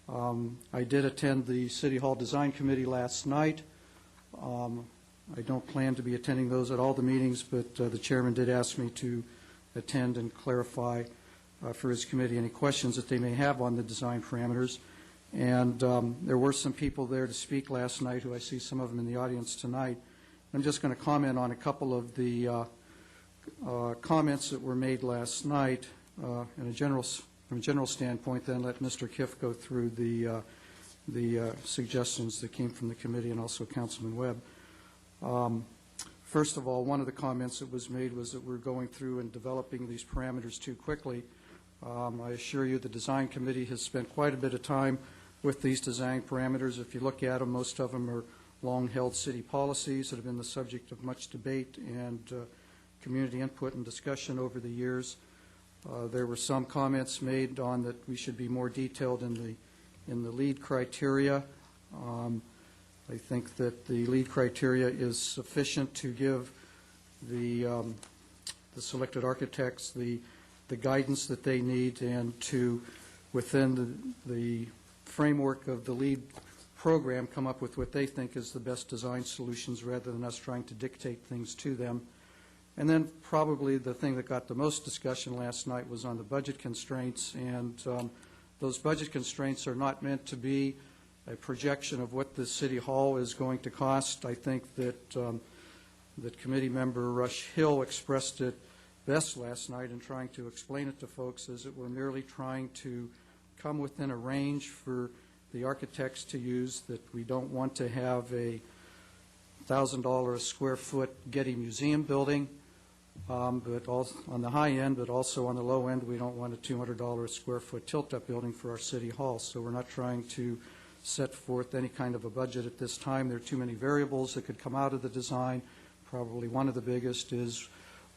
I did attend the City Hall Design Committee last night. I don't plan to be attending those at all the meetings, but the chairman did ask me to attend and clarify for his committee any questions that they may have on the design parameters. And there were some people there to speak last night who I see some of them in the audience tonight. I'm just going to comment on a couple of the comments that were made last night from a general standpoint, then let Mr. Kiff go through the suggestions that came from the committee and also Councilman Webb. First of all, one of the comments that was made was that we're going through and developing these parameters too quickly. I assure you the design committee has spent quite a bit of time with these design parameters. If you look at them, most of them are long-held city policies that have been the subject of much debate and community input and discussion over the years. There were some comments made on that we should be more detailed in the lead criteria. I think that the lead criteria is sufficient to give the selected architects the guidance that they need, and to, within the framework of the lead program, come up with what they think is the best design solutions rather than us trying to dictate things to them. And then probably the thing that got the most discussion last night was on the budget constraints, and those budget constraints are not meant to be a projection of what the City Hall is going to cost. I think that that committee member Rush Hill expressed it best last night in trying to explain it to folks, is that we're merely trying to come within a range for the architects to use, that we don't want to have a $1,000 a square foot Getty Museum building, but also on the high end, but also on the low end, we don't want a $200 a square foot tilt-up building for our City Hall. So we're not trying to set forth any kind of a budget at this time. There are too many variables that could come out of the design. Probably one of the biggest is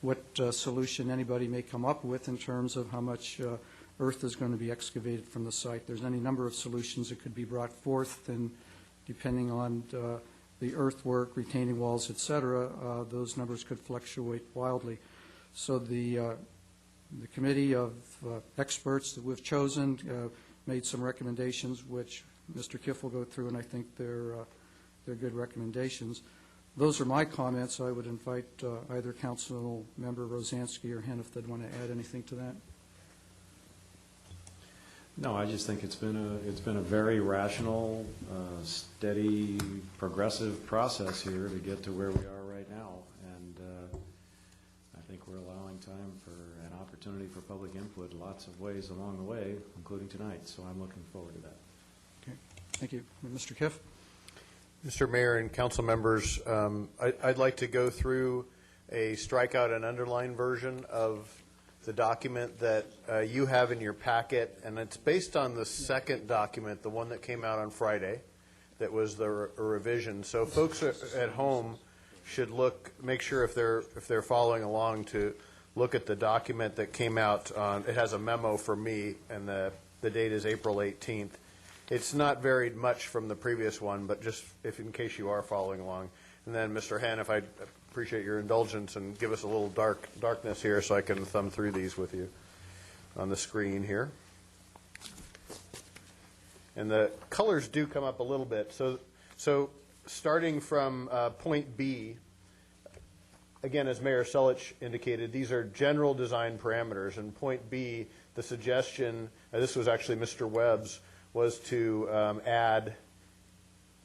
what solution anybody may come up with in terms of how much earth is going to be excavated from the site. There's any number of solutions that could be brought forth, and depending on the earthwork, retaining walls, et cetera, those numbers could fluctuate wildly. So the committee of experts that we've chosen made some recommendations, which Mr. Kiff will go through, and I think they're good recommendations. Those are my comments. I would invite either Council Member Rosansky or Hen if they'd want to add anything to that. No, I just think it's been a very rational, steady, progressive process here to get to where we are right now, and I think we're allowing time for an opportunity for public input lots of ways along the way, including tonight. So I'm looking forward to that. Okay, thank you, Mr. Kiff. Mr. Mayor and council members, I'd like to go through a strikeout and underline version of the document that you have in your packet, and it's based on the second document, the one that came out on Friday, that was the revision. So folks at home should make sure if they're following along to look at the document that came out on, it has a memo from me, and the date is April 18th. It's not varied much from the previous one, but just in case you are following along. And then, Mr. Hann, if I'd appreciate your indulgence and give us a little darkness here so I can thumb through these with you on the screen here. And the colors do come up a little bit. So starting from point B, again, as Mayor Selich indicated, these are general design parameters. And point B, the suggestion, this was actually Mr. Webb's, was to add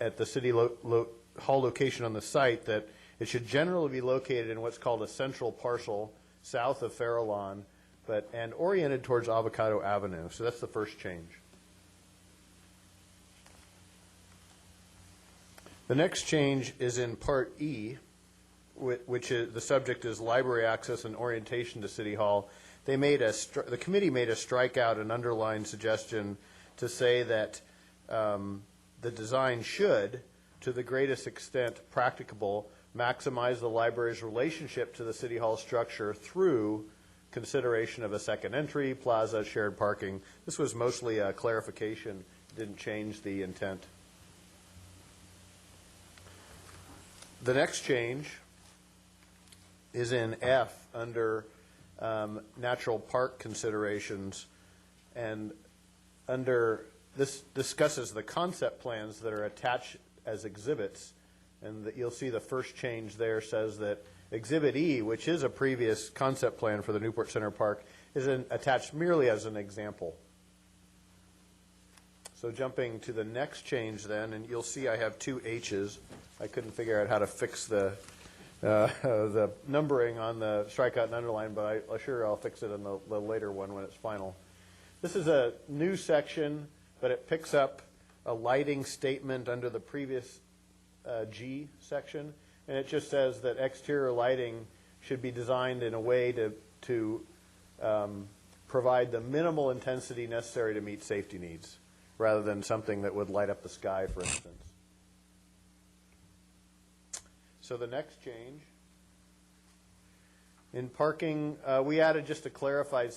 at the city hall location on the site that it should generally be located in what's called a central parcel south of Farallon, and oriented towards Avocado Avenue. So that's the first change. The next change is in Part E, which is the subject is library access and orientation to City Hall. The committee made a strikeout and underline suggestion to say that the design should, to the greatest extent practicable, maximize the library's relationship to the City Hall structure through consideration of a second entry, plaza, shared parking. This was mostly a clarification, didn't change the intent. The next change is in F under natural park considerations, and under this discusses the concept plans that are attached as exhibits, and you'll see the first change there says that Exhibit E, which is a previous concept plan for the Newport Center Park, is attached merely as an example. So jumping to the next change then, and you'll see I have two H's. I couldn't figure out how to fix the numbering on the strikeout and underline, but I'm sure I'll fix it in the later one when it's final. This is a new section, but it picks up a lighting statement under the previous G section, and it just says that exterior lighting should be designed in a way to provide the minimal intensity necessary to meet safety needs, rather than something that would light up the sky, for instance. So the next change, in parking, we added just a clarifying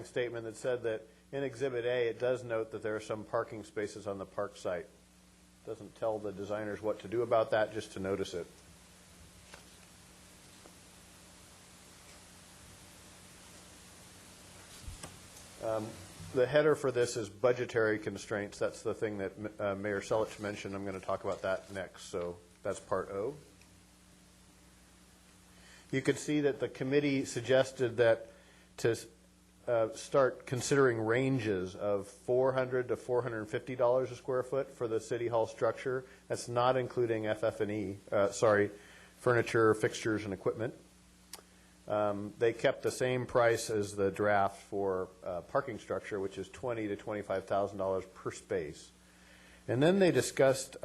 statement that said that in Exhibit A, it does note that there are some parking spaces on the park site. It doesn't tell the designers what to do about that, just to notice it. The header for this is budgetary constraints. That's the thing that Mayor Selich mentioned. I'm going to talk about that next. So that's Part O. You could see that the committee suggested that to start considering ranges of $400 to $450 a square foot for the City Hall structure. That's not including FF&E, furniture, fixtures, and equipment. They kept the same price as the draft for parking structure, which is $20,000 to $25,000 per space. And then they discussed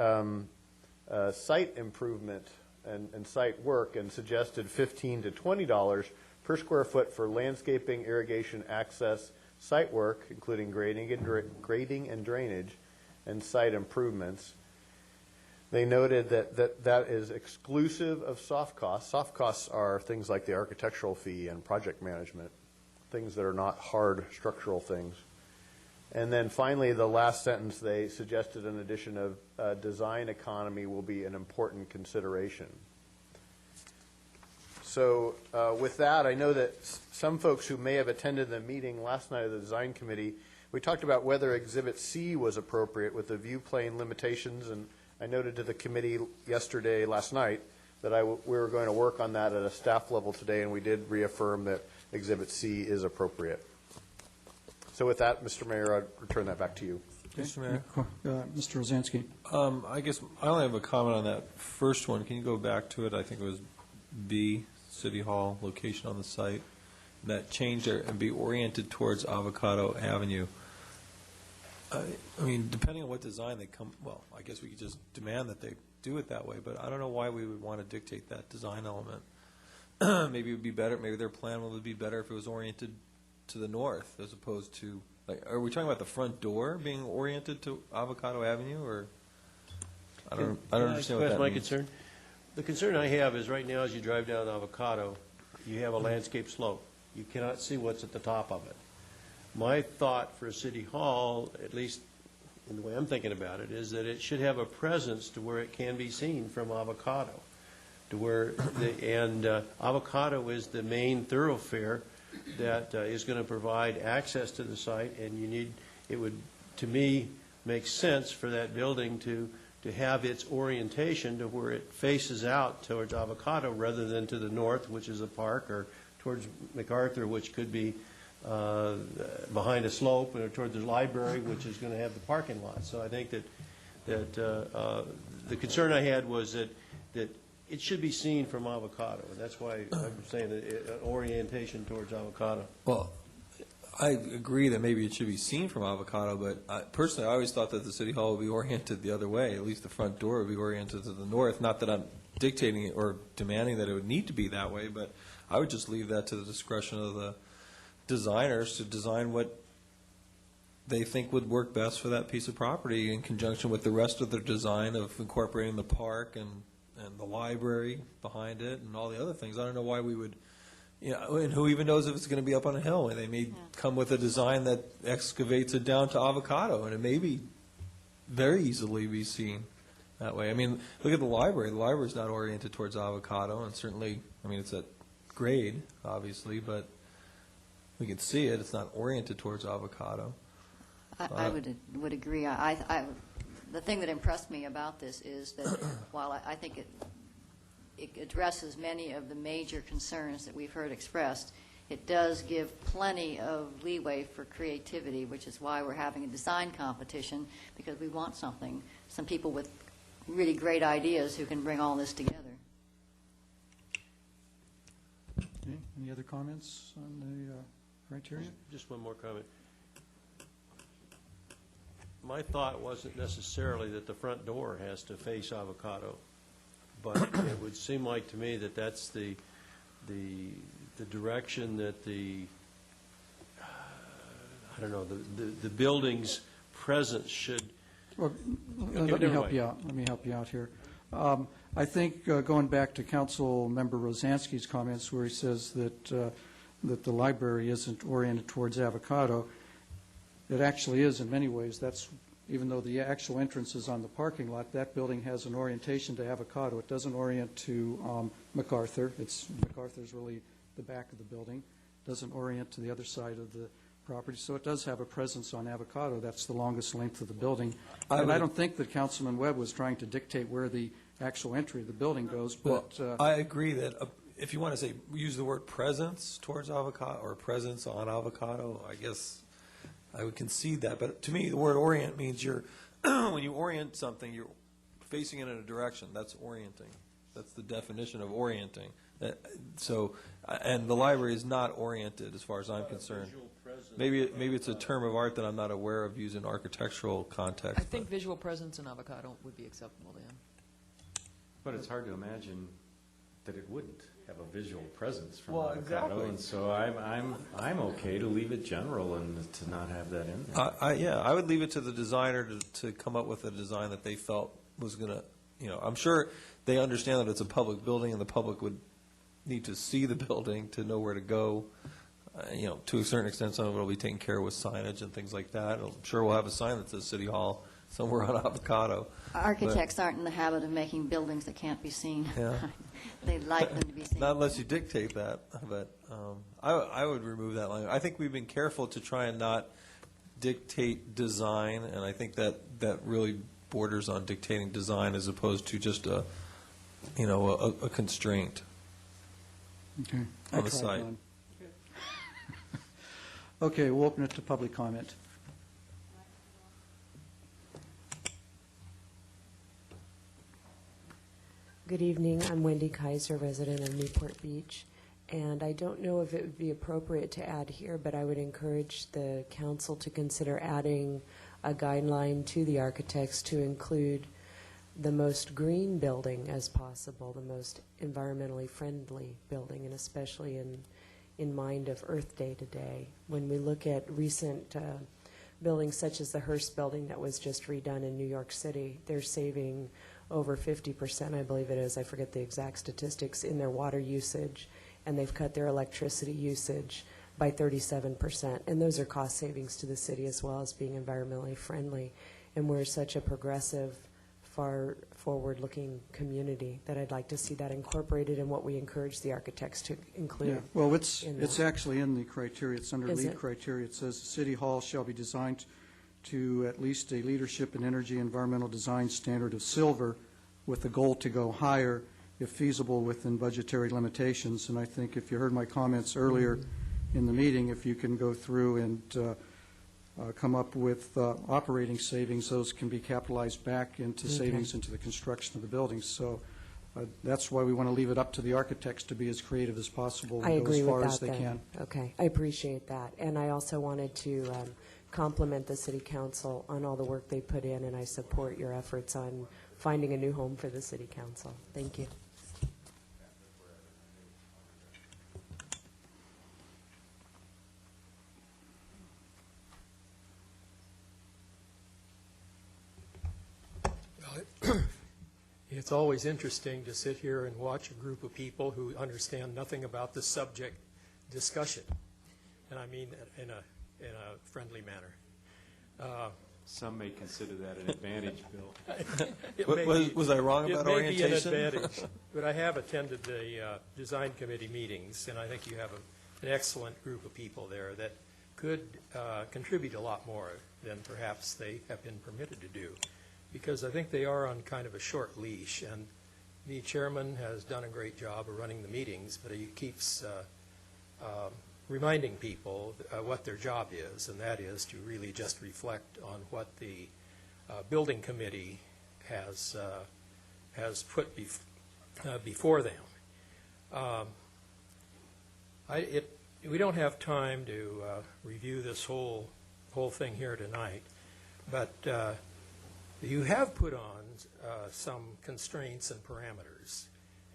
site improvement and site work and suggested $15 to $20 per square foot for landscaping, irrigation, access, site work, including grading and drainage, and site improvements. They noted that is exclusive of soft costs. Soft costs are things like the architectural fee and project management, things that are not hard structural things. And then finally, the last sentence, they suggested an addition of design economy will be an important consideration. So with that, I know that some folks who may have attended the meeting last night of the design committee, we talked about whether Exhibit C was appropriate with the view plane limitations, and I noted to the committee last night, that we were going to work on that at a staff level today, and we did reaffirm that Exhibit C is appropriate. So with that, Mr. Mayor, I'd return that back to you. Mr. Mayor. Mr. Rosansky. I guess I only have a comment on that first one. Can you go back to it? I think it was B, City Hall, location on the site. That change there and be oriented towards Avocado Avenue. I mean, depending on what design they come, well, I guess we could just demand that they do it that way, but I don't know why we would want to dictate that design element. Maybe it would be better, maybe their plan would be better if it was oriented to the north as opposed to, like, are we talking about the front door being oriented to Avocado Avenue, or I don't understand what that means. Concern. The concern I have is right now, as you drive down Avocado, you have a landscape slope. You cannot see what's at the top of it. My thought for City Hall, at least in the way I'm thinking about it, is that it should have a presence to where it can be seen from Avocado, to where Avocado is the main thoroughfare that is going to provide access to the site, and it would, to me, make sense for that building to have its orientation to where it faces out towards Avocado rather than to the north, which is a park, or towards MacArthur, which could be behind a slope, or toward the library, which is going to have the parking lot. So I think that the concern I had was that it should be seen from Avocado, and that's why I'm saying that orientation towards Avocado. Well, I agree that maybe it should be seen from Avocado, but personally, I always thought that the City Hall would be oriented the other way. At least the front door would be oriented to the north. Not that I'm dictating it or demanding that it would need to be that way, but I would just leave that to the discretion of the designers to design what they think would work best for that piece of property in conjunction with the rest of their design of incorporating the park and the library behind it and all the other things. I don't know why we would, and who even knows if it's going to be up on a hill. They may come with a design that excavates it down to Avocado, and it may be very easily be seen that way. I mean, look at the library. The library's not oriented towards Avocado, and certainly, I mean, it's at grade, obviously, but we can see it. It's not oriented towards Avocado. I would agree. The thing that impressed me about this is that while I think it addresses many of the major concerns that we've heard expressed, it does give plenty of leeway for creativity, which is why we're having a design competition, because we want some people with really great ideas who can bring all this together. Okay. Any other comments on the criteria? Just one more comment. My thought wasn't necessarily that the front door has to face Avocado, but it would seem like to me that that's the direction that the building's presence should. Well, let me help you out. Let me help you out here. I think going back to Council Member Rosansky's comments, where he says that the library isn't oriented towards Avocado. It actually is in many ways. That's, even though the actual entrance is on the parking lot, that building has an orientation to Avocado. It doesn't orient to MacArthur. MacArthur's really the back of the building. It doesn't orient to the other side of the property. So it does have a presence on Avocado. That's the longest length of the building. And I don't think that Councilman Webb was trying to dictate where the actual entry of the building goes. But I agree that if you want to say, use the word presence towards Avocado or presence on Avocado, I guess I would concede that. But to me, the word orient means when you orient something, you're facing it in a direction. That's orienting. That's the definition of orienting. And the library is not oriented as far as I'm concerned. Maybe it's a term of art that I'm not aware of used in architectural context. I think visual presence in Avocado would be acceptable to him. But it's hard to imagine that it wouldn't have a visual presence from Well, Avocado, exactly. and so I'm okay to leave it general and to not have that in there. I would leave it to the designer to come up with a design that they felt was going to, I'm sure they understand that it's a public building and the public would need to see the building to know where to go. To a certain extent, some of it will be taken care of with signage and things like that. I'm sure we'll have a sign that says City Hall somewhere on Avocado. Architects aren't in the habit of making buildings that can't be seen. Yeah. They like them to be seen. Not unless you dictate that, but I would remove that language. I think we've been careful to try and not dictate design, and I think that really borders on dictating design as opposed to just a constraint on the site. Okay, we'll open it to public comment. Good evening. I'm Wendy Kaiser, resident of Newport Beach. And I don't know if it would be appropriate to add here, but I would encourage the council to consider adding a guideline to the architects to include the most green building as possible, the most environmentally friendly building, and especially in mind of Earth Day today. When we look at recent buildings such as the Hearst building that was just redone in New York City, they're saving over 50%, I believe it is, I forget the exact statistics, in their water usage, and they've cut their electricity usage by 37%. And those are cost savings to the city as well as being environmentally friendly. And we're such a progressive, far forward-looking community that I'd like to see that incorporated in what we encourage the architects to include. Yeah, well, it's actually in the criteria. It's under Is LEED it? criteria. It says the City Hall shall be designed to at least a leadership in energy environmental design standard of silver, with the goal to go higher if feasible within budgetary limitations. And I think if you heard my comments earlier in the meeting, if you can go through and come up with operating savings, those can be capitalized back into Okay. savings into the construction of the buildings. So that's why we want to leave it up to the architects to be as creative as possible I and go agree as far with as that they then. can. Okay, I appreciate that. And I also wanted to compliment the city council on all the work they put in, and I support your efforts on finding a new home for the city council. Thank you. It's always interesting to sit here and watch a group of people who understand nothing about the subject discussion, and I mean in a friendly manner. Some may consider that an advantage, Bill. Was I wrong about orientation? It may be an advantage, but I have attended the design committee meetings, and I think you have an excellent group of people there that could contribute a lot more than perhaps they have been permitted to do, because I think they are on kind of a short leash, and the chairman has done a great job of running the meetings, but he keeps reminding people what their job is, and that is to really just reflect on what the building committee has put before them. We don't have time to review this whole thing here tonight, but you have put on some constraints and parameters,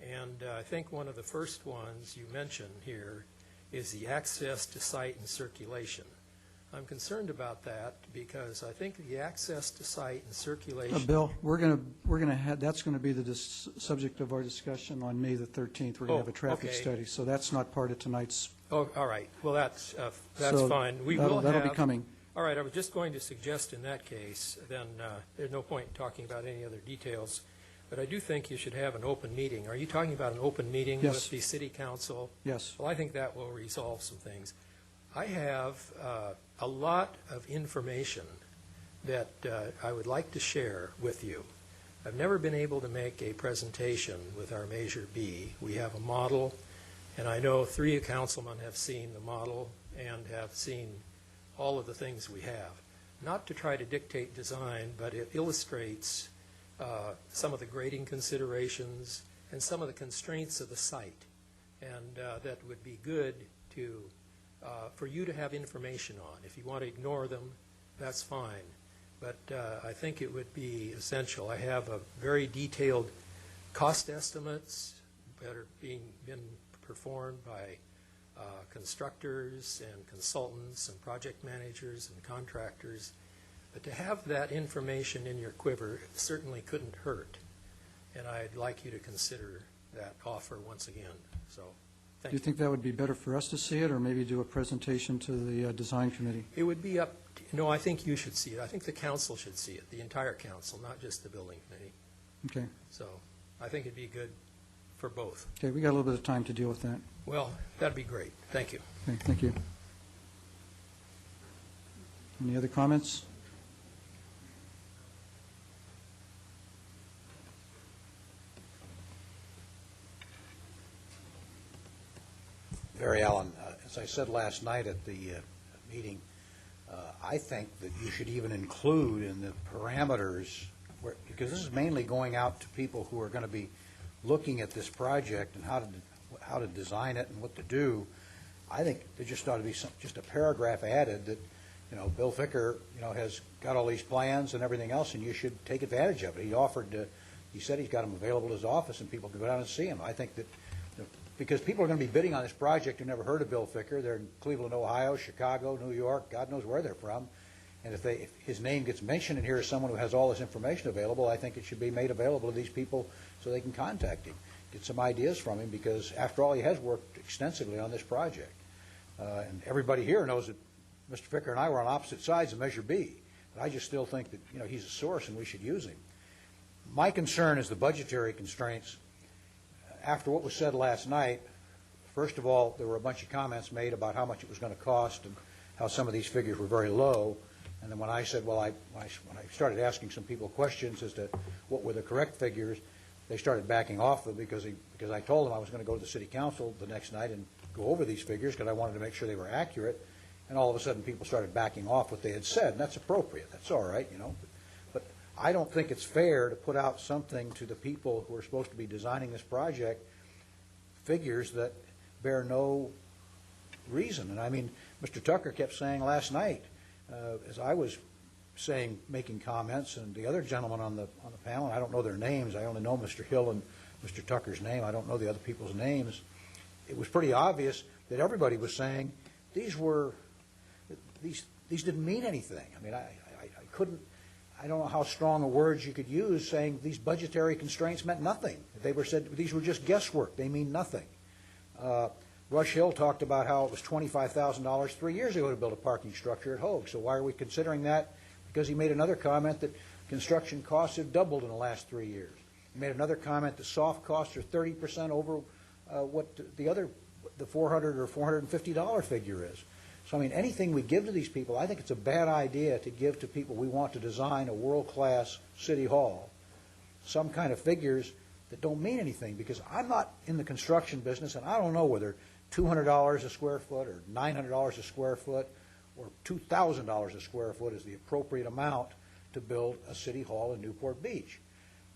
and I think one of the first ones you mentioned here is the access to site and circulation. I'm concerned about that because I think the access to site and circulation. Bill, we're going to have, that's going to be the subject of our discussion on May the 13th. We're going to have a traffic study, so that's not part of tonight's. Oh, all right. Well, that's So fine. that'll be coming. All right. I was just going to suggest in that case, then there's no point in talking about any other details. But I do think you should have an open meeting. Are you talking about an open meeting Yes. with the city council? Yes. Well, I think that will resolve some things. I have a lot of information that I would like to share with you. I've never been able to make a presentation with our Measure B. We have a model, and I know 3 councilmen have seen the model and have seen all of the things we have. Not to try to dictate design, but it illustrates some of the grading considerations and some of the constraints of the site. And that would be good to for you to have information on. If you want to ignore them, that's fine. But I think it would be essential. I have a very detailed cost estimates that are been performed by constructors and consultants and project managers and contractors. But to have that information in your quiver certainly couldn't hurt. And I'd like you to consider that offer once again. So, Do you think that would be better for us to see it, or maybe do a presentation to the design committee? It would be up, no, I think you should see it. I think the council should see it, the entire council, not just the building committee. Okay. So I think it'd be good for both. Okay, we got a little bit of time to deal with that. Well, that'd be great. Thank you. Okay, thank you. Any other comments? Barry Allen, as I said last night at the meeting, I think that you should even include in the parameters, because this is mainly going out to people who are going to be looking at this project and how to design it and what to do. I think there just ought to be just a paragraph added that, Bill Ficker, has got all these plans and everything else, and you should take advantage of it. He said he's got them available at his office, and people can go down and see them. I think that, because people are going to be bidding on this project who never heard of Bill Ficker. They're in Cleveland, Ohio, Chicago, New York, God knows where they're from. And if his name gets mentioned in here as someone who has all this information available, I think it should be made available to these people so they can contact him, get some ideas from him, because after all, he has worked extensively on this project. And everybody here knows that Mr. Ficker and I were on opposite sides of Measure B. But I just still think that, you know, he's a source and we should use him. My concern is the budgetary constraints. After what was said last night, first of all, there were a bunch of comments made about how much it was going to cost and how some of these figures were very low. And then when I said, well, when I started asking some people questions as to what were the correct figures, they started backing off them because I told them I was going to go to the city council the next night and go over these figures because I wanted to make sure they were accurate. And all of a sudden, people started backing off what they had said, and that's appropriate. That's all right, you know. But I don't think it's fair to put out something to the people who are supposed to be designing this project, figures that bear no reason. And I mean, Mr. Tucker kept saying last night, as I was saying, making comments, and the other gentlemen on the panel, and I don't know their names. I only know Mr. Hill and Mr. Tucker's name. I don't know the other people's names. It was pretty obvious that everybody was saying these didn't mean anything. I mean, I don't know how strong a words you could use saying these budgetary constraints meant nothing. They were said these were just guesswork. They mean nothing. Rush Hill talked about how it was $25,000 3 years ago to build a parking structure at HOAG. So why are we considering that? Because he made another comment that construction costs have doubled in the last 3 years. He made another comment that soft costs are 30% over what the $400 or $450 figure is. So, I mean, anything we give to these people, I think it's a bad idea to give to people we want to design a world-class city hall some kind of figures that don't mean anything, because I'm not in the construction business, and I don't know whether $200 a square foot or $900 a square foot or $2,000 a square foot is the appropriate amount to build a city hall in Newport Beach.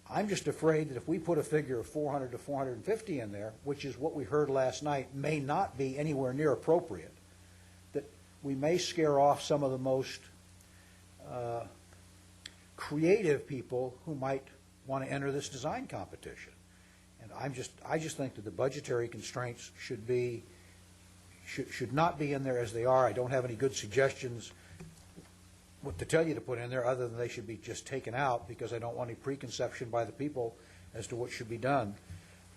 I'm just afraid that if we put a figure of 400 to 450 in there, which is what we heard last night, may not be anywhere near appropriate, that we may scare off some of the most creative people who might want to enter this design competition. And I just think that the budgetary constraints should not be in there as they are. I don't have any good suggestions what to tell you to put in there, other than they should be just taken out, because I don't want any preconception by the people as to what should be done.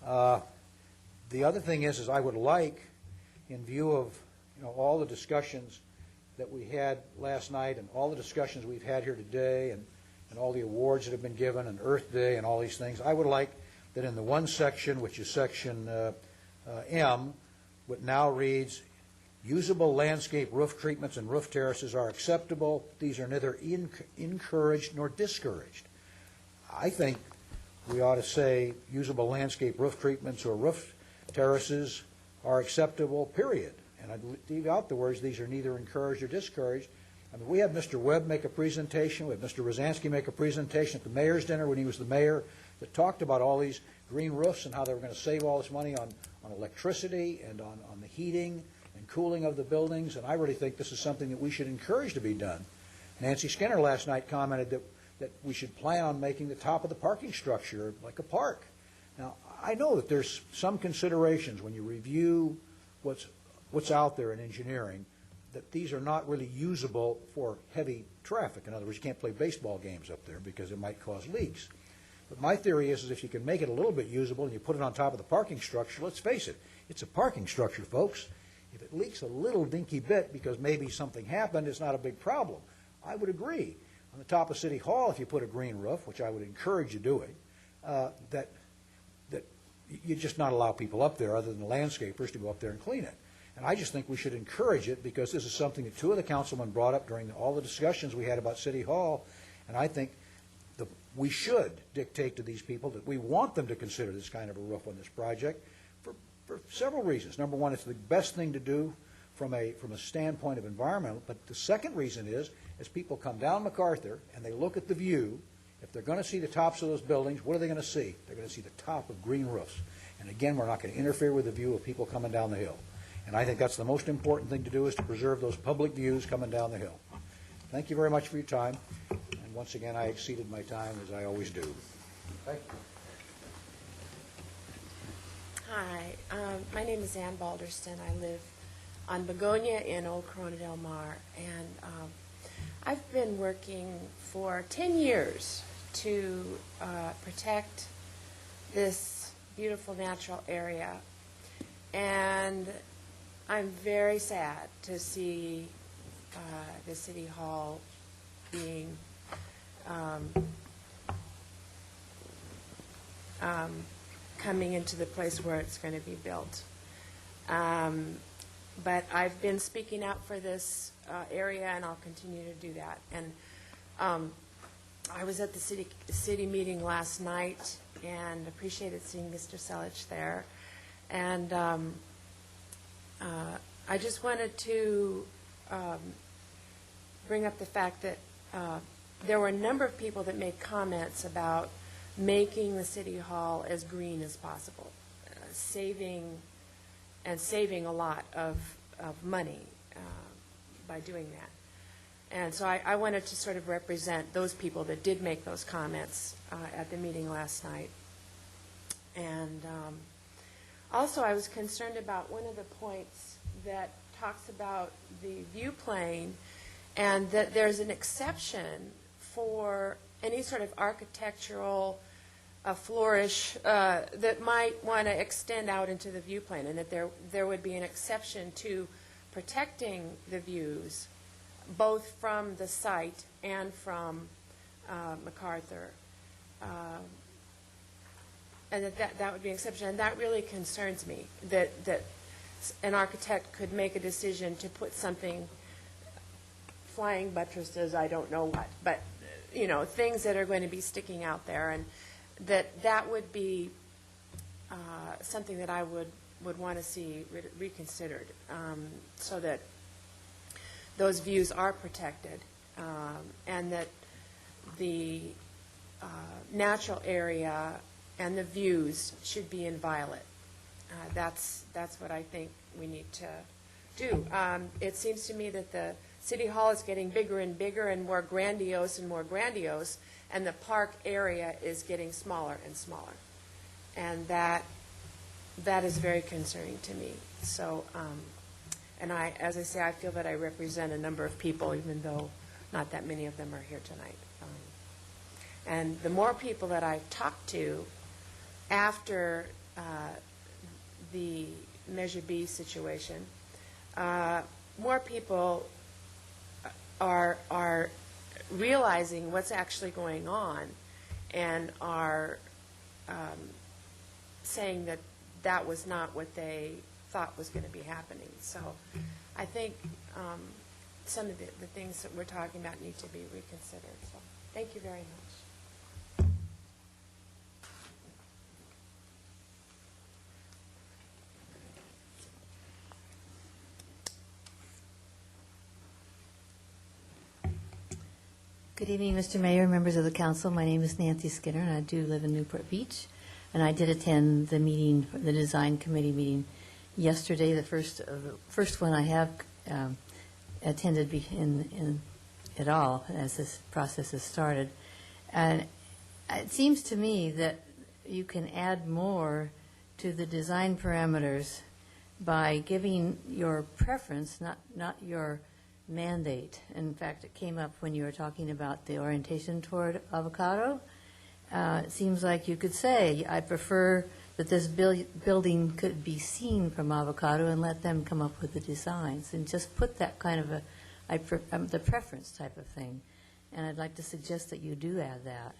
The other thing is I would like, in view of all the discussions that we had last night and all the discussions we've had here today and all the awards that have been given and Earth Day and all these things, I would like that in the one section, which is section M, what now reads, usable landscape roof treatments and roof terraces are acceptable. These are neither encouraged nor discouraged. I think we ought to say usable landscape roof treatments or roof terraces are acceptable, period. And I'd leave out the words, these are neither encouraged or discouraged. I mean, we had Mr. Webb make a presentation, we had Mr. Rosansky make a presentation at the mayor's dinner when he was the mayor that talked about all these green roofs and how they were going to save all this money on electricity and on the heating and cooling of the buildings, and I really think this is something that we should encourage to be done. Nancy Skinner last night commented that we should plan on making the top of the parking structure like a park. Now, I know that there's some considerations when you review what's out there in engineering, that these are not really usable for heavy traffic. In other words, you can't play baseball games up there because it might cause leaks. But my theory is if you can make it a little bit usable and you put it on top of the parking structure, let's face it, it's a parking structure, folks. If it leaks a little dinky bit because maybe something happened, it's not a big problem. I would agree. On the top of City Hall, if you put a green roof, which I would encourage you doing, that you just not allow people up there other than the landscapers to go up there and clean it. And I just think we should encourage it, because this is something that two of the councilmen brought up during all the discussions we had about City Hall, and I think we should dictate to these people that we want them to consider this kind of a roof on this project for several reasons. Number one, it's the best thing to do from a standpoint of environmental, but the second reason is, as people come down MacArthur and they look at the view, if they're going to see the tops of those buildings, what are they going to see? They're going to see the top of green roofs. And again, we're not going to interfere with the view of people coming down the hill. And I think that's the most important thing to do, is to preserve those public views coming down the hill. Thank you very much for your time. And once again, I exceeded my time, as I always do. Thank you. Hi, my name is Ann Balderston. I live on Begonia in Old Corona Del Mar. And I've been working for 10 years to protect this beautiful natural area, and I'm very sad to see the City Hall being coming into the place where it's going to be built. But I've been speaking out for this area, and I'll continue to do that. And I was at the city meeting last night and appreciated seeing Mr. Selich there. And I just wanted to bring up the fact that there were a number of people that made comments about making the City Hall as green as possible, saving a lot of money by doing that. And so I wanted to sort of represent those people that did make those comments at the meeting last night. And also I was concerned about one of the points that talks about the view plane, and that there's an exception for any sort of architectural flourish that might want to extend out into the view plane, and that there would be an exception to protecting the views both from the site and from MacArthur. And that would be an exception. And that really concerns me, that an architect could make a decision to put something, flying buttresses, I don't know what, but things that are going to be sticking out there, and that would be something that I would want to see reconsidered, so that those views are protected, and that the natural area and the views should be inviolate. That's what I think we need to do. It seems to me that the City Hall is getting bigger and bigger and more grandiose, and the park area is getting smaller and smaller. And that is very concerning to me. So, and as I say, I feel that I represent a number of people, even though not that many of them are here tonight. And the more people that I've talked to after the Measure B situation, more people are realizing what's actually going on, and are saying that that was not what they thought was going to be happening. So I think some of the things that we're talking about need to be reconsidered. So thank you very much. Good evening, Mr. Mayor, members of the council. My name is Nancy Skinner, and I do live in Newport Beach. And I did attend the meeting, the design committee meeting yesterday, the first one I have attended in at all as this process has started. And it seems to me that you can add more to the design parameters by giving your preference, not your mandate. In fact, it came up when you were talking about the orientation toward avocado. It seems like you could say, I prefer that this building could be seen from avocado, and let them come up with the designs, and just put that kind of the preference type of thing. And I'd like to suggest that you do add that.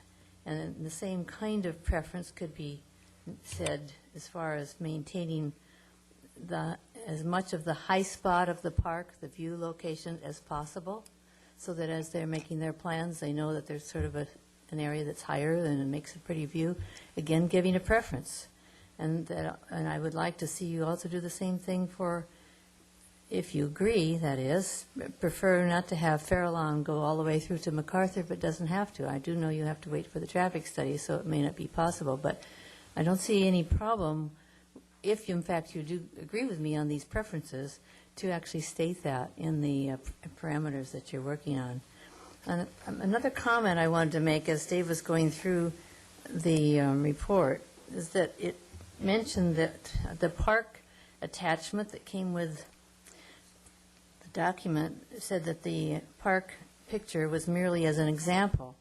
And the same kind of preference could be said as far as maintaining as much of the high spot of the park, the view location, as possible, so that as they're making their plans, they know that there's sort of an area that's higher and it makes a pretty view. Again, giving a preference. And I would like to see you also do the same thing for, if you agree, that is, prefer not to have Farallon go all the way through to MacArthur, but doesn't have to. I do know you have to wait for the traffic study, so it may not be possible, but I don't see any problem if, in fact, you do agree with me on these preferences, to actually state that in the parameters that you're working on. And another comment I wanted to make as Dave was going through the report is that it mentioned that the park attachment that came with the document said that the park picture was merely as an example.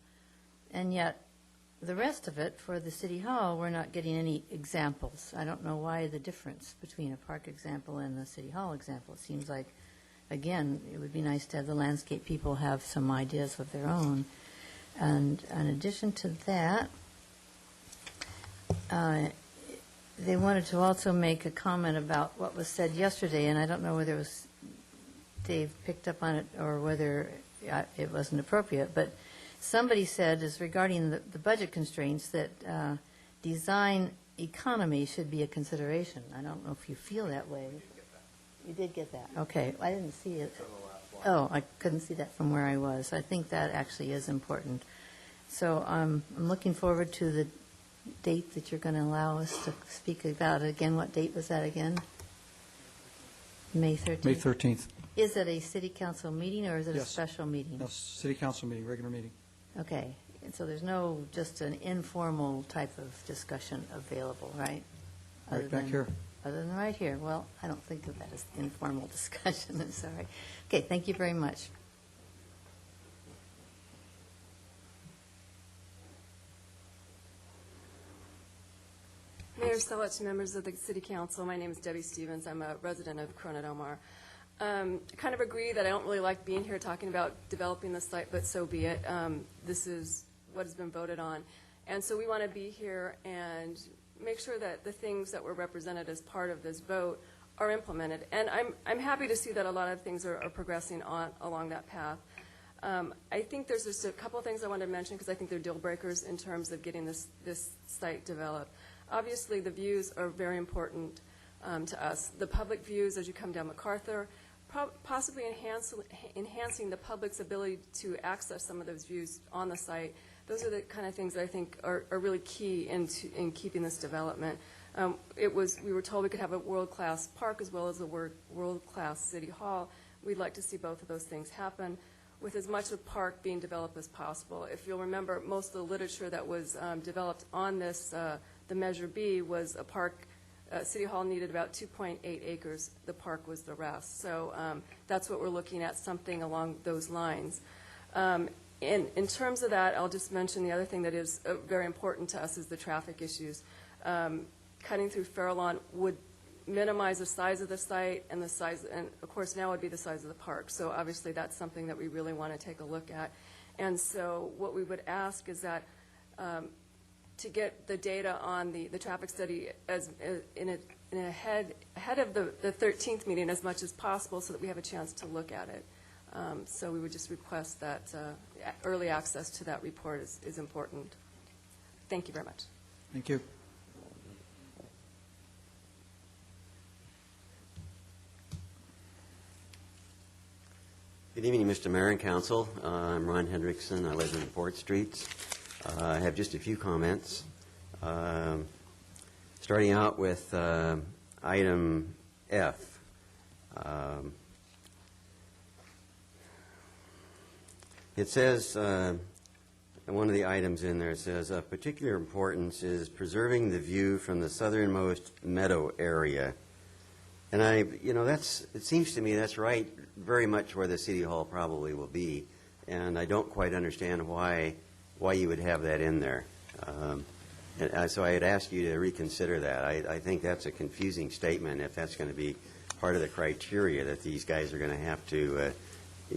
And yet, the rest of it, for the City Hall, we're not getting any examples. I don't know why the difference between a park example and the City Hall example. It seems like, again, it would be nice to have the landscape people have some ideas of their own. And in addition to that, they wanted to also make a comment about what was said yesterday, and I don't know whether it was Dave picked up on it or whether it wasn't appropriate, but somebody said, is regarding the budget constraints, that design economy should be a consideration. I don't know if you feel that way. You did get that? Okay. I didn't see it. Oh, I couldn't see that from where I was. I think that actually is important. So I'm looking forward to the date that you're going to allow us to speak about it again. What date was that again? May 13th? May 13th. Is it a city council meeting or is it a Yes. special meeting? No, city council meeting, regular meeting. Okay. And so there's no just an informal type of discussion available, right? Right back here. Other than right here. Well, I don't think of that as informal discussion. I'm sorry. Okay, thank you very much. Mayor Selich, members of the City Council, my name is Debbie Stevens. I'm a resident of Corona Del Mar. I kind of agree that I don't really like being here talking about developing the site, but so be it. This is what has been voted on. And so we want to be here and make sure that the things that were represented as part of this vote are implemented. And I'm happy to see that a lot of things are progressing along that path. I think there's just a couple of things I want to mention because I think they're deal breakers in terms of getting this site developed. Obviously, the views are very important to us. The public views as you come down MacArthur, possibly enhancing the public's ability to access some of those views on the site. Those are the kind of things that I think are really key in keeping this development. We were told we could have a world-class park as well as a world-class city hall. We'd like to see both of those things happen with as much of the park being developed as possible. If you'll remember, most of the literature that was developed on this, the Measure B, was a park. City Hall needed about 2.8 acres. The park was the rest. So that's what we're looking at, something along those lines. In terms of that, I'll just mention the other thing that is very important to us is the traffic issues. Cutting through Farallon would minimize the size of the site and the size, and of course now would be the size of the park. So obviously that's something that we really want to take a look at. And so what we would ask is that to get the data on the traffic study ahead of the 13th meeting as much as possible so that we have a chance to look at it. So we would just request that early access to that report is important. Thank you very much. Thank you. Good evening, Mr. Mayor and Council. I'm Ron Hendrickson. I live in Port Street. I have just a few comments. Starting out with item F. It says, one of the items in there says, of particular importance is preserving the view from the southernmost meadow area. And it seems to me that's right very much where the City Hall probably will be. And I don't quite understand why you would have that in there. So I'd ask you to reconsider that. I think that's a confusing statement if that's going to be part of the criteria that these guys are going to have to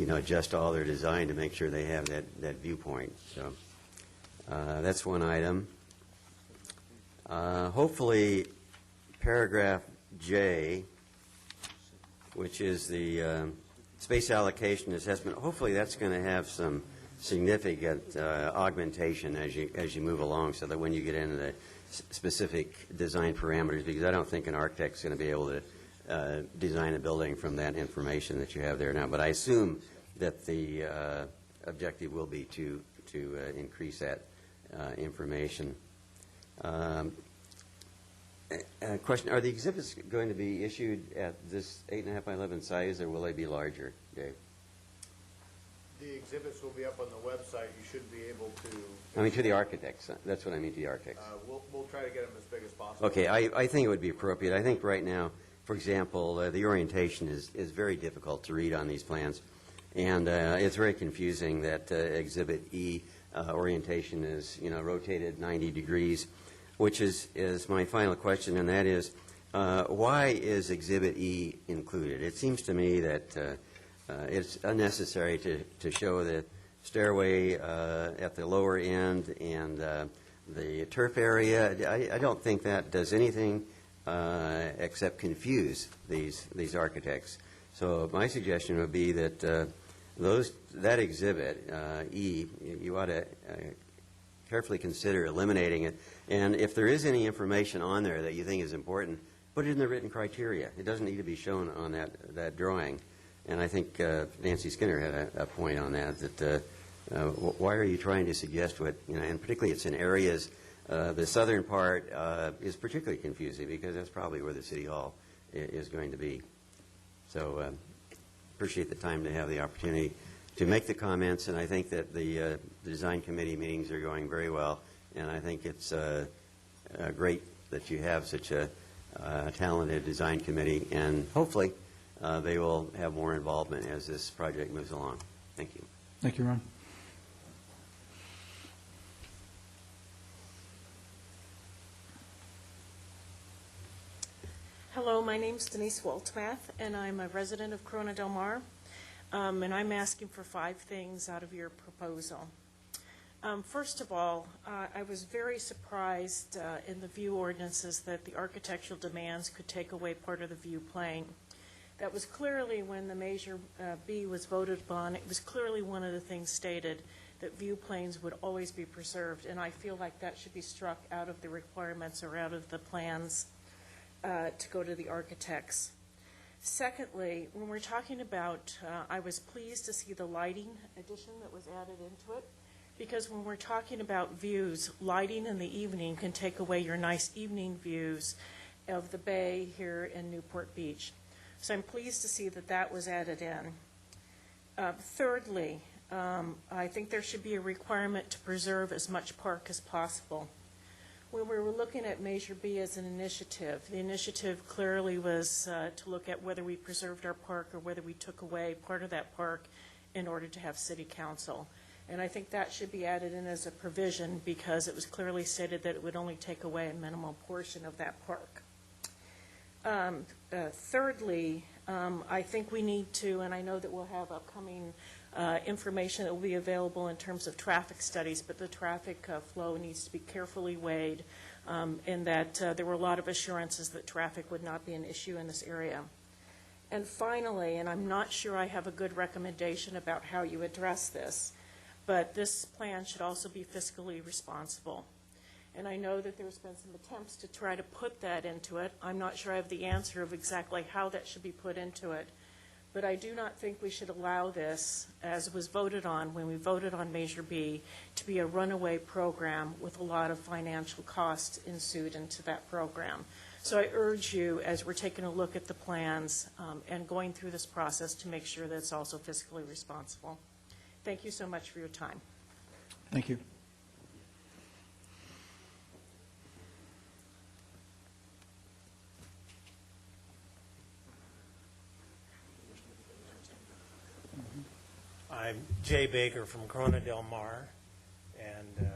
adjust all their design to make sure they have that viewpoint. So that's one item. Hopefully, paragraph J, which is the space allocation assessment, hopefully that's going to have some significant augmentation as you move along so that when you get into the specific design parameters, because I don't think an architect's going to be able to design a building from that information that you have there now. But I assume that the objective will be to increase that information. Question, are the exhibits going to be issued at this 8.5 by 11 size, or will they be larger, Dave? The exhibits will be up on the website. You should be able to... I mean, to the architects. That's what I mean, to the architects. We'll try to get them as big as possible. Okay, I think it would be appropriate. I think right now, for example, the orientation is very difficult to read on these plans. And it's very confusing that Exhibit E orientation is, rotated 90 degrees, which is my final question, and that is, why is Exhibit E included? It seems to me that it's unnecessary to show the stairway at the lower end and the turf area. I don't think that does anything except confuse these architects. So my suggestion would be that that exhibit, E, you ought to carefully consider eliminating it. And if there is any information on there that you think is important, put it in the written criteria. It doesn't need to be shown on that drawing. And I think Nancy Skinner had a point on that why are you trying to suggest what, and particularly it's in areas, the southern part is particularly confusing because that's probably where the City Hall is going to be. So appreciate the time to have the opportunity to make the comments, and I think that the Design Committee meetings are going very well, and I think it's great that you have such a talented Design Committee, and hopefully they will have more involvement as this project moves along. Thank you. Thank you, Ron. Hello, my name's Denise Waltmath, and I'm a resident of Corona Del Mar, and I'm asking for 5 things out of your proposal. First of all, I was very surprised in the view ordinances that the architectural demands could take away part of the view plane. That was clearly, when the Measure B was voted upon, it was clearly one of the things stated, that view planes would always be preserved, and I feel like that should be struck out of the requirements or out of the plans to go to the architects. Secondly, when we're talking about, I was pleased to see the lighting addition that was added into it, because when we're talking about views, lighting in the evening can take away your nice evening views of the bay here in Newport Beach. So I'm pleased to see that that was added in. Thirdly, I think there should be a requirement to preserve as much park as possible. When we were looking at Measure B as an initiative, the initiative clearly was to look at whether we preserved our park or whether we took away part of that park in order to have city council. And I think that should be added in as a provision because it was clearly stated that it would only take away a minimal portion of that park. Thirdly, I think we need to, and I know that we'll have upcoming information that will be available in terms of traffic studies, but the traffic flow needs to be carefully weighed in that there were a lot of assurances that traffic would not be an issue in this area. And finally, and I'm not sure I have a good recommendation about how you address this, but this plan should also be fiscally responsible. And I know that there's been some attempts to try to put that into it. I'm not sure I have the answer of exactly how that should be put into it. But I do not think we should allow this, as was voted on when we voted on Measure B, to be a runaway program with a lot of financial costs ensued into that program. So I urge you, as we're taking a look at the plans and going through this process, to make sure that it's also fiscally responsible. Thank you so much for your time. Thank you. I'm Jay Baker from Corona Del Mar, and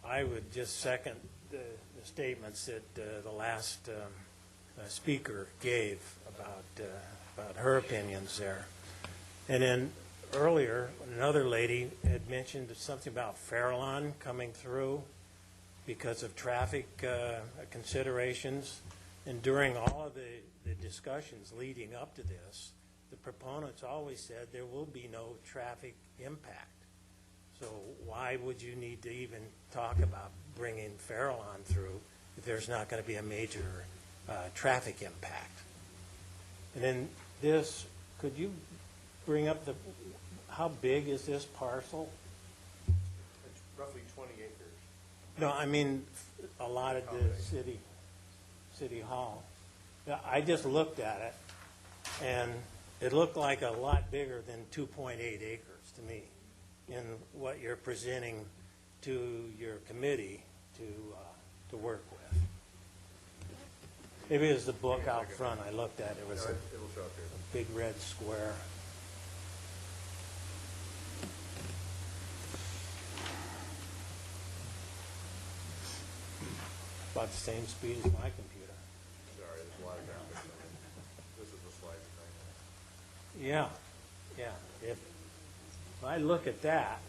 I would just second the statements that the last speaker gave about her opinions there. And then earlier, another lady had mentioned something about Farallon coming through because of traffic considerations. And during all of the discussions leading up to this, the proponents always said there will be no traffic impact. So why would you need to even talk about bringing Farallon through if there's not going to be a major traffic impact? And then this, could you bring up how big is this parcel? It's roughly 20 acres. No, I mean allotted to City Hall. Now, I just looked at it, and it looked like a lot bigger than 2.8 acres to me in what you're presenting to your committee to work with. Maybe it was the book out front I looked at. It was a big red square. about the same speed as my computer. Sorry, there's a lot of graphics on it. This is the slide thing. Yeah, yeah. If I look at that,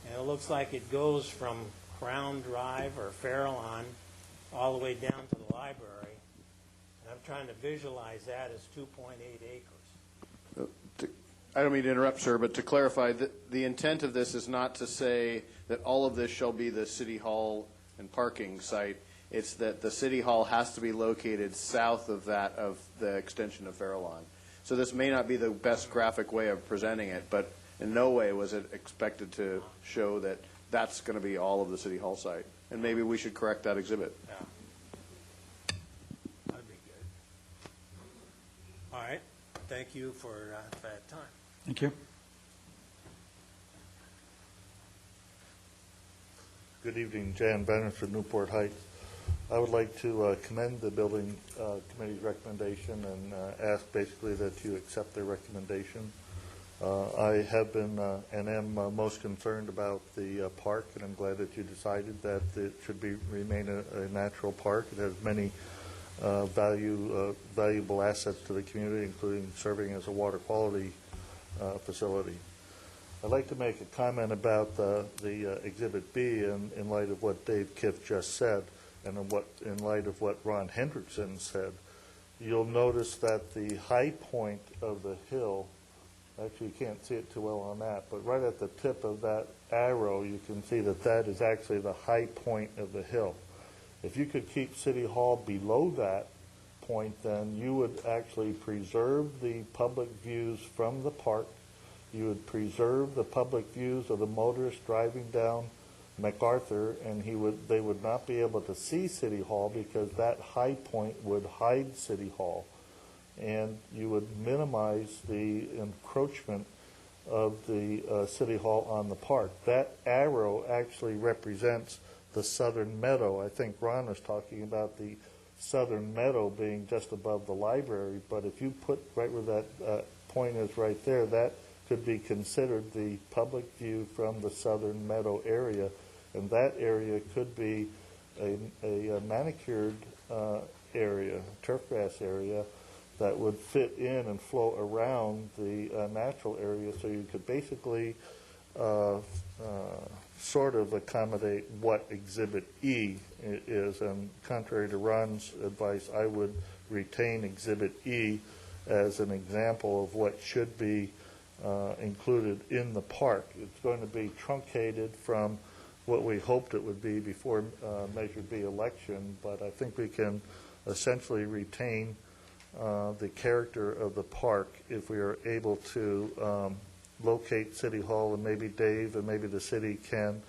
and it looks like it goes from Crown Drive or Farallon all the way down to the library, and I'm trying to visualize that as 2.8 acres. I don't mean to interrupt, sir, but to clarify, the intent of this is not to say that all of this shall be the City Hall and parking site. It's that the City Hall has to be located south of that, of the extension of Farallon. So this may not be the best graphic way of presenting it, but in no way was it expected to show that that's going to be all of the City Hall site. And maybe we should correct that exhibit. Yeah. That'd be good. All right. Thank you for that time. Thank you. Good evening, Jan Bennett from Newport Heights. I would like to commend the Building Committee's recommendation and ask basically that you accept their recommendation. I have been and am most concerned about the park, and I'm glad that you decided that it should remain a natural park. It has many valuable assets to the community, including serving as a water quality facility. I'd like to make a comment about the Exhibit B in light of what Dave Kiff just said, and in light of what Ron Hendrickson said. You'll notice that the high point of the hill, actually you can't see it too well on that, but right at the tip of that arrow you can see that that is actually the high point of the hill. If you could keep City Hall below that point, then you would actually preserve the public views from the park. You would preserve the public views of the motorists driving down MacArthur, and they would not be able to see City Hall because that high point would hide City Hall. And you would minimize the encroachment of the City Hall on the park. That arrow actually represents the southern meadow. I think Ron was talking about the southern meadow being just above the library, but if you put right where that point is right there, that could be considered the public view from the southern meadow area, and that area could be a manicured area, turfgrass area, that would fit in and flow around the natural area, so you could basically sort of accommodate what Exhibit E is. And contrary to Ron's advice, I would retain Exhibit E as an example of what should be included in the park. It's going to be truncated from what we hoped it would be before Measure B election, but I think we can essentially retain the character of the park if we are able to locate City Hall, and maybe Dave and maybe the city can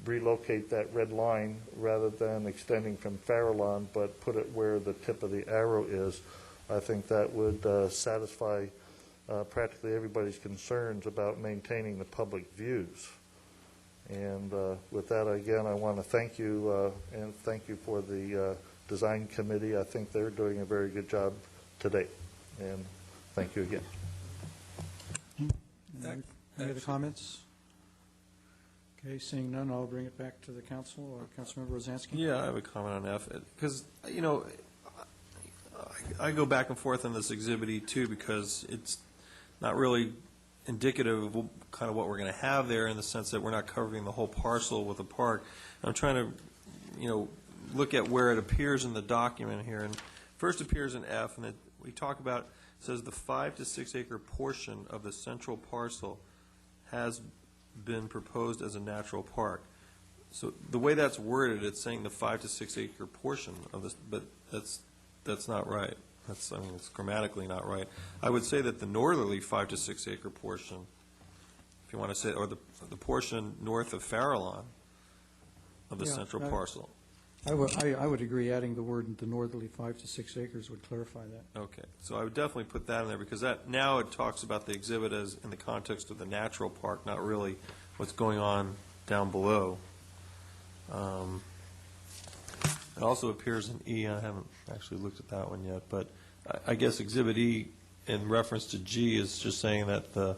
relocate that red line rather than extending from Farallon, but put it where the tip of the arrow is. I think that would satisfy practically everybody's concerns about maintaining the public views. And with that, again, I want to thank you and thank you for the design committee. I think they're doing a very good job today, and thank you again. Any other comments? Okay, seeing none, I'll bring it back to the council. Councilmember Rosansky? Yeah, I have a comment on F, because, you know, I go back and forth on this Exhibit E too, because it's not really indicative of kind of what we're going to have there, in the sense that we're not covering the whole parcel with the park. I'm trying to, you know, look at where it appears in the document here. And first appears in F, and we talk about, it says the 5 to 6 acre portion of the central parcel has been proposed as a natural park. So the way that's worded, it's saying the 5 to 6 acre portion of this, but that's not right. I mean, it's grammatically not right. I would say that the northerly 5 to 6 acre portion, if you want to say, or the portion north of Farallon of the central parcel. I would agree adding the word the northerly 5 to 6 acres would clarify that. Okay, so I would definitely put that in there, because that now it talks about the exhibit as in the context of the natural park, not really what's going on down below. It also appears in E. I haven't actually looked at that one yet, but I guess Exhibit E in reference to G is just saying that the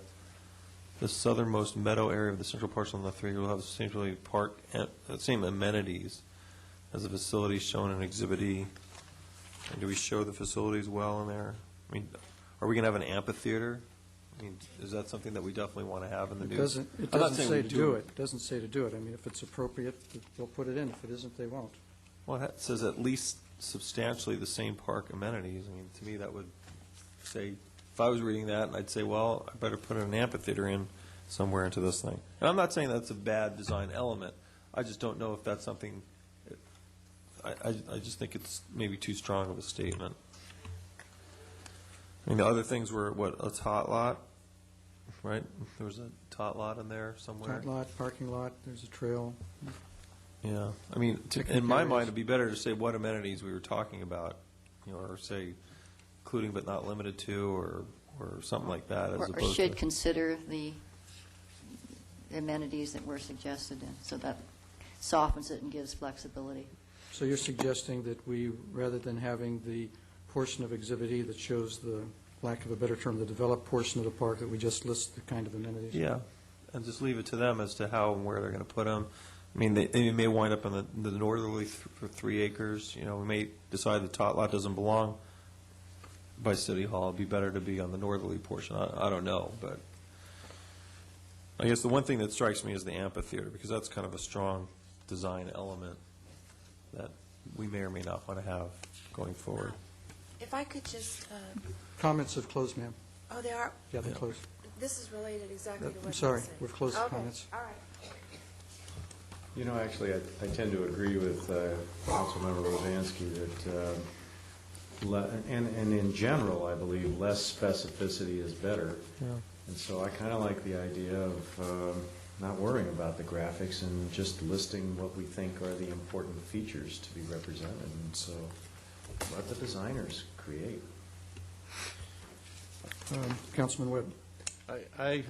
southernmost meadow area of the central parcel in the 3 will have essentially same amenities as a facility shown in Exhibit E. And do we show the facilities well in there? I mean, are we going to have an amphitheater? I mean, is that something that we definitely want to have in the new? It doesn't say to do it. It doesn't say to do it. I mean, if it's appropriate, they'll put it in. If it isn't, they won't. Well, it says at least substantially the same park amenities. I mean, to me, that would say, if I was reading that, I'd say, well, I better put an amphitheater in somewhere into this thing. And I'm not saying that's a bad design element. I just don't know if that's something, I just think it's maybe too strong of a statement. I mean, the other things were, what, a tot lot, right? There was a tot lot in there somewhere. Tot lot, parking lot, there's a trail. Yeah, I mean, in my mind, it'd be better to say what amenities we were talking about, you know, or say including but not limited to, or something like that, as Or opposed should to. consider the amenities that were suggested, in, so that softens it and gives flexibility. So you're suggesting that we, rather than having the portion of Exhibit E that shows the, lack of a better term, the developed portion of the park, that we just list the kind of amenities? Yeah, and just leave it to them as to how and where they're going to put them. I mean, they may wind up in the northerly for 3 acres. You know, we may decide the tot lot doesn't belong by City Hall. It'd be better to be on the northerly portion. I don't know, but I guess the one thing that strikes me is the amphitheater, because that's kind of a strong design element that we may or may not want to have going forward. If I could just, Comments have closed, ma'am. oh, they are, Yeah, they're closed. this is related exactly to what you I'm said. sorry, we've closed the Okay, comments. all right. You know, actually, I tend to agree with Councilmember Rosansky that, and in general, I believe less specificity is better. Yeah. And so I kind of like the idea of not worrying about the graphics and just listing what we think are the important features to be represented. And so let the designers create. Councilman Webb. I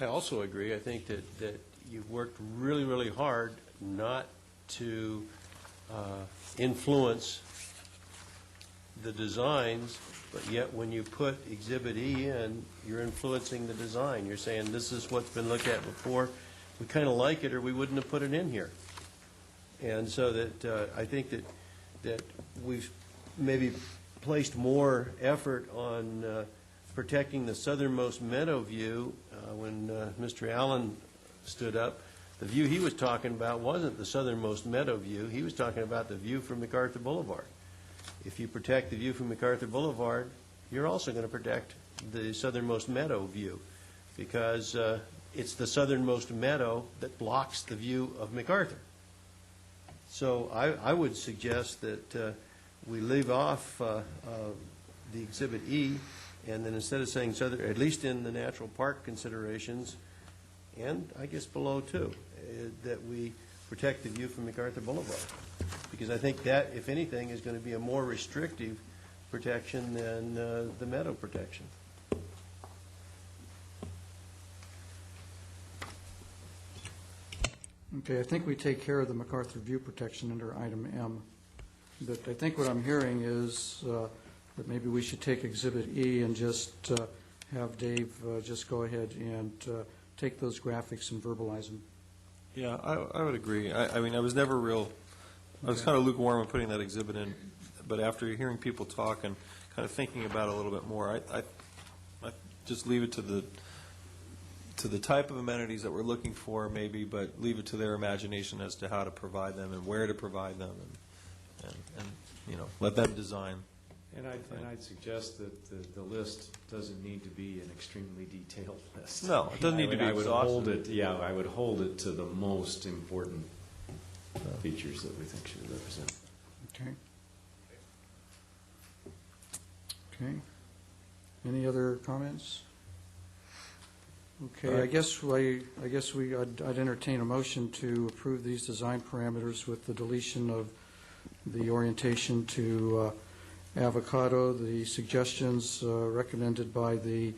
also agree. I think that you've worked really, really hard not to influence the designs, but yet when you put Exhibit E in, you're influencing the design. You're saying, this is what's been looked at before. We kind of like it, or we wouldn't have put it in here. And so that I think that we've maybe placed more effort on protecting the southernmost meadow view. When Mr. Allen stood up, the view he was talking about wasn't the southernmost meadow view. He was talking about the view from MacArthur Boulevard. If you protect the view from MacArthur Boulevard, you're also going to protect the southernmost meadow view, because it's the southernmost meadow that blocks the view of MacArthur. So I would suggest that we leave off the Exhibit E, and then instead of saying southern, at least in the natural park considerations, and I guess below too, that we protect the view from MacArthur Boulevard. Because I think that, if anything, is going to be a more restrictive protection than the meadow protection. Okay, I think we take care of the MacArthur view protection under item M. But I think what I'm hearing is that maybe we should take Exhibit E and just have Dave just go ahead and take those graphics and verbalize them. Yeah, I would agree. I mean, I was never real, I was kind of lukewarm on putting that exhibit in, but after hearing people talk and kind of thinking about it a little bit more, I just leave it to the type of amenities that we're looking for, maybe, but leave it to their imagination as to how to provide them and where to provide them, and you know, let them design. And I'd suggest that the list doesn't need to be an extremely detailed list. No, it doesn't need to be exhaustive. I would hold it to the most important features that we think should be represented. Okay. Okay. Any other comments? Okay, I guess I'd entertain a motion to approve these design parameters with the deletion of the orientation to avocado, the suggestions recommended by the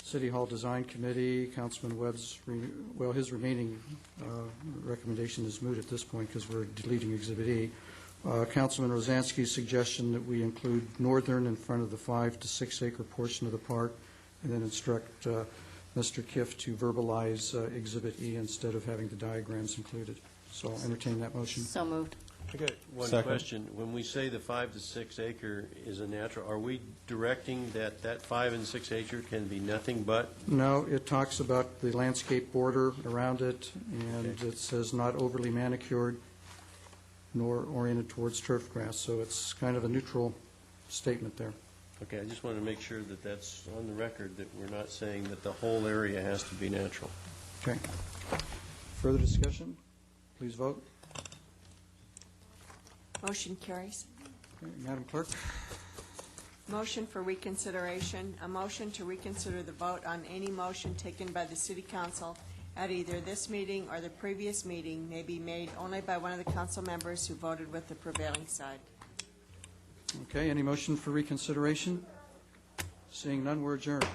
City Hall Design Committee. Councilman Webb's, his remaining recommendation is moot at this point because we're deleting Exhibit E. Councilman Rosansky's suggestion that we include northern in front of the 5 to 6 acre portion of the park, and then instruct Mr. Kiff to verbalize Exhibit E instead of having the diagrams included. So I'll entertain that motion. So moved. I got one Second. question. When we say the 5 to 6 acre is a natural, are we directing that that 5 and 6 acre can be nothing but? No, it talks about the landscape border around it, and it says not overly manicured nor oriented towards turf grass, so it's kind of a neutral statement there. Okay, I just wanted to make sure that that's on the record, that we're not saying that the whole area has to be natural. Okay. Further discussion? Please vote. Motion carries. Okay, Madam Clerk? Motion for reconsideration. A motion to reconsider the vote on any motion taken by the City Council at either this meeting or the previous meeting may be made only by one of the council members who voted with the prevailing side. Okay, any motion for reconsideration? Seeing none, we're adjourned.